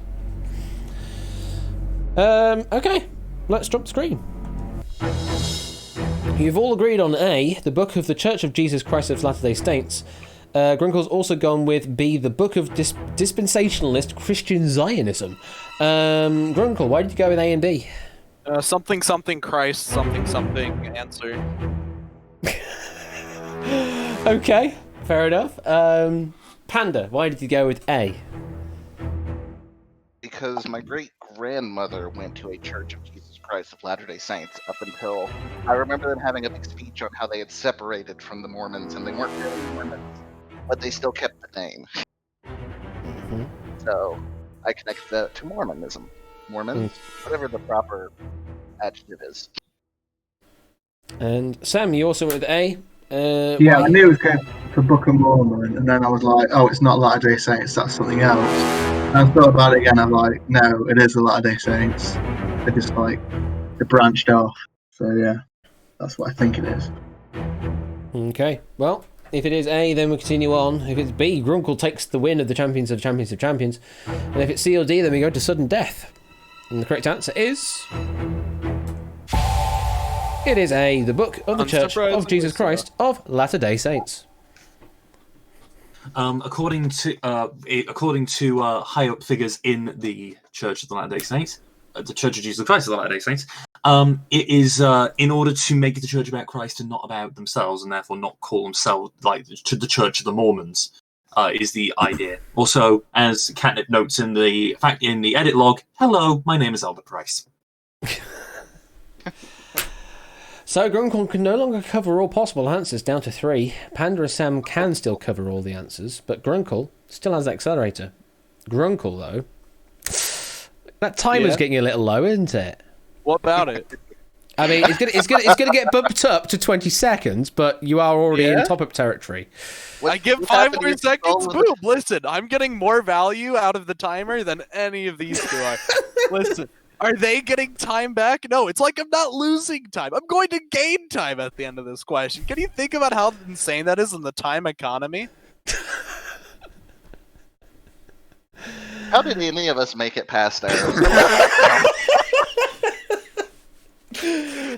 Okay, let's drop the screen. You've all agreed on A, the Book of the Church of Jesus Christ of Latter-day Saints. Grunkle's also gone with B, the Book of Dispensationalist Christian Zionism. Grunkle, why did you go with A and B? Something something Christ something something answer. Okay, fair enough. Panda, why did you go with A? Because my great-grandmother went to a Church of Jesus Christ of Latter-day Saints up until I remember them having a big speech on how they had separated from the Mormons, and they weren't really Mormons, but they still kept the name. Mm-hmm. So I connected that to Mormonism. Mormons? Whatever the proper adjective is. And Sam, you also went with A. yeah, why? I knew it was going for Book of Mormon, and then I was like, oh, it's not Latter-day Saints, that's something else. And I thought about it again, I'm like, no, it is the Latter-day Saints. They're just like, they're branched off. So yeah, that's what I think it is. Okay, well, if it is A, then we continue on. If it's B, Grunkle takes the win of the Champions of Champions of Champions. And if it's C or D, then we go to sudden death. And the correct answer is... It is A, the Book of the Church of Jesus Christ of Latter-day Saints. According to high up figures in the Church of the Latter-day Saints, the Church of Jesus Christ of the Latter-day Saints, it is in order to make the church about Christ and not about themselves, and therefore not call themselves like to the Church of the Mormons. Is the idea. Also, as Catnip notes in the edit log, hello, my name is Elder Price. So Grunkle can no longer cover all possible answers down to 3. Panda and Sam can still cover all the answers, but Grunkle still has the accelerator. Grunkle, though, that timer's getting a little low, isn't it? What about it? I mean, it's gonna get bumped up to 20 seconds, but you are already in top-up territory. I give 5 more seconds. Boom! Listen, I'm getting more value out of the timer than any of these two are. Listen, are they getting time back? No, it's like I'm not losing time. I'm going to gain time at the end of this question. Can you think about how insane that is in the time economy? How did any of us make it past there?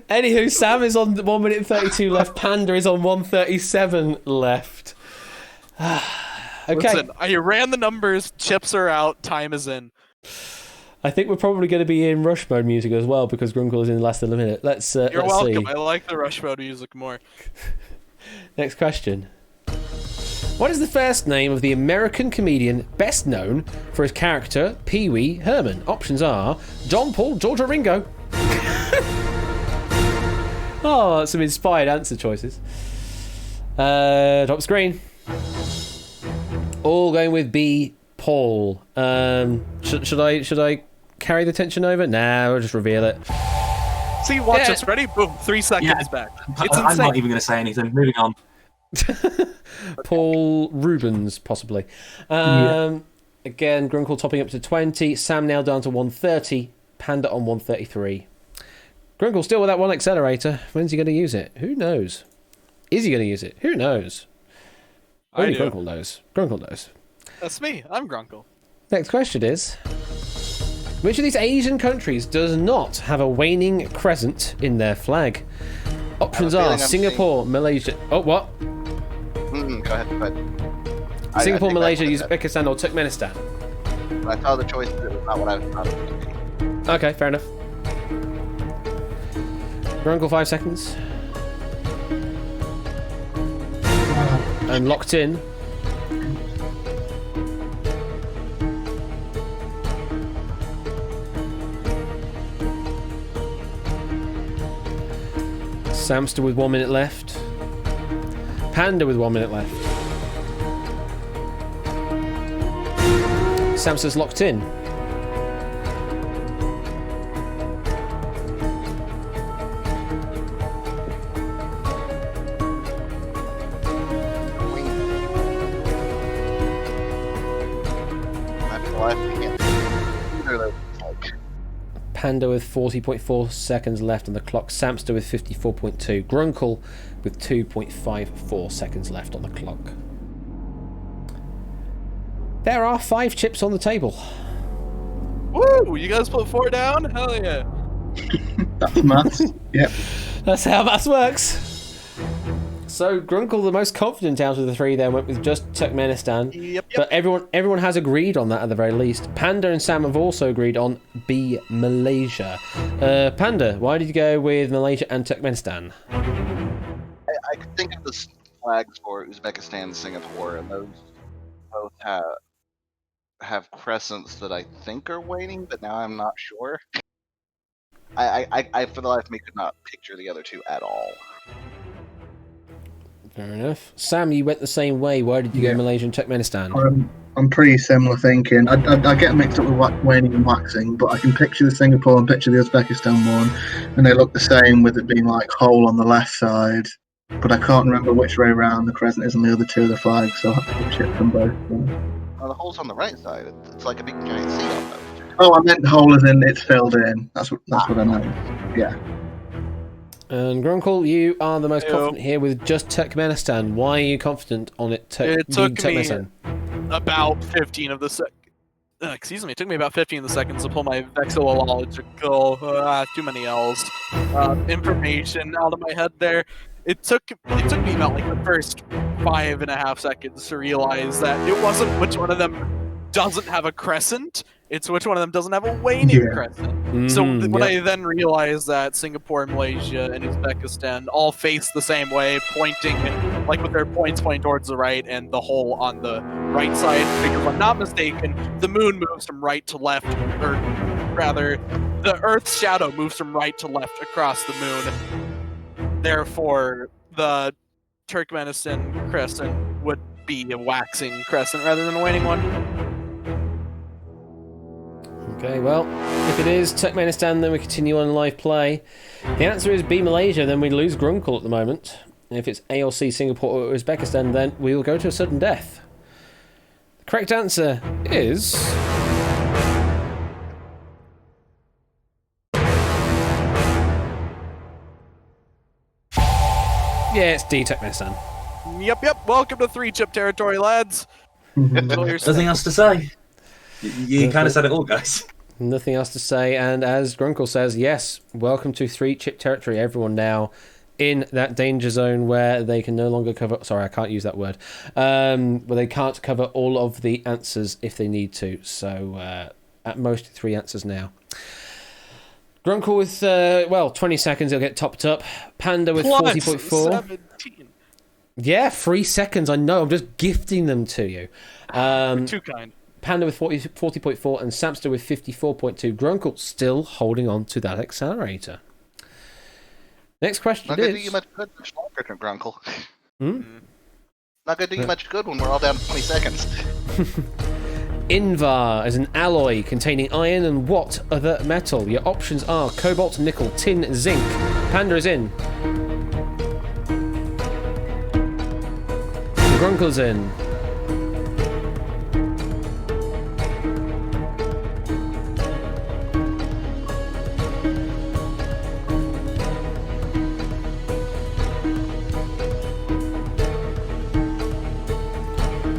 Anywho, Sam is on 1 minute 32 left. Panda is on 1:37 left. Okay. Listen, I ran the numbers. Chips are out. Time is in. I think we're probably going to be in rush mode music as well because Grunkle is in less than a minute. You're welcome. See. I like the rush mode music more. Next question. What is the first name of the American comedian best known for his character Pee Wee Herman? Options are John Paul, George or Ringo. Oh, some inspired answer choices. Top screen. All going with B. Paul. Should I carry the tension over? Nah, we'll just reveal it. See, watch us. Ready? Boom. 3 seconds back. It's I'm insane. not even going to say anything. Moving on. Paul Rubens, possibly. Again, Grunkle topping up to 20. Sam now down to 130. Panda on 133. Grunkle still with that one accelerator. When's he going to use it? Who knows? Is he going to use it? Who knows? Only Grunkle knows. Grunkle knows. That's me. I'm Grunkle. Next question is, which of these Asian countries does not have a waning crescent in their flag? Options are Singapore, Malaysia... Oh, what? Go ahead. Singapore, Malaysia, Uzbekistan or Turkmenistan? When I saw the choices, it was not what I thought it would be. Okay, fair enough. Grunkle, 5 seconds. And locked in. Samster with 1 minute left. Panda with 1 minute left. Samster's locked in. Panda with 40.4 seconds left on the clock. Samster with 54.2. Grunkle with 2.54 seconds left on the clock. There are 5 chips on the table. Woo! You guys put 4 down? Hell yeah. That's maths. Yep. That's how maths works. So Grunkle, the most confident out of the 3, then went with just Turkmenistan. Yep. But everyone has agreed on that at the very least. Panda and Sam have also agreed on B, Malaysia. Panda, why did you go with Malaysia and Turkmenistan? I could think of the flags for Uzbekistan and Singapore, and those both have crescents that I think are waning, but now I'm not sure. I for the life of me could not picture the other 2 at all. Fair enough. Sam, you went the same way. Why did you go Malaysia and Turkmenistan? I'm pretty similar thinking. I get mixed up with waning and waxing, but I can picture the Singapore and picture the Uzbekistan one, and they look the same with it being like hole on the left side. But I can't remember which way around the crescent is on the other 2 of the flags, so I have to chip them both. The hole's on the right side. It's like a big giant C on those. Oh, I meant hole as in it's filled in. That's what I meant. Yeah. And Grunkle, you are the most confident here with just Turkmenistan. Why are you confident on it? It took Turkmenistan? me about 15 of the it took me about 15 of the seconds to pull my vexillological, too many L's, information out of my head there. It took me about like the first 5.5 seconds to realize that it wasn't which one of them doesn't have a crescent, it's which one of them doesn't have a waning crescent. So when I then realized that Singapore, Malaysia, and Uzbekistan all face the same way, pointing, like with their points pointing towards the right and the hole on the right side, because if I'm not mistaken, the moon moves from right to left, or rather, the Earth's shadow moves from right to left across the moon. Therefore, the Turkmenistan crescent would be a waxing crescent rather than a waning one. Okay, well, if it is Turkmenistan, then we continue on live play. The answer is B, Malaysia, then we lose Grunkle at the moment. And if it's A or C, Singapore or Uzbekistan, then we will go to a sudden death. The correct answer is... yeah, it's D, Turkmenistan. Yep. Welcome to 3-chip territory, lads. Nothing else to say. You kind of said it all, guys. Nothing else to say, and as Grunkle says, yes, welcome to 3-chip territory. Everyone now in that danger zone where they can no longer cover... sorry, I can't use that word. Where they can't cover all of the answers if they need to. So, at most, 3 answers now. Grunkle with, 20 seconds, he'll get topped up. Panda with 40.4. 17. Yeah, 3 seconds, I know, I'm just gifting them to you. Too kind. Panda with 40.4 and Samster with 54.2. Grunkle still holding on to that accelerator. Next question Not is... going to do you much good much longer, Grunkle. Hmm? Not going to do you much good when we're all down to 20 seconds. Invar is an alloy containing iron and what other metal? Your options are cobalt, nickel, tin, zinc. Panda is in. Grunkle's in.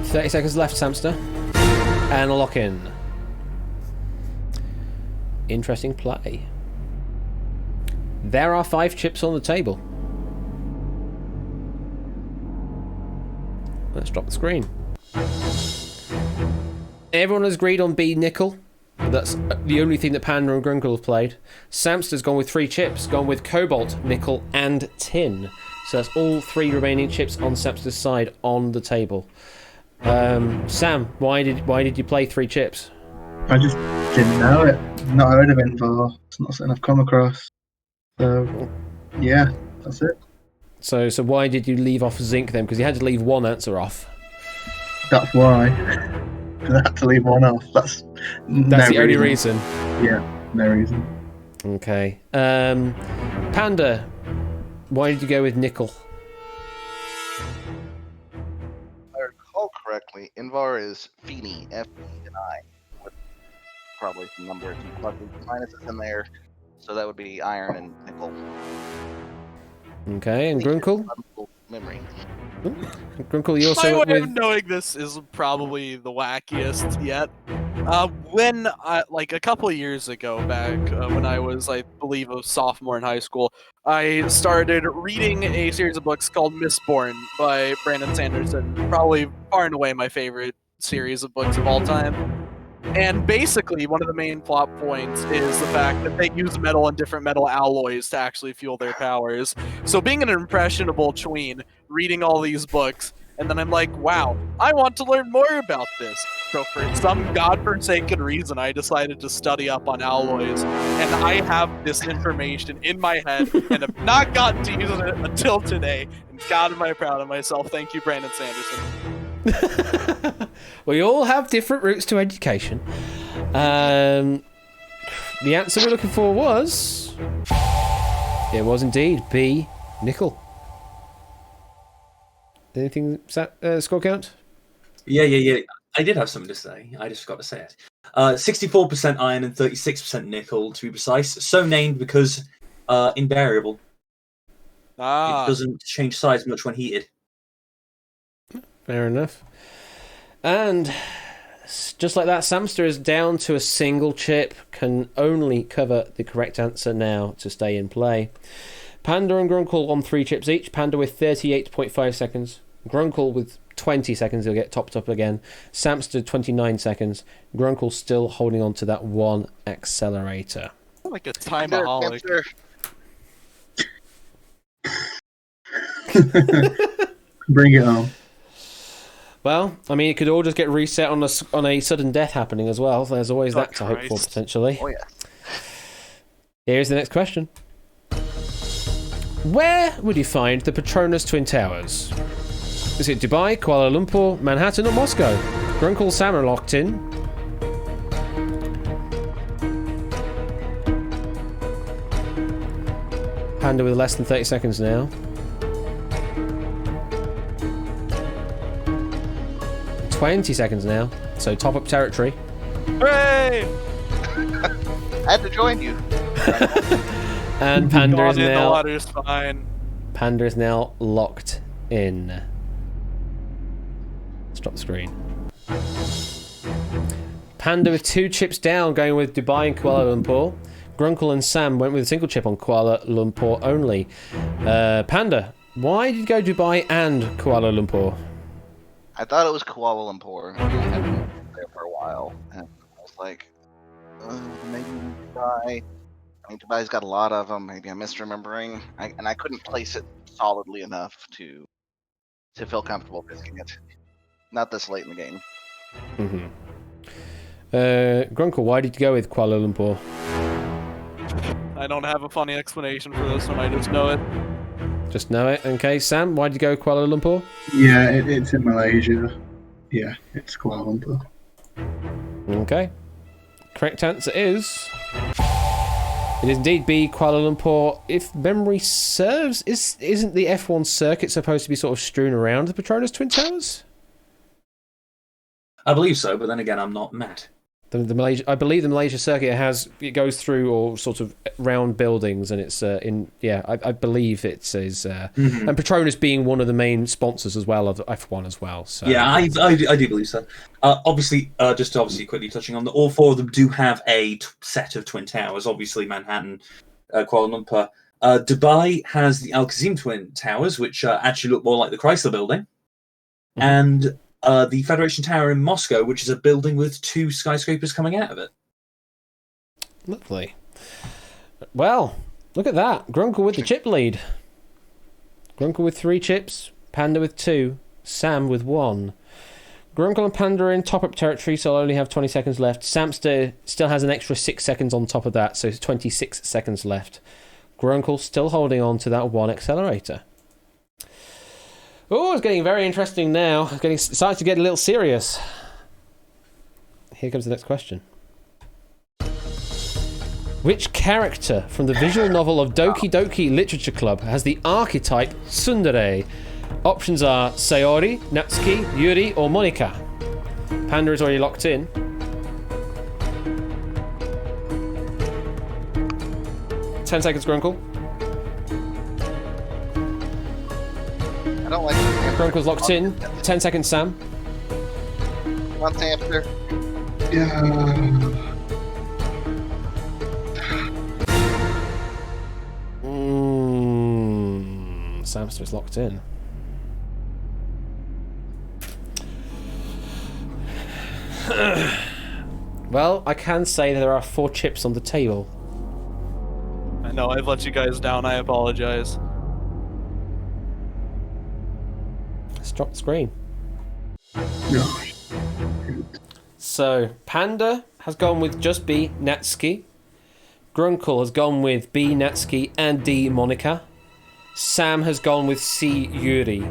.30 seconds left, Samster. And a lock in. Interesting play. There are 5 chips on the table. Let's drop the screen. Everyone has agreed on B, nickel. That's the only thing that Panda and Grunkle have played. Samster's gone with 3 chips, gone with cobalt, nickel, and tin. So that's all 3 remaining chips on Samster's side on the table. Sam, why did you play 3 chips? I just didn't know it. Not heard of it before. It's not something I've come across. So, yeah, that's it. So why did you leave off zinc then? Because you had to leave one answer off. That's why. Because I had to leave one off. That's the only reason. Yeah, no reason. Okay. Panda, why did you go with nickel? If I recall correctly, Invar is Feeny, F-E-N-I, with probably some number of pluses and minuses in there. So that would be iron and nickel. Okay, and Grunkle? Memory. Grunkle, you also My went way with... of knowing this is probably the wackiest yet. When like a couple of years ago back, when I was, I believe, a sophomore in high school, I started reading a series of books called Mistborn by Brandon Sanderson. Probably far and away my favorite series of books of all time. And basically, one of the main plot points is the fact that they use metal and different metal alloys to actually fuel their powers. So being an impressionable tween, reading all these books, and then I'm like, wow, I want to learn more about this. So for some godforsaken reason, I decided to study up on alloys, and I have this information in my head, and have not gotten to use it until today. And God, am I proud of myself. Thank you, Brandon Sanderson. We all have different routes to education. The answer we're looking for was... it was indeed B, nickel. Anything, score count? Yeah. I did have something to say. I just forgot to say it. 64% iron and 36% nickel, to be precise. So named because invariable. It doesn't change size much when heated. Fair enough. And just like that, Samster is down to a single chip. Can only cover the correct answer now to stay in play. Panda and Grunkle on 3 chips each. Panda with 38.5 seconds. Grunkle with 20 seconds, he'll get topped up again. Samster 29 seconds. Grunkle still holding on to that one accelerator. Like a timeaholic. Bring it on. Well, I mean, it could all just get reset on a sudden death happening as well. There's always that to hope for, potentially. Oh, yeah. Here's the next question. Where would you find the Petronas Twin Towers? Is it Dubai, Kuala Lumpur, Manhattan, or Moscow? Grunkle, Sam are locked in. Panda with less than 30 seconds now. 20 seconds now, so top up territory. Hooray! I had to join you. And Panda is The now. water's fine. Panda is now locked in. Stop the screen. Panda with 2 chips down, going with Dubai and Kuala Lumpur. Grunkle and Sam went with a single chip on Kuala Lumpur only. Panda, why did you go Dubai and Kuala Lumpur? I thought it was Kuala Lumpur. I had been there for a while, and I was like, maybe Dubai. I mean, Dubai's got a lot of them. Maybe I'm misremembering, and I couldn't place it solidly enough to feel comfortable risking it. Not this late in the game. Grunkle, why did you go with Kuala Lumpur? I don't have a funny explanation for this one. I just know it. Just know it. Okay, Sam, why did you go Kuala Lumpur? Yeah, it's in Malaysia. Yeah, it's Kuala Lumpur. Okay. Correct answer is... It is indeed B, Kuala Lumpur. If memory serves, isn't the F1 circuit supposed to be sort of strewn around the Petronas Twin Towers? I believe so, but then again, I'm not Matt. The Malaysia, I believe the Malaysia circuit goes through or sort of round buildings, and it's I believe it is, and Petronas being one of the main sponsors as well of F1 as well. So yeah, I do believe so. Obviously, quickly touching on all 4 of them do have a set of twin towers. Obviously, Manhattan, Kuala Lumpur, Dubai has the Al Qassim Twin Towers, which actually look more like the Chrysler Building, and the Federation Tower in Moscow, which is a building with 2 skyscrapers coming out of it. Lovely. Well, look at that. Grunkle with the chip lead. Grunkle with 3 chips, Panda with 2, Sam with 1. Grunkle and Panda are in top-up territory, so I'll only have 20 seconds left. Samster still has an extra 6 seconds on top of that, so it's 26 seconds left. Grunkle still holding on to that 1 accelerator. Oh, it's getting very interesting now. It's starting to get a little serious. Here comes the next question. Which character from the visual novel of Doki Doki Literature Club has the archetype tsundere? Options are Sayori, Natsuki, Yuri, or Monika. Panda is already locked in. Ten seconds, Grunkle. I don't like this. Grunkle's locked in. 10 seconds, Sam. One hamster. Yeah. Samster is locked in. Well, I can say that there are 4 chips on the table. I know I've let you guys down. I apologize. Let's drop the screen. No. So, Panda has gone with just B, Natsuki. Grunkle has gone with B, Natsuki, and D, Monika. Sam has gone with C, Yuri.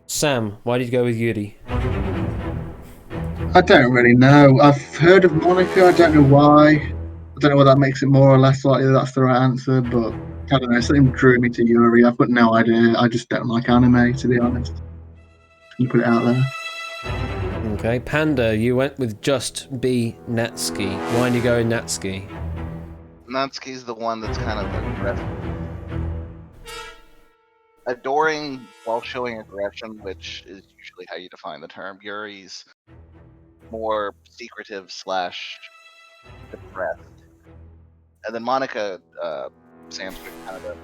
Sam, why did you go with Yuri? I don't really know. I've heard of Monica. I don't know why. I don't know whether that makes it more or less likely that's the right answer, but I don't know. Something drew me to Yuri. I've got no idea. I just don't like anime, to be honest. You put it out there. Okay, Panda, you went with just B, Natsuki. Why did you go with Natsuki? Natsuki's the one that's kind of aggressive. Adoring while showing aggression, which is usually how you define the term. Yuri's more secretive / depressed. And then Monica, Sam's kind of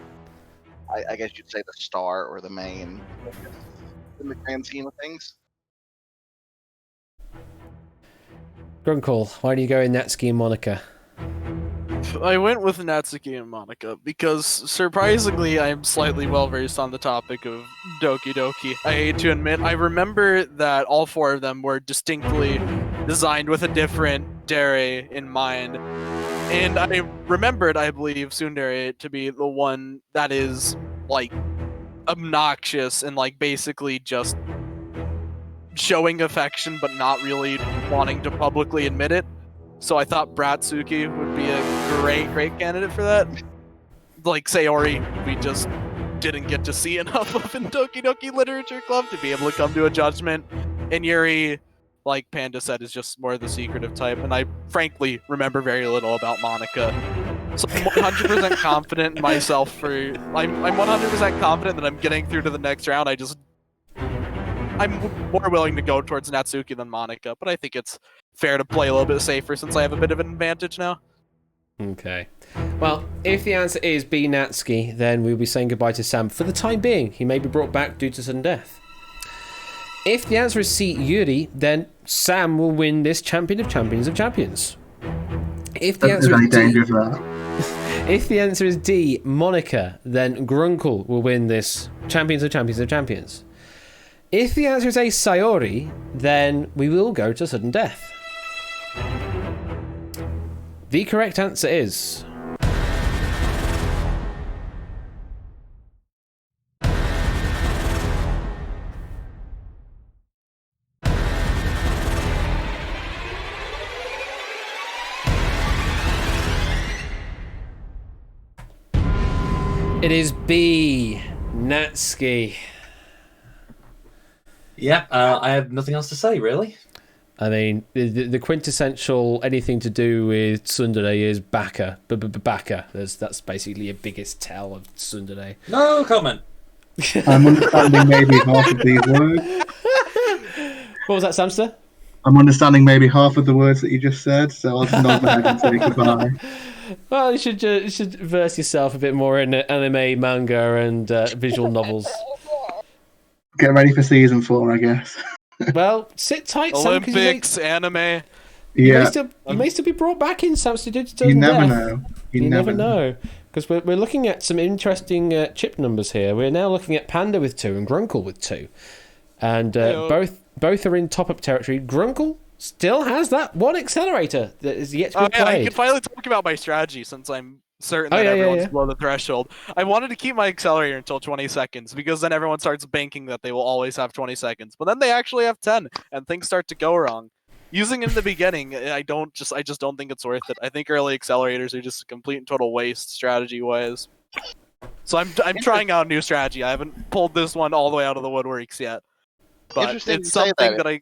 I guess you'd say the star or the main focus. in the grand scheme of things. Grunkle, why do you go in Natsuki and Monica? I went with Natsuki and Monica because, surprisingly, I'm slightly well-versed on the topic of Doki Doki. I hate to admit, I remember that all four of them were distinctly designed with a different Dere in mind. And I remembered, I believe, Tsundere to be the one that is, like, obnoxious and, like, basically just showing affection but not really wanting to publicly admit it. So I thought Bratsuki would be a great candidate for that. Like Sayori, we just didn't get to see enough of in Doki Doki Literature Club to be able to come to a judgment. And Yuri, like Panda said, is just more the secretive type, and I frankly remember very little about Monica. So I'm 100% confident in myself for... I'm 100% confident that I'm getting through to the next round. I'm more willing to go towards Natsuki than Monica, but I think it's fair to play a little bit safer since I have a bit of an advantage now. Okay. Well, if the answer is B, Natsuki, then we'll be saying goodbye to Sam for the time being. He may be brought back due to sudden death. If the answer is C, Yuri, then Sam will win this Champion of Champions of Champions. If the answer is D, if the answer is D, Monica, then Grunkle will win this Champions of Champions of Champions. If the answer is A, Sayori, then we will go to sudden death. The correct answer is... It is B, Natsuki. Yep, I have nothing else to say, really. I mean, the quintessential anything to do with tsundere is baka. Baka. That's basically your biggest tell of tsundere. No comment. I'm understanding maybe half of these words. What was that, Samster? I'm understanding maybe half of the words that you just said, so I'll just nod my head and say goodbye. Well, you should verse yourself a bit more in anime, manga, and visual novels. Get ready for season 4, I guess. Well, sit tight, Sam. Olympics, anime. You may still be brought back in, Sam. So you never know. You never know. Because we're looking at some interesting chip numbers here. We're now looking at Panda with 2 and Grunkle with 2. And both are in top-up territory. Grunkle still has that one accelerator that is yet to be played. I can finally talk about my strategy since I'm certain that everyone's below the threshold. I wanted to keep my accelerator until 20 seconds because then everyone starts banking that they will always have 20 seconds. But then they actually have 10 and things start to go wrong. Using it in the beginning, I just don't think it's worth it. I think early accelerators are just a complete and total waste strategy-wise. So I'm trying out a new strategy. I haven't pulled this one all the way out of the woodworks yet. But it's something that I...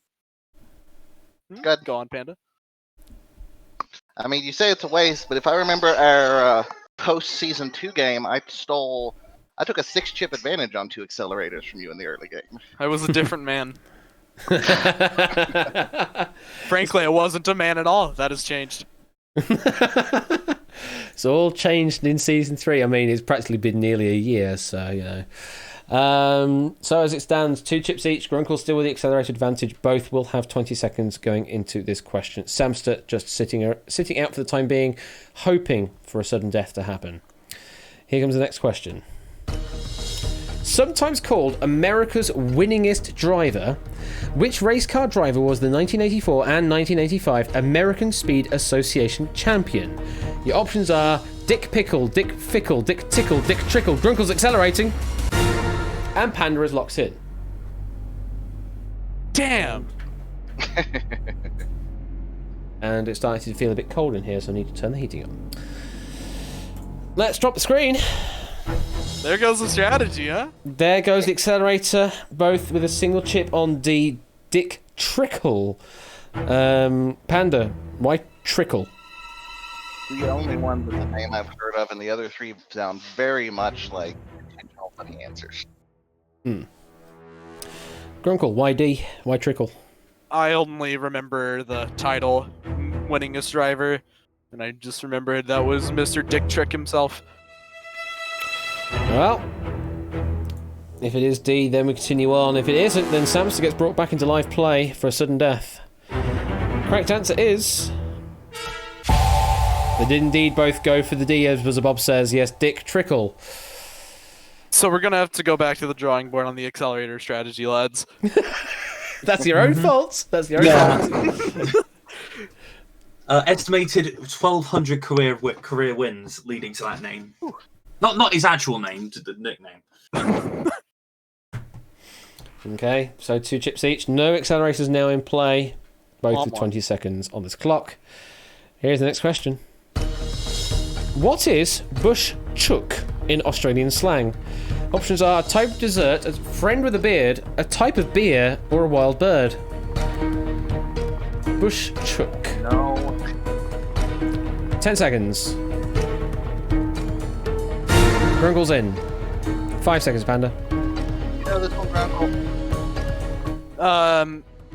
Go on, Panda. I mean, you say it's a waste, but if I remember our post-season 2 game, I took a 6-chip advantage on 2 accelerators from you in the early game. I was a different man. Frankly, I wasn't a man at all. That has changed. It's all changed in season 3. I mean, it's practically been nearly a year, so you know. So as it stands, 2 chips each. Grunkle still with the accelerator advantage. Both will have 20 seconds going into this question. Samster just sitting out for the time being, hoping for a sudden death to happen. Here comes the next question. Sometimes called America's winningest driver, which race car driver was the 1984 and 1985 American Speed Association champion? Your options are Dick Pickle, Dick Fickle, Dick Tickle, Dick Trickle. Grunkle's accelerating. And Panda is locked in. Damn! And it's starting to feel a bit cold in here, so I need to turn the heating on. Let's drop the screen. There goes the strategy, huh? There goes the accelerator, both with a single chip on D. Dick Trickle. Panda, why Trickle? The only one with the name I've heard of, and the other 3 sound very much like intentional funny answers. Grunkle, why D? Why Trickle? I only remember the title, winningest driver, and I just remembered that was Mr. Dick Trick himself. Well, If it is D, then we continue on. If it isn't, then Samster gets brought back into live play for a sudden death. Correct answer is... They did indeed both go for the D, as Buzzer Bob says. Yes, Dick Trickle. So we're gonna have to go back to the drawing board on the accelerator strategy, lads. That's your own fault. That's your own fault. Estimated 1,200 career wins leading to that name. Not his actual name, the nickname. Okay, so 2 chips each. No accelerators now in play. Both with 20 seconds on this clock. Here's the next question. What is bush chook in Australian slang? Options are a type of dessert, a friend with a beard, a type of beer, or a wild bird. Bush chook. No. 10 seconds. Grunkle's in. 5 seconds, Panda. You know this one, Grunkle?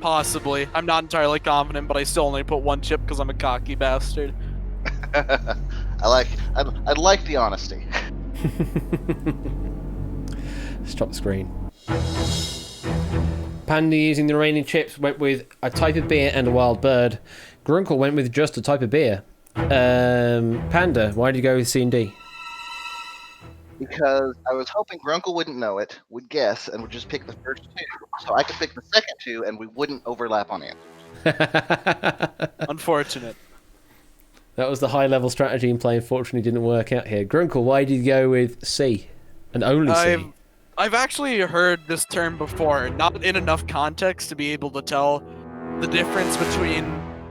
Possibly. I'm not entirely confident, but I still only put 1 chip because I'm a cocky bastard. I like the honesty. Stop the screen. Panda, using the remaining chips, went with a type of beer and a wild bird. Grunkle went with just a type of beer. Panda, why did you go with C and D? Because I was hoping Grunkle wouldn't know it, would guess, and would just pick the first 2. So I could pick the second 2, and we wouldn't overlap on answers. Unfortunate. That was the high-level strategy in play. Unfortunately, didn't work out here. Grunkle, why did you go with C and only C? I've actually heard this term before, not in enough context to be able to tell the difference between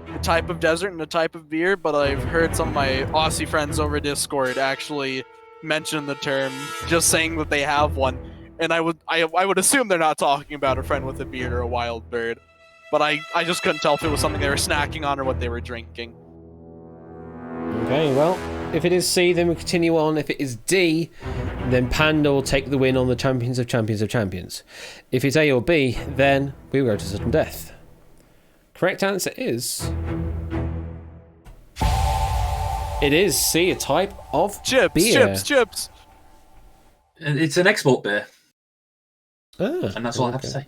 a type of desert and a type of beer, but I've heard some of my Aussie friends over Discord actually mention the term, just saying that they have one, and I would assume they're not talking about a friend with a beard or a wild bird, but I just couldn't tell if it was something they were snacking on or what they were drinking. Okay, well, if it is C, then we continue on. If it is D, then Panda will take the win on the Champions of Champions of Champions. If it's A or B, then we will go to sudden death. Correct answer is... It is C, a type of beer. Chips. It's an export beer. Ah, and that's all I have to say.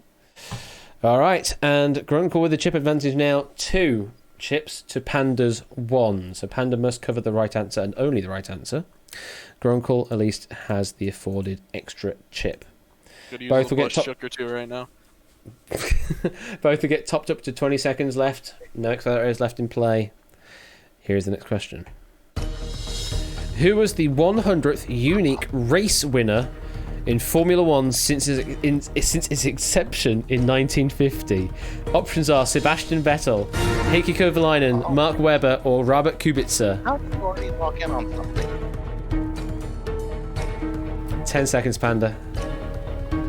All right, and Grunkle with the chip advantage now. 2 chips to Panda's 1. So Panda must cover the right answer and only the right answer. Grunkle at least has the afforded extra chip. Could use Both a will bush get chook or 2 right now. Both will get topped up to 20 seconds left. No accelerators left in play. Here's the next question. Who was the 100th unique race winner in Formula One since its inception in 1950? Options are Sebastian Vettel, Heikki Kovalainen, Mark Webber, or Robert Kubica. How did you already walk in on something? 10 seconds, Panda.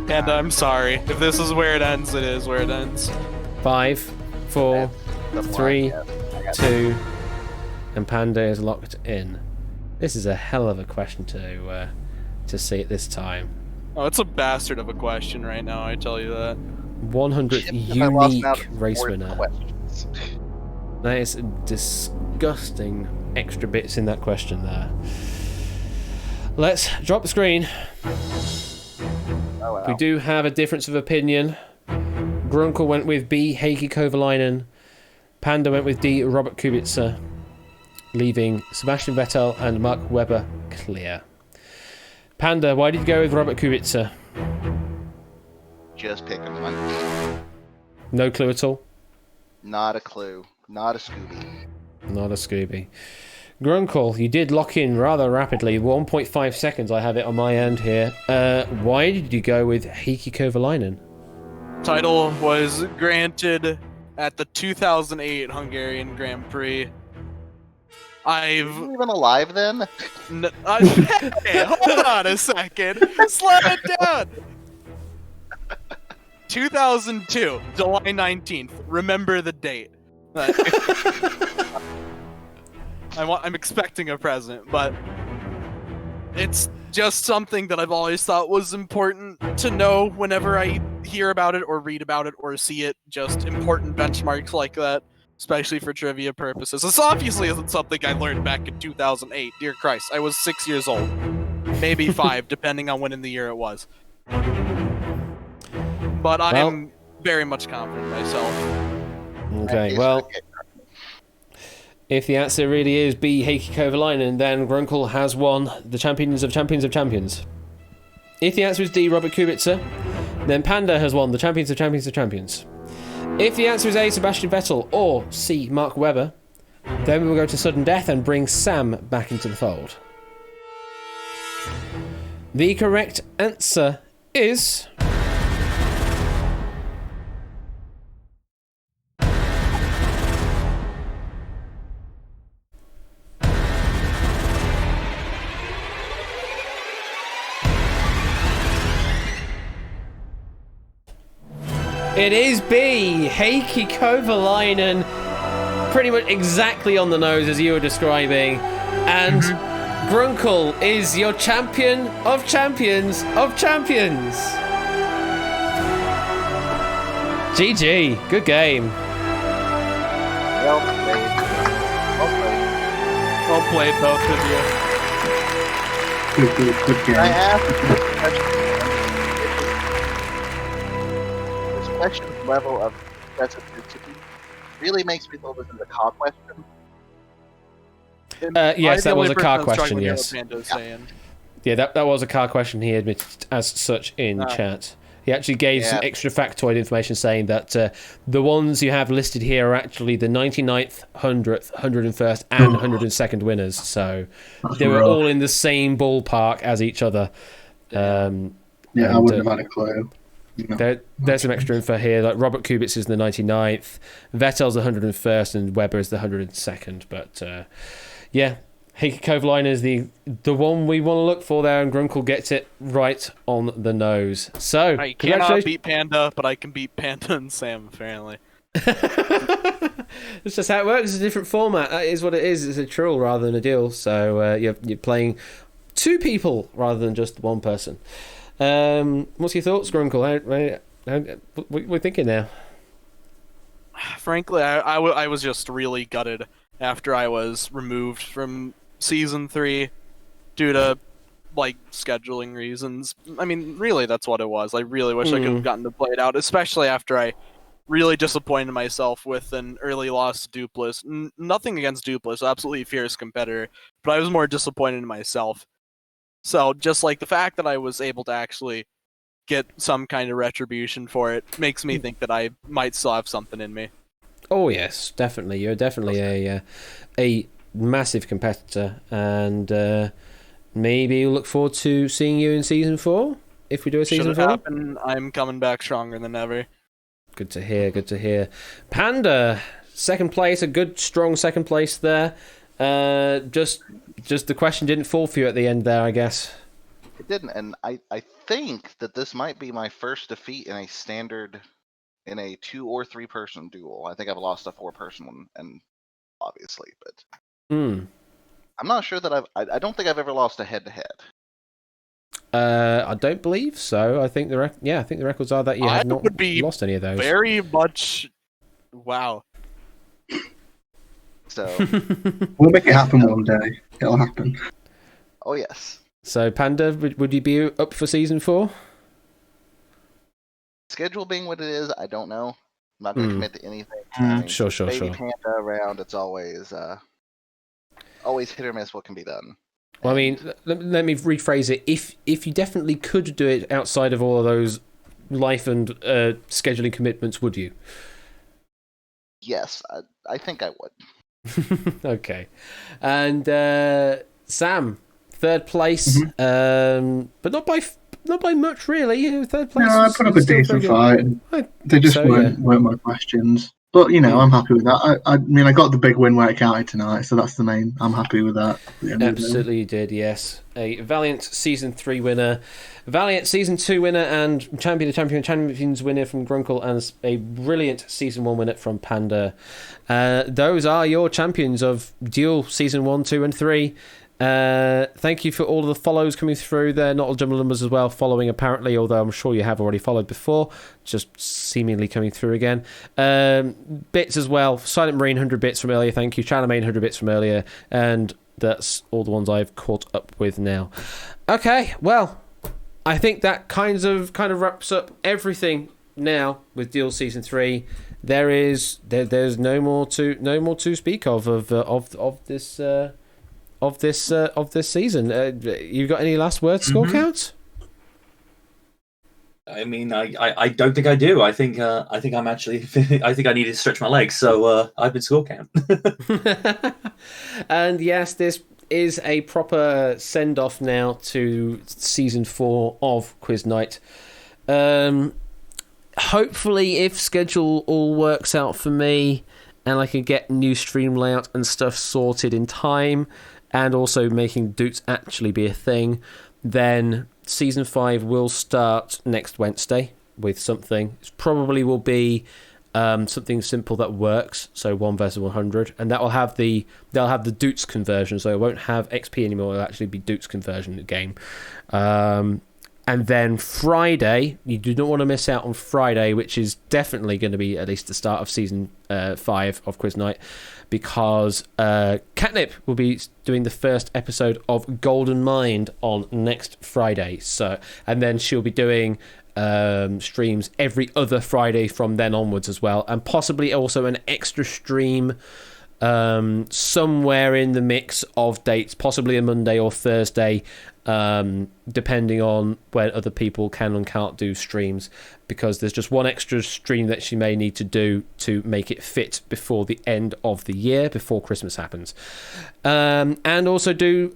And I'm sorry. If this is where it ends, it is where it ends. 5, 4, That's 3, why I got 2, and Panda is locked in. This is a hell of a question to see at this time. Oh, it's a bastard of a question right now, I tell you that. 100th If I lost now, unique it's race 4 winner. questions. That is disgusting extra bits in that question there. Let's drop the screen. Oh, wow. We do have a difference of opinion. Grunkle went with B, Heikki Kovalainen. Panda went with D, Robert Kubica, leaving Sebastian Vettel and Mark Webber clear. Panda, why did you go with Robert Kubica? Just picking one. No clue at all? Not a clue. Not a Scooby. Not a Scooby. Grunkle, you did lock in rather rapidly. 1.5 seconds, I have it on my end here. Why did you go with Heikki Kovalainen? Title was granted at the 2008 Hungarian Grand Prix. Were you even alive then? Hey, hold on a second. Slow it down. 2002, July 19th. Remember the date. I'm expecting a present, but it's just something that I've always thought was important to know whenever I hear about it or read about it or see it. Just important benchmarks like that, especially for trivia purposes. This obviously isn't something I learned back in 2008. Dear Christ, I was 6 years old. Maybe 5, depending on when in the year it was. But I am very much confident in myself. Okay, well, if the answer really is B, Heikki Kovalainen, then Grunkle has won the Champions of Champions of Champions. If the answer is D, Robert Kubica, then Panda has won the Champions of Champions of Champions. If the answer is A, Sebastian Vettel, or C, Mark Webber, then we will go to sudden death and bring Sam back into the fold. The correct answer is... It is B, Heikki Kovalainen, pretty much exactly on the nose as you were describing, and Grunkle is your champion of champions of champions. GG, good game. Well played. Well played, both of you. Good game. I asked this question. This question's level of specificity really makes me feel this is a car question. Yes, that was a car I'm question, struggling yes. with Panda's saying. Yeah, that was a car question he admitted as such in chat. He actually gave some extra factoid information saying that the ones you have listed here are actually the 99th, 100th, 101st, and 102nd winners. So they were all in the same ballpark as each other. I wouldn't have had a clue. No. There's some extra info here. Like Robert Kubica is the 99th, Vettel's the 101st, and Webber is the 102nd. But yeah, Heikki Kovalainen is the one we want to look for there, and Grunkle gets it right on the nose. So, I cannot beat Panda, but I can beat Panda and Sam, apparently. That's just how it works. It's a different format. That is what it is. It's a trill rather than a deal. So you're playing two people rather than just one person. What's your thoughts, Grunkle? What we're thinking now? Frankly, I was just really gutted after I was removed from Season 3 due to, like, scheduling reasons. I mean, really, that's what it was. I really wish I could have gotten to play it out, especially after I really disappointed myself with an early loss to Dupless. Nothing against Dupless, absolutely fierce competitor, but I was more disappointed in myself. So, just like the fact that I was able to actually get some kind of retribution for it makes me think that I might still have something in me. Oh yes, definitely. You're definitely a massive competitor, and maybe we'll look forward to seeing you in Season 4, if we do a Season 4. Should it happen, I'm coming back stronger than ever. Good to hear, good to hear. Panda, second place, a good, strong second place there. Just the question didn't fall for you at the end there, I guess. It didn't, and I think that this might be my first defeat in a standard, in a 2 or 3 person duel. I think I've lost a 4-person one, and obviously, but I'm not sure that I don't think I've ever lost a head-to-head. I don't believe so. I think the records are that you have not lost any of those. Very much. Wow. So we'll make it happen one day. It'll happen. Oh yes. So Panda, would you be up for Season 4? Schedule being what it is, I don't know. I'm not going to commit to anything. Sure. Baby Panda around, it's always hit or miss what can be done. Well, I mean, let me rephrase it. If you definitely could do it outside of all of those life and scheduling commitments, would you? Yes, I think I would. Okay. And Sam, third place, but not by much really. Third place. No, I put up a decent fight. They just weren't my questions. But I'm happy with that. I mean, I got the big win where it counted tonight, so that's the main. I'm happy with that. Absolutely, you did. Yes, a Valiant Season 3 winner, Valiant Season 2 winner, and Champions winner from Grunkle, and a brilliant Season 1 winner from Panda. Those are your champions of Duel Season 1, 2, and 3. Thank you for all of the follows coming through there. Not all jumble numbers as well following apparently, although I'm sure you have already followed before, just seemingly coming through again. Bits as well. Silent Marine 100 bits from earlier, thank you. Charlemagne 100 bits from earlier, and that's all the ones I've caught up with now. Okay, well, I think that kind of wraps up everything now with Duel Season 3, there's no more to speak of this season. You got any last words, score count? I mean, I don't think I do. I think I'm actually. I think I need to stretch my legs. So I've been score count. And yes, this is a proper send off now to season 4 of Quiz Night. Hopefully, if schedule all works out for me, and I can get new stream layout and stuff sorted in time, and also making Doots actually be a thing, then Season 5 will start next Wednesday with something. It probably will be something simple that works, so 1 versus 100, and they'll have the Doots conversion, so it won't have XP anymore. It'll actually be Doots conversion game. And then Friday, you do not want to miss out on Friday, which is definitely going to be at least the start of season 5 of Quiz Night, because Catnip will be doing the first episode of Golden Mind on next Friday. So, and then she'll be doing streams every other Friday from then onwards as well, and possibly also an extra stream somewhere in the mix of dates, possibly a Monday or Thursday, depending on when other people can and can't do streams, because there's just one extra stream that she may need to do to make it fit before the end of the year, before Christmas happens. And also do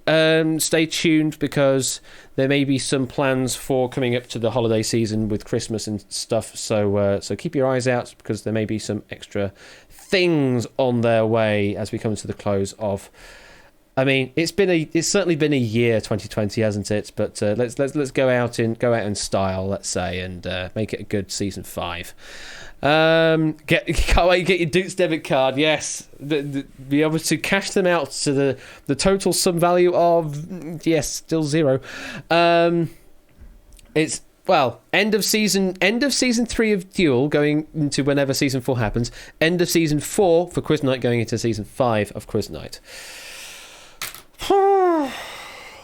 stay tuned, because there may be some plans for coming up to the holiday season with Christmas and stuff, so keep your eyes out, because there may be some extra things on their way as we come to the close of. I mean, it's certainly been a year, 2020, hasn't it? But let's go out in style, let's say, and make it a good season 5. Can't wait to get your Dukes debit card. Yes, be able to cash them out to the total sum value of still 0. It's end of season 3 of Duel, going into whenever season 4 happens. End of season 4 for Quiz Night, going into season 5 of Quiz Night.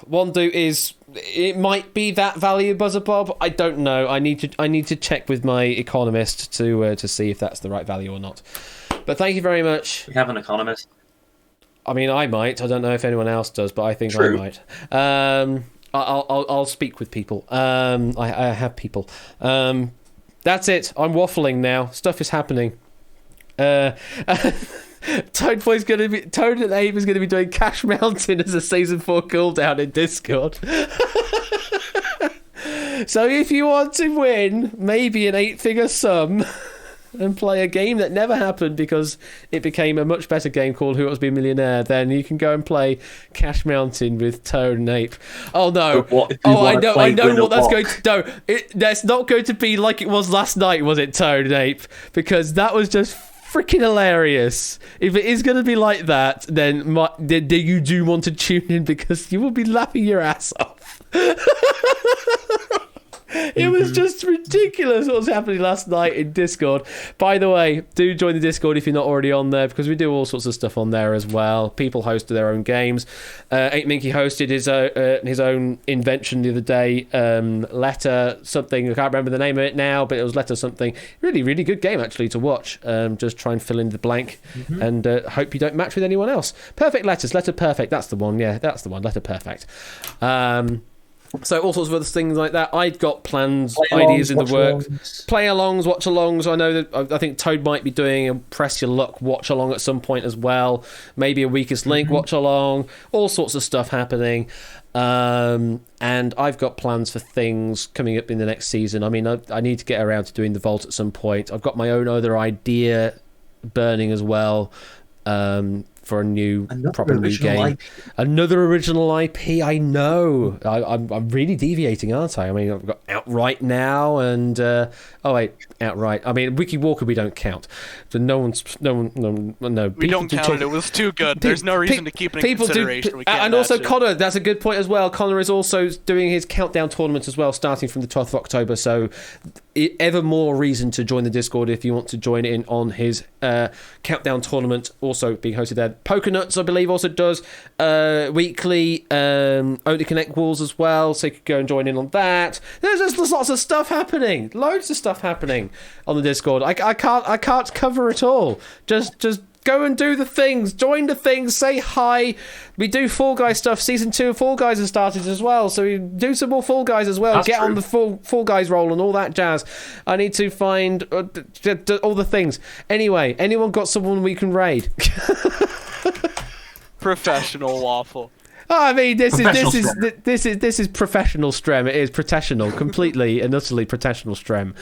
One do is, it might be that value, Buzzer Bob. I don't know. I need to check with my economist to see if that's the right value or not. But thank you very much. We have an economist. I mean, I might. I don't know if anyone else does, but I think True. I might. I'll speak with people. I have people. That's it. I'm waffling now. Stuff is happening. Toad and Abe is going to be doing Cash Mountain as a season 4 cooldown in Discord. So if you want to win maybe an 8-figure sum and play a game that never happened because it became a much better game called Who Wants to Be a Millionaire, then you can go and play Cash Mountain with Toad and Ape. Oh no! I know what that's going to do. That's not going to be like it was last night, was it, Toad and Ape? Because that was just freaking hilarious. If it is going to be like that, then you do want to tune in, because you will be laughing your ass off. It was just ridiculous what was happening last night in Discord. By the way, do join the Discord if you're not already on there, because we do all sorts of stuff on there as well. People host their own games. 8Minky hosted his own invention the other day, Letter something. I can't remember the name of it now, but it was Letter something. Really, really good game actually to watch. Just try and fill in the blank, and hope you don't match with anyone else. Perfect Letters, Letter Perfect. That's the one. Yeah, that's the one. Letter Perfect. So all sorts of other things like that. I've got plans, ideas in the works. Play-alongs, watch-alongs. I know that I think Toad might be doing a Press Your Luck watch-along at some point as well. Maybe a Weakest Link watch-along. All sorts of stuff happening. And I've got plans for things coming up in the next season. I mean, I need to get around to doing the Vault at some point. I've got my own other idea burning as well. For a new proper new game. IP. Another original IP, I know. I'm really deviating, aren't I? I mean, I've got Outright now, and Outright. I mean, Wiki Walker we don't count. So no. We don't count it. It was too good. There's no reason to keep it in consideration. And also Connor, that's a good point as well. Connor is also doing his countdown tournament as well, starting from the 12th of October. So ever more reason to join the Discord if you want to join in on his countdown tournament, also being hosted there. Pokernuts, I believe, also does weekly Only Connect walls as well, so you could go and join in on that. There's lots of stuff happening, loads of stuff happening on the Discord. I can't cover it all. Just go and do the things, join the things, say hi. We do Fall Guys stuff. Season 2 of Fall Guys has started as well, so we do some more Fall Guys as well. That's Get true. on the Fall Guys roll and all that jazz. I need to find all the things. Anyway, anyone got someone we can raid? Professional waffle. Oh, I mean, this Professional is professional strem. It is professional, completely and utterly professional strem.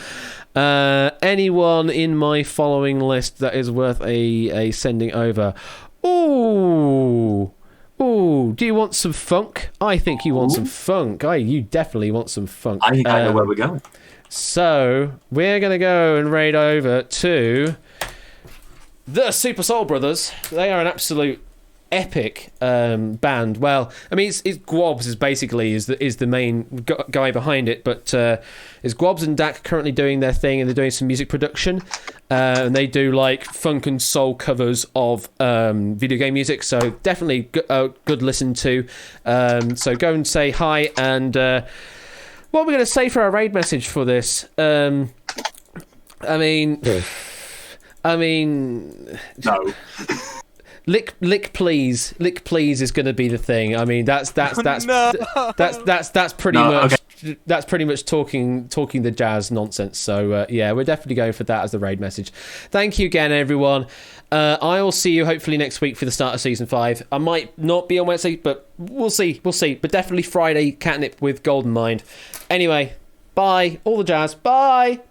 Anyone in my following list that is worth a sending over? Ooh, do you want some funk? I think you want some funk. You definitely want some funk. I think I know where we're going. So we're gonna go and raid over to the Super Soul Brothers. They are an absolute epic band. Well, I mean, it's Gwobs is basically is the main guy behind it, but it's Gwobs and Dak currently doing their thing, and they're doing some music production, and they do like funk and soul covers of video game music. So definitely good listen to. So go and say hi. And what are we going to say for our raid message for this? I mean, No. Lick please is going to be the thing. I mean, that's pretty No, much okay. that's pretty much talking the jazz nonsense. So yeah, we're definitely going for that as the raid message. Thank you again, everyone. I will see you hopefully next week for the start of season 5. I might not be on Wednesday, but we'll see. But definitely Friday, Catnip with Golden Mind. Anyway, bye, all the jazz. Bye.